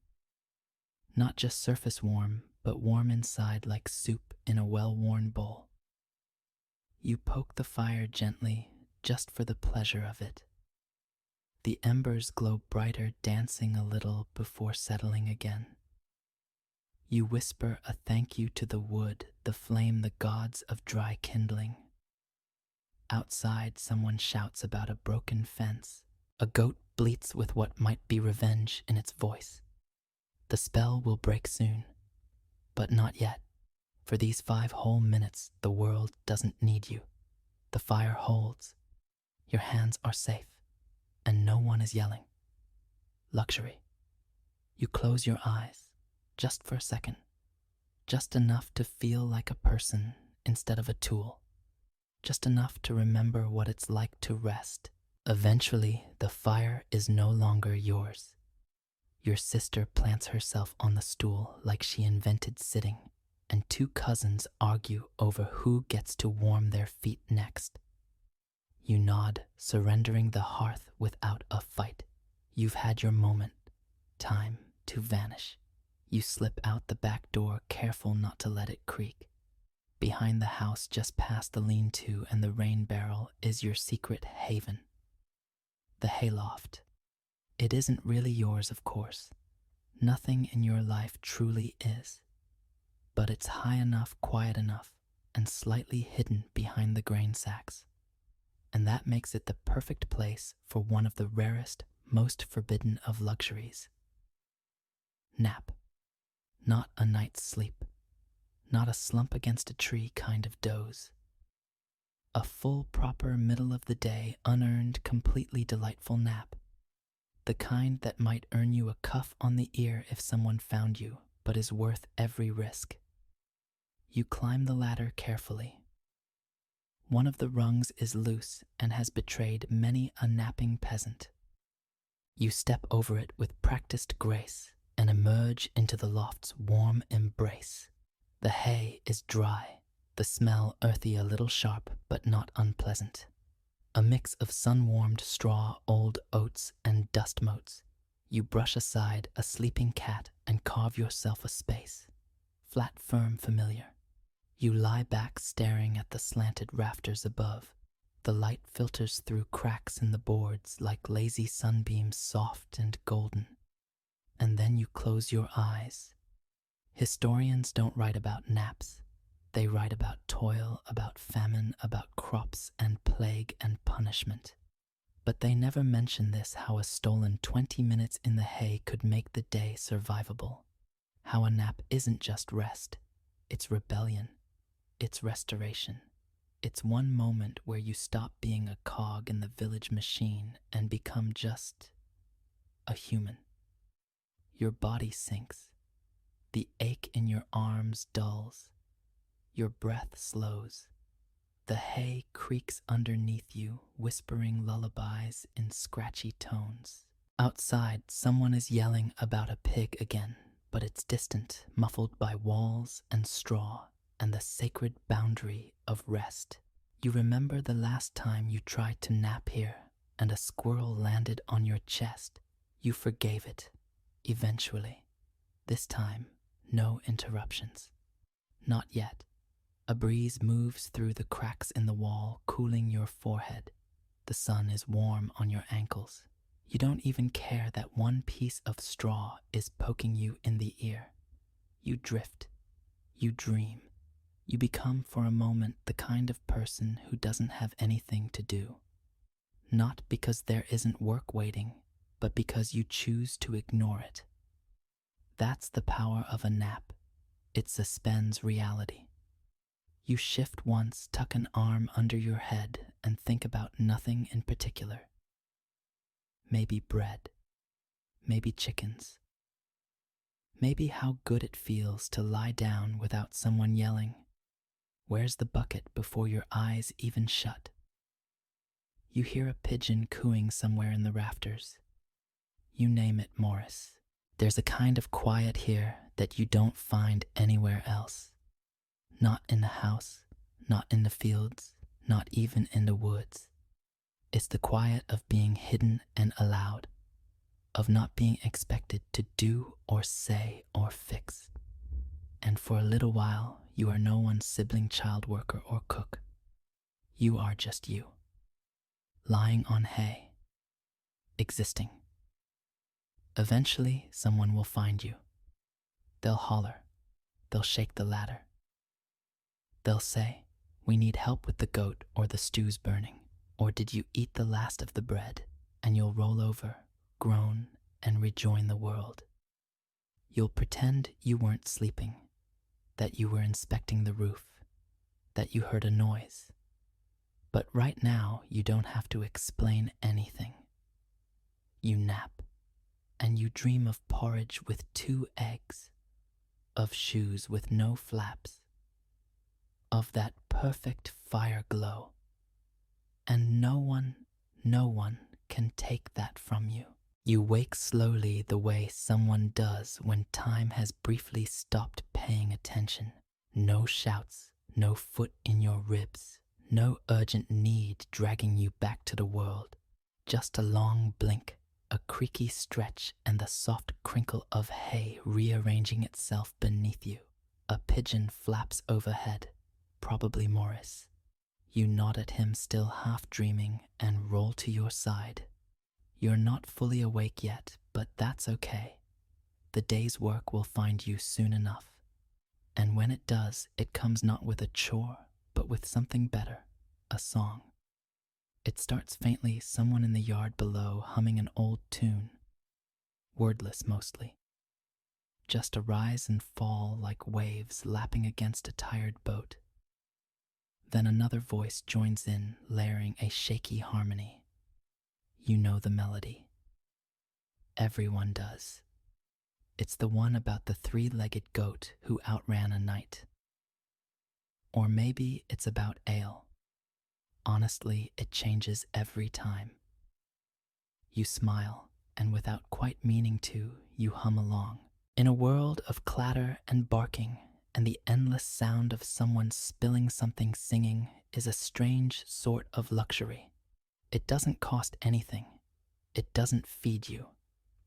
Not just surface warm, but warm inside like soup in a well-worn bowl. You poke the fire gently, just for the pleasure of it. The embers glow brighter, dancing a little before settling again. You whisper a thank you to the wood, the flame, the gods of dry kindling. Outside, someone shouts about a broken fence. A goat bleats with what might be revenge in its voice. The spell will break soon, but not yet. For these 5 whole minutes, the world doesn't need you. The fire holds. Your hands are safe, and no one is yelling. Luxury. You close your eyes, just for a second. Just enough to feel like a person instead of a tool. Just enough to remember what it's like to rest. Eventually, the fire is no longer yours. Your sister plants herself on the stool like she invented sitting, and 2 cousins argue over who gets to warm their feet next. You nod, surrendering the hearth without a fight. You've had your moment. Time to vanish. You slip out the back door, careful not to let it creak. Behind the house, just past the lean-to and the rain barrel, is your secret haven. The hayloft. It isn't really yours, of course. Nothing in your life truly is. But it's high enough, quiet enough, and slightly hidden behind the grain sacks. And that makes it the perfect place for one of the rarest, most forbidden of luxuries. Nap. Not a night's sleep. Not a slump against a tree kind of doze. A full, proper, middle-of-the-day, unearned, completely delightful nap. The kind that might earn you a cuff on the ear if someone found you, but is worth every risk. You climb the ladder carefully. One of the rungs is loose and has betrayed many a napping peasant. You step over it with practiced grace and emerge into the loft's warm embrace. The hay is dry, the smell earthy, a little sharp, but not unpleasant. A mix of sun-warmed straw, old oats, and dust motes. You brush aside a sleeping cat and carve yourself a space. Flat, firm, familiar. You lie back staring at the slanted rafters above. The light filters through cracks in the boards like lazy sunbeams, soft and golden. And then you close your eyes. Historians don't write about naps. They write about toil, about famine, about crops and plague and punishment. But they never mention this, how a stolen 20 minutes in the hay could make the day survivable. How a nap isn't just rest. It's rebellion. It's restoration. It's one moment where you stop being a cog in the village machine and become just a human. Your body sinks. The ache in your arms dulls. Your breath slows. The hay creaks underneath you, whispering lullabies in scratchy tones. Outside, someone is yelling about a pig again, but it's distant, muffled by walls and straw and the sacred boundary of rest. You remember the last time you tried to nap here and a squirrel landed on your chest. You forgave it, eventually. This time, no interruptions. Not yet. A breeze moves through the cracks in the wall, cooling your forehead. The sun is warm on your ankles. You don't even care that one piece of straw is poking you in the ear. You drift. You dream. You become for a moment the kind of person who doesn't have anything to do. Not because there isn't work waiting, but because you choose to ignore it. That's the power of a nap. It suspends reality. You shift once, tuck an arm under your head, and think about nothing in particular. Maybe bread. Maybe chickens. Maybe how good it feels to lie down without someone yelling, "Where's the bucket?" before your eyes even shut. You hear a pigeon cooing somewhere in the rafters. You name it, Morris. There's a kind of quiet here that you don't find anywhere else. Not in the house, not in the fields, not even in the woods. It's the quiet of being hidden and allowed, of not being expected to do or say or fix. And for a little while, you are no one's sibling, child worker, or cook. You are just you, lying on hay, existing. Eventually, someone will find you. They'll holler. They'll shake the ladder. They'll say, "We need help with the goat," or "the stew's burning," or "Did you eat the last of the bread?" And you'll roll over, groan, and rejoin the world. You'll pretend you weren't sleeping, that you were inspecting the roof, that you heard a noise. But right now, you don't have to explain anything. You nap, and you dream of porridge with 2 eggs, of shoes with no flaps, of that perfect fire glow. And no one can take that from you. You wake slowly the way someone does when time has briefly stopped paying attention. No shouts, no foot in your ribs, no urgent need dragging you back to the world. Just a long blink, a creaky stretch, and the soft crinkle of hay rearranging itself beneath you. A pigeon flaps overhead, probably Morris. You nod at him, still half dreaming, and roll to your side. You're not fully awake yet, but that's okay. The day's work will find you soon enough. And when it does, it comes not with a chore, but with something better, a song. It starts faintly, someone in the yard below humming an old tune, wordless mostly. Just a rise and fall like waves lapping against a tired boat. Then another voice joins in, layering a shaky harmony. You know the melody. Everyone does. It's the one about the 3-legged goat who outran a knight. Or maybe it's about ale. Honestly, it changes every time. You smile, and without quite meaning to, you hum along. In a world of clatter and barking, and the endless sound of someone spilling something, singing is a strange sort of luxury. It doesn't cost anything. It doesn't feed you,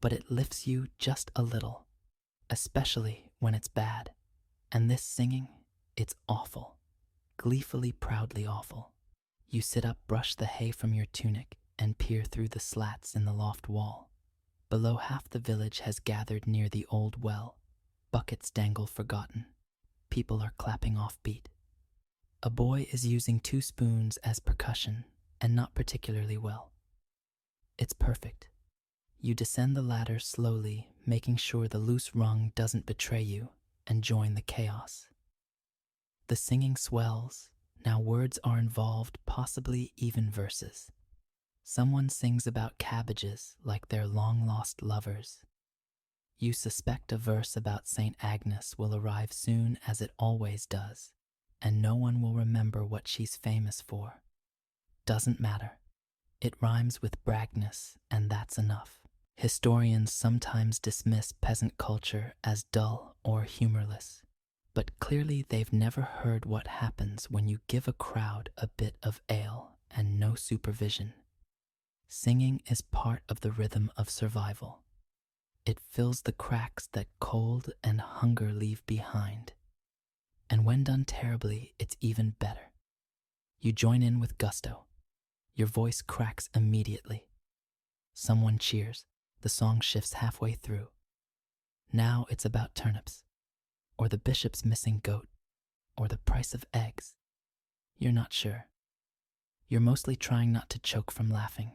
but it lifts you just a little, especially when it's bad. And this singing, it's awful, gleefully, proudly awful. You sit up, brush the hay from your tunic, and peer through the slats in the loft wall. Below, half the village has gathered near the old well. Buckets dangle forgotten. People are clapping off beat. A boy is using 2 spoons as percussion, and not particularly well. It's perfect. You descend the ladder slowly, making sure the loose rung doesn't betray you, and join the chaos. The singing swells. Now words are involved, possibly even verses. Someone sings about cabbages like they're long-lost lovers. You suspect a verse about St. Agnes will arrive soon, as it always does, and no one will remember what she's famous for. Doesn't matter. It rhymes with Bragness, and that's enough. Historians sometimes dismiss peasant culture as dull or humorless, But clearly they've never heard what happens when you give a crowd a bit of ale and no supervision. Singing is part of the rhythm of survival. It fills the cracks that cold and hunger leave behind. And when done terribly, it's even better. You join in with gusto. Your voice cracks immediately. Someone cheers. The song shifts halfway through. Now it's about turnips, or the bishop's missing goat, or the price of eggs. You're not sure. You're mostly trying not to choke from laughing.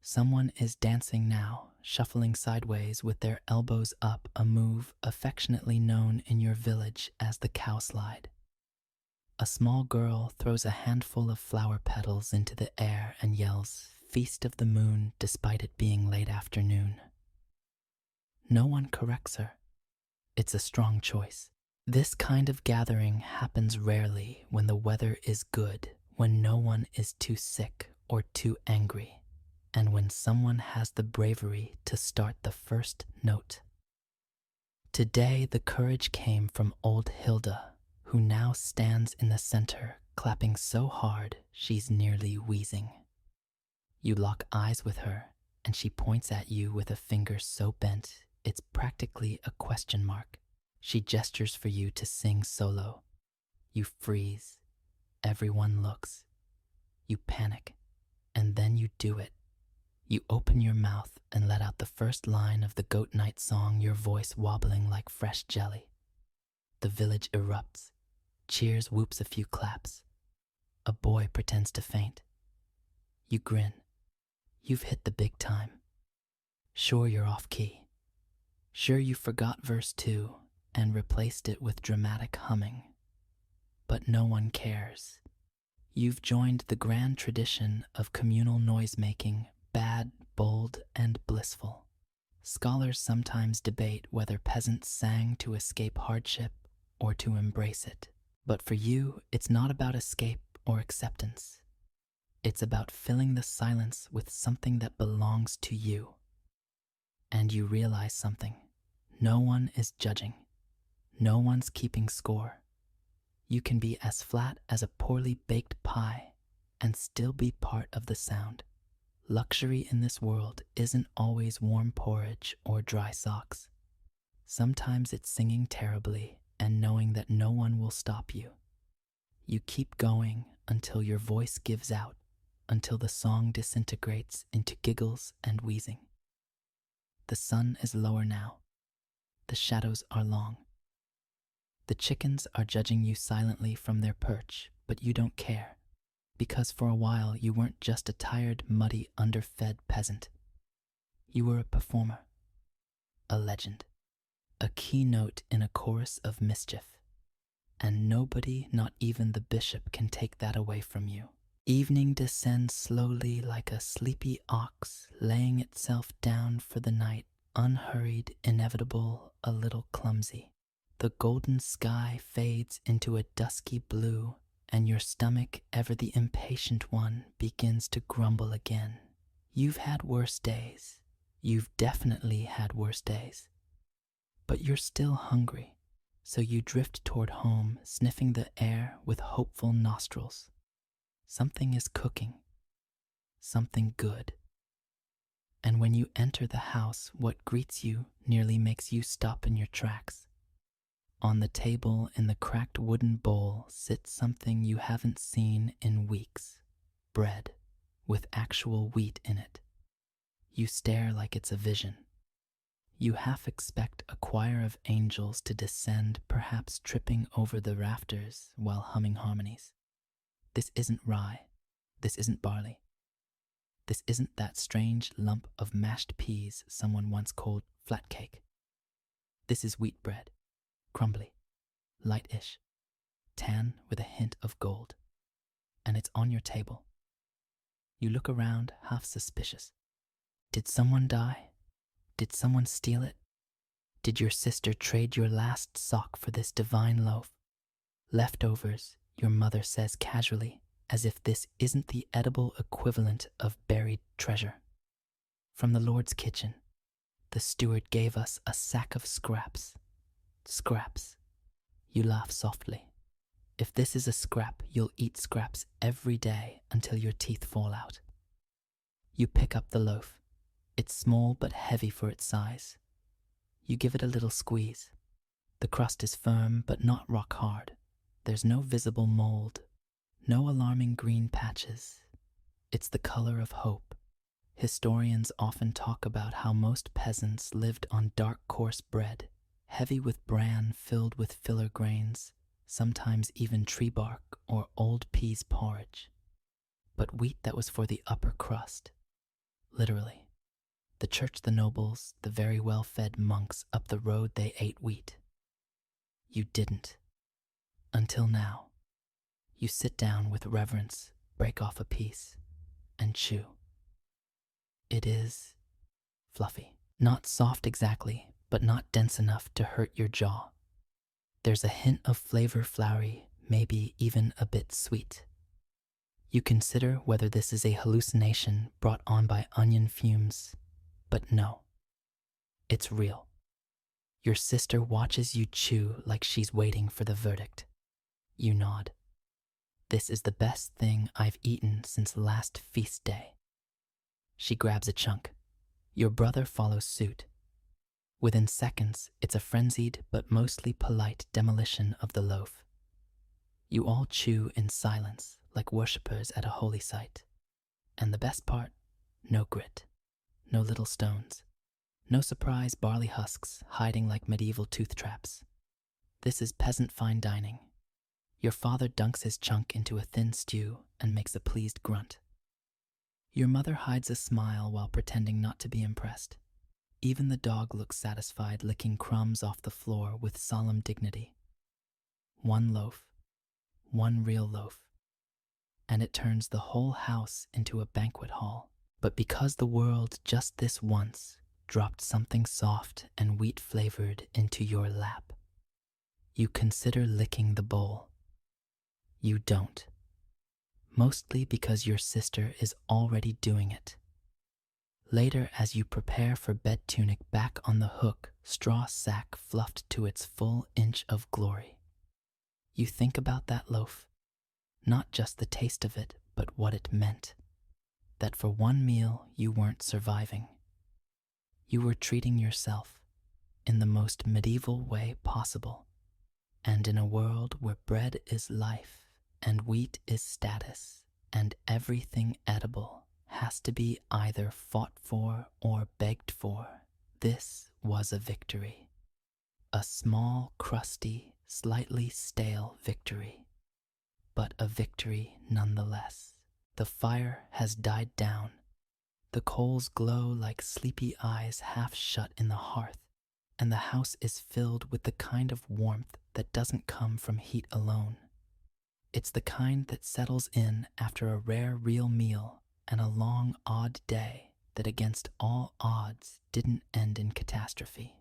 Someone is dancing now, shuffling sideways with their elbows up, a move affectionately known in your village as the cow slide. A small girl throws a handful of flower petals into the air and yells, "Feast of the moon," despite it being late afternoon. No one corrects her. It's a strong choice. This kind of gathering happens rarely when the weather is good, when no one is too sick or too angry, and when someone has the bravery to start the first note. Today, the courage came from old Hilda, who now stands in the center, clapping so hard she's nearly wheezing. You lock eyes with her, and she points at you with a finger so bent it's practically a question mark. She gestures for you to sing solo. You freeze. Everyone looks. You panic, and then you do it. You open your mouth and let out the first line of the Goat Night song, your voice wobbling like fresh jelly. The village erupts. Cheers, whoops, a few claps. A boy pretends to faint. You grin. You've hit the big time. Sure, you're off key. Sure, you forgot verse 2 and replaced it with dramatic humming. But no one cares. You've joined the grand tradition of communal noise-making, bad, bold, and blissful. Scholars sometimes debate whether peasants sang to escape hardship or to embrace it. But for you, it's not about escape or acceptance. It's about filling the silence with something that belongs to you. And you realize something. No one is judging. No one's keeping score. You can be as flat as a poorly baked pie and still be part of the sound. Luxury in this world isn't always warm porridge or dry socks. Sometimes it's singing terribly and knowing that no one will stop you. You keep going until your voice gives out, until the song disintegrates into giggles and wheezing. The sun is lower now. The shadows are long. The chickens are judging you silently from their perch, but you don't care, because for a while you weren't just a tired, muddy, underfed peasant. You were a performer, a legend, a keynote in a chorus of mischief. And nobody, not even the bishop, can take that away from you. Evening descends slowly like a sleepy ox laying itself down for the night, unhurried, inevitable, a little clumsy. The golden sky fades into a dusky blue, and your stomach, ever the impatient one, begins to grumble again. You've had worse days. You've definitely had worse days. But you're still hungry. So you drift toward home, sniffing the air with hopeful nostrils. Something is cooking. Something good. And when you enter the house, what greets you nearly makes you stop in your tracks. On the table in the cracked wooden bowl sits something you haven't seen in weeks. Bread, with actual wheat in it. You stare like it's a vision. You half expect a choir of angels to descend, perhaps tripping over the rafters while humming harmonies. This isn't rye. This isn't barley. This isn't that strange lump of mashed peas someone once called flat cake. This is wheat bread, crumbly, light-ish, tan with a hint of gold. And it's on your table. You look around, half suspicious. Did someone die? Did someone steal it? Did your sister trade your last sock for this divine loaf? Leftovers, your mother says casually, as if this isn't the edible equivalent of buried treasure. From the Lord's kitchen, the steward gave us a sack of scraps. Scraps. You laugh softly. If this is a scrap, you'll eat scraps every day until your teeth fall out. You pick up the loaf. It's small but heavy for its size. You give it a little squeeze. The crust is firm but not rock hard. There's no visible mold, no alarming green patches. It's the color of hope. Historians often talk about how most peasants lived on dark, coarse bread, heavy with bran filled with filler grains, sometimes even tree bark or old peas porridge. But wheat that was for the upper crust. Literally. The church, the nobles, the very well-fed monks up the road, they ate wheat. You didn't. Until now. You sit down with reverence, break off a piece, and chew. It is fluffy. Not soft exactly, but not dense enough to hurt your jaw. There's a hint of flavor, flowery, maybe even a bit sweet. You consider whether this is a hallucination brought on by onion fumes, but no, it's real. Your sister watches you chew like she's waiting for the verdict. You nod. This is the best thing I've eaten since last feast day. She grabs a chunk. Your brother follows suit. Within seconds, it's a frenzied but mostly polite demolition of the loaf. You all chew in silence like worshippers at a holy site. And the best part, no grit, no little stones, no surprise barley husks hiding like medieval tooth traps. This is peasant fine dining. Your father dunks his chunk into a thin stew and makes a pleased grunt. Your mother hides a smile while pretending not to be impressed. Even the dog looks satisfied, licking crumbs off the floor with solemn dignity. One loaf, one real loaf, and it turns the whole house into a banquet hall. But because the world just this once dropped something soft and wheat-flavored into your lap, you consider licking the bowl. You don't. Mostly because your sister is already doing it. Later, as you prepare for bed, tunic back on the hook, straw sack fluffed to its full inch of glory. You think about that loaf, not just the taste of it, but what it meant. That for one meal you weren't surviving. You were treating yourself in the most medieval way possible. And in a world where bread is life and wheat is status and everything edible has to be either fought for or begged for, this was a victory. A small, crusty, slightly stale victory. But a victory nonetheless. The fire has died down. The coals glow like sleepy eyes half shut in the hearth, and the house is filled with the kind of warmth that doesn't come from heat alone. It's the kind that settles in after a rare real meal and a long, odd day that against all odds didn't end in catastrophe.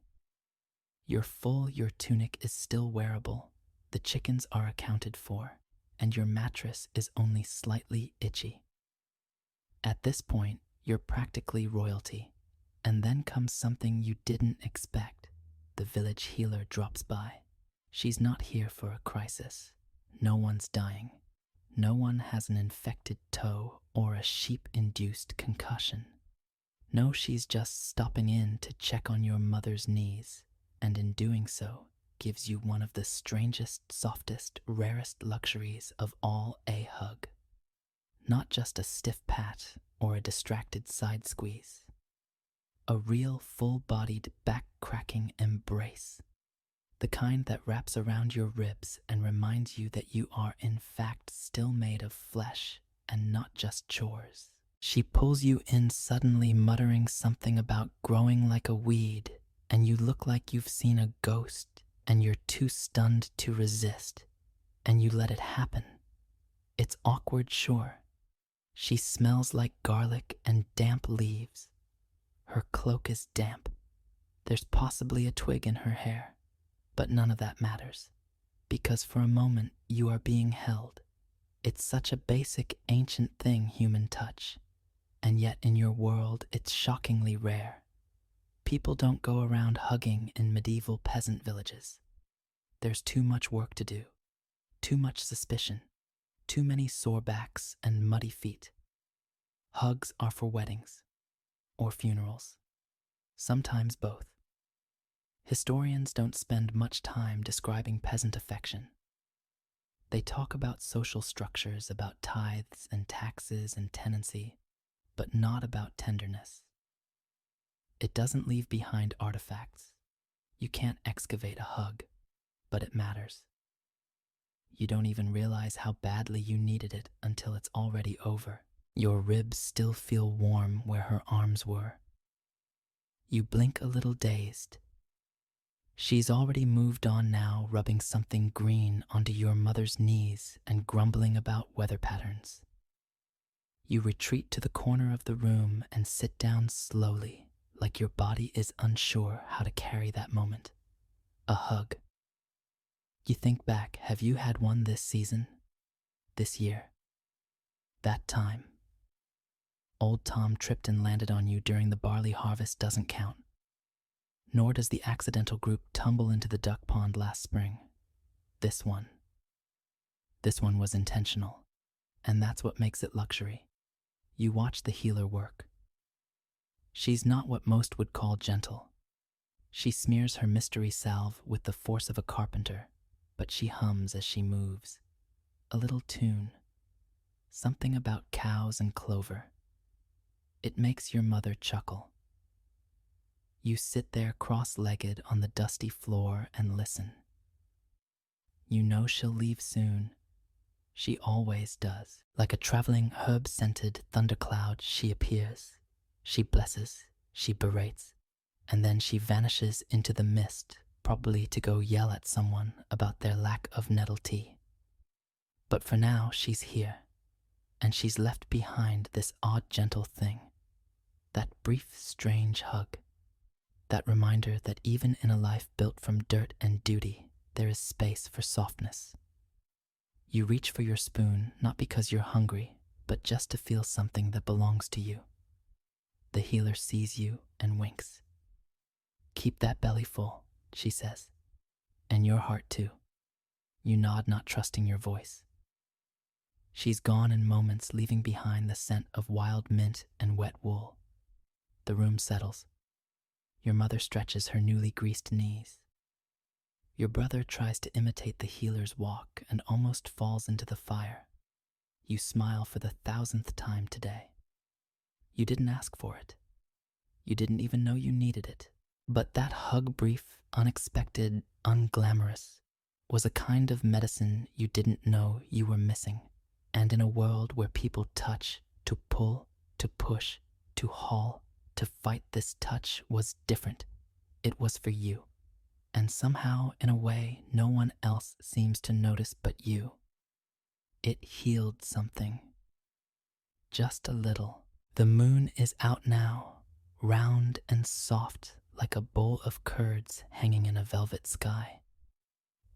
You're full, your tunic is still wearable, the chickens are accounted for, and your mattress is only slightly itchy. At this point, you're practically royalty, and then comes something you didn't expect. The village healer drops by. She's not here for a crisis. No one's dying. No one has an infected toe or a sheep-induced concussion. No, she's just stopping in to check on your mother's knees, and in doing so, gives you one of the strangest, softest, rarest luxuries of all, a hug. Not just a stiff pat or a distracted side squeeze. A real full-bodied, back-cracking embrace. The kind that wraps around your ribs and reminds you that you are in fact still made of flesh and not just chores. She pulls you in suddenly, muttering something about growing like a weed, and you look like you've seen a ghost, and you're too stunned to resist, and you let it happen. It's awkward, sure. She smells like garlic and damp leaves. Her cloak is damp. There's possibly a twig in her hair, but none of that matters, because for a moment you are being held. It's such a basic, ancient thing, human touch, and yet in your world it's shockingly rare. People don't go around hugging in medieval peasant villages. There's too much work to do, too much suspicion, too many sore backs and muddy feet. Hugs are for weddings or funerals, sometimes both. Historians don't spend much time describing peasant affection. They talk about social structures, about tithes and taxes and tenancy, but not about tenderness. It doesn't leave behind artifacts. You can't excavate a hug, but it matters. You don't even realize how badly you needed it until it's already over. Your ribs still feel warm where her arms were. You blink a little dazed. She's already moved on now, rubbing something green onto your mother's knees and grumbling about weather patterns. You retreat to the corner of the room and sit down slowly, like your body is unsure how to carry that moment. A hug. You think back, have you had one this season? This year? That time? Old Tom tripped and landed on you during the barley harvest doesn't count. Nor does the accidental group tumble into the duck pond last spring. This one was intentional, and that's what makes it luxury. You watch the healer work. She's not what most would call gentle. She smears her mystery salve with the force of a carpenter, but she hums as she moves. A little tune. Something about cows and clover. It makes your mother chuckle. You sit there cross-legged on the dusty floor and listen. You know she'll leave soon. She always does. Like a traveling herb-scented thundercloud, she appears. She blesses, she berates, and then she vanishes into the mist, probably to go yell at someone about their lack of nettle tea. But for now, she's here, and she's left behind this odd, gentle thing. That brief, strange hug. That reminder that even in a life built from dirt and duty, there is space for softness. You reach for your spoon, not because you're hungry, but just to feel something that belongs to you. The healer sees you and winks. Keep that belly full, she says. And your heart too. You nod, not trusting your voice. She's gone in moments, leaving behind the scent of wild mint and wet wool. The room settles. Your mother stretches her newly greased knees. Your brother tries to imitate the healer's walk and almost falls into the fire. You smile for the 1000th time today. You didn't ask for it. You didn't even know you needed it. But that hug, brief, unexpected, unglamorous, was a kind of medicine you didn't know you were missing. And in a world where people touch, to pull, to push, to haul, to fight, this touch was different. It was for you. And somehow, in a way, no one else seems to notice but you. It healed something. Just a little. The moon is out now, round and soft like a bowl of curds hanging in a velvet sky.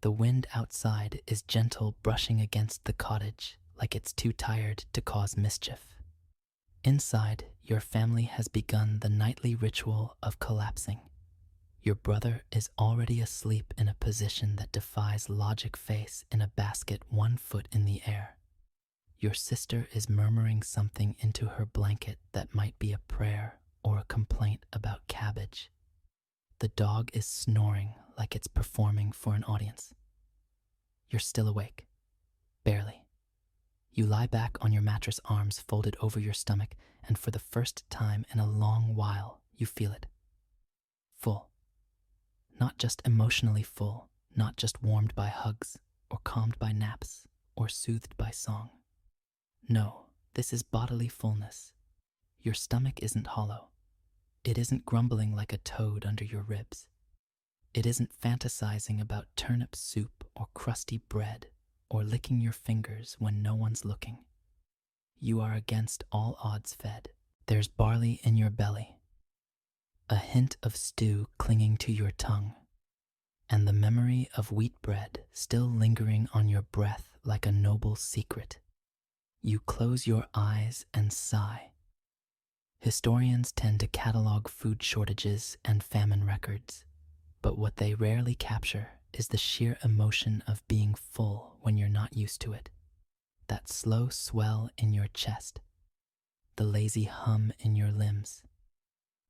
The wind outside is gentle, brushing against the cottage like it's too tired to cause mischief. Inside, your family has begun the nightly ritual of collapsing. Your brother is already asleep in a position that defies logic, face in a basket 1 foot in the air. Your sister is murmuring something into her blanket that might be a prayer or a complaint about cabbage. The dog is snoring like it's performing for an audience. You're still awake. Barely. You lie back on your mattress, arms folded over your stomach, and for the first time in a long while, you feel it. Full. Not just emotionally full, not just warmed by hugs, or calmed by naps, or soothed by song. No, this is bodily fullness. Your stomach isn't hollow. It isn't grumbling like a toad under your ribs. It isn't fantasizing about turnip soup or crusty bread, or licking your fingers when no one's looking. You are against all odds fed. There's barley in your belly, a hint of stew clinging to your tongue, and the memory of wheat bread still lingering on your breath like a noble secret. You close your eyes and sigh. Historians tend to catalog food shortages and famine records, but what they rarely capture is the sheer emotion of being full when you're not used to it. That slow swell in your chest, the lazy hum in your limbs,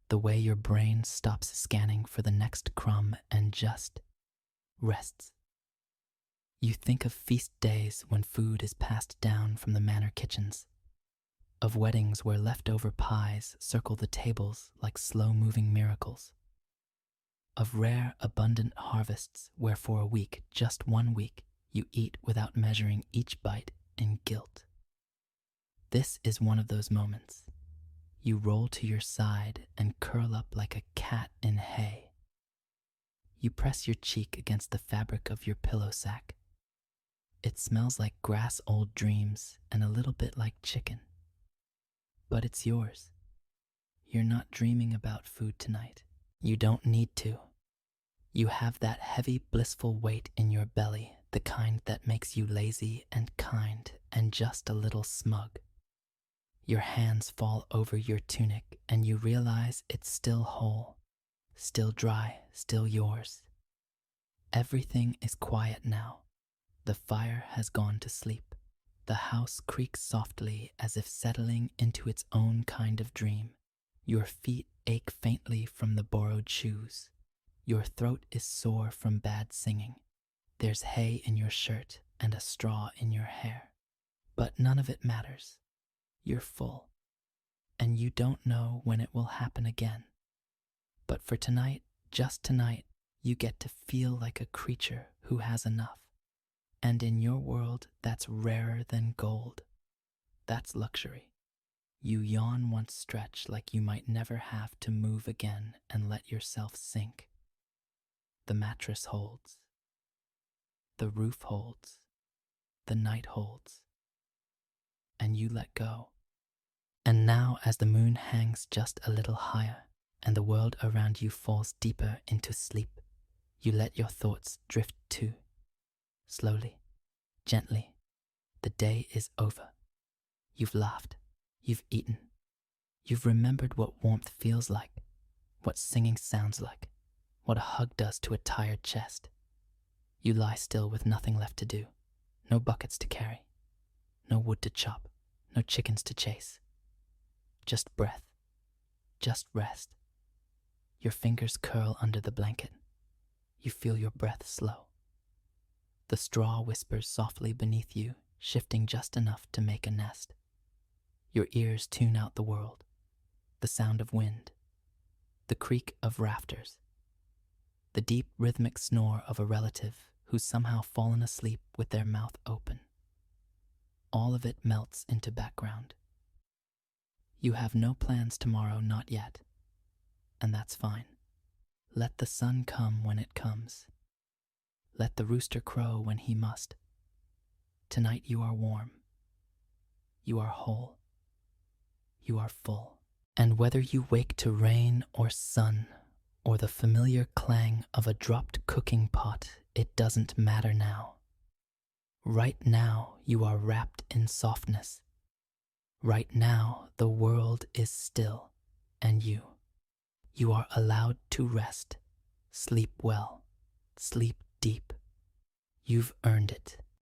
the way your brain stops scanning for the next crumb and just rests. You think of feast days when food is passed down from the manor kitchens, of weddings where leftover pies circle the tables like slow-moving miracles, of rare, abundant harvests where for a week, just 1 week, you eat without measuring each bite in guilt. This is one of those moments. You roll to your side and curl up like a cat in hay. You press your cheek against the fabric of your pillow sack. It smells like grass-old dreams and a little bit like chicken. But it's yours. You're not dreaming about food tonight. You don't need to. You have that heavy, blissful weight in your belly, the kind that makes you lazy and kind and just a little smug. Your hands fall over your tunic and you realize it's still whole, still dry, still yours. Everything is quiet now. The fire has gone to sleep. The house creaks softly as if settling into its own kind of dream. Your feet ache faintly from the borrowed shoes. Your throat is sore from bad singing. There's hay in your shirt and a straw in your hair. But none of it matters. You're full, and you don't know when it will happen again. But for tonight, just tonight, you get to feel like a creature who has enough. And in your world, that's rarer than gold. That's luxury. You yawn once stretch like you might never have to move again and let yourself sink. The mattress holds. The roof holds. The night holds. And you let go. And now as the moon hangs just a little higher and the world around you falls deeper into sleep, you let your thoughts drift too. Slowly, gently, the day is over. You've laughed, you've eaten, you've remembered what warmth feels like, what singing sounds like, what a hug does to a tired chest. You lie still with nothing left to do, no buckets to carry, no wood to chop, no chickens to chase. Just breath, just rest. Your fingers curl under the blanket. You feel your breath slow. The straw whispers softly beneath you, shifting just enough to make a nest. Your ears tune out the world, the sound of wind, the creak of rafters, the deep rhythmic snore of a relative who's somehow fallen asleep with their mouth open. All of it melts into background. You have no plans tomorrow, not yet, and that's fine. Let the sun come when it comes. Let the rooster crow when he must. Tonight you are warm. You are whole. You are full. And whether you wake to rain or sun, or the familiar clang of a dropped cooking pot, it doesn't matter now. Right now you are wrapped in softness. Right now the world is still, and you are allowed to rest. Sleep well. Sleep deep. You've earned it.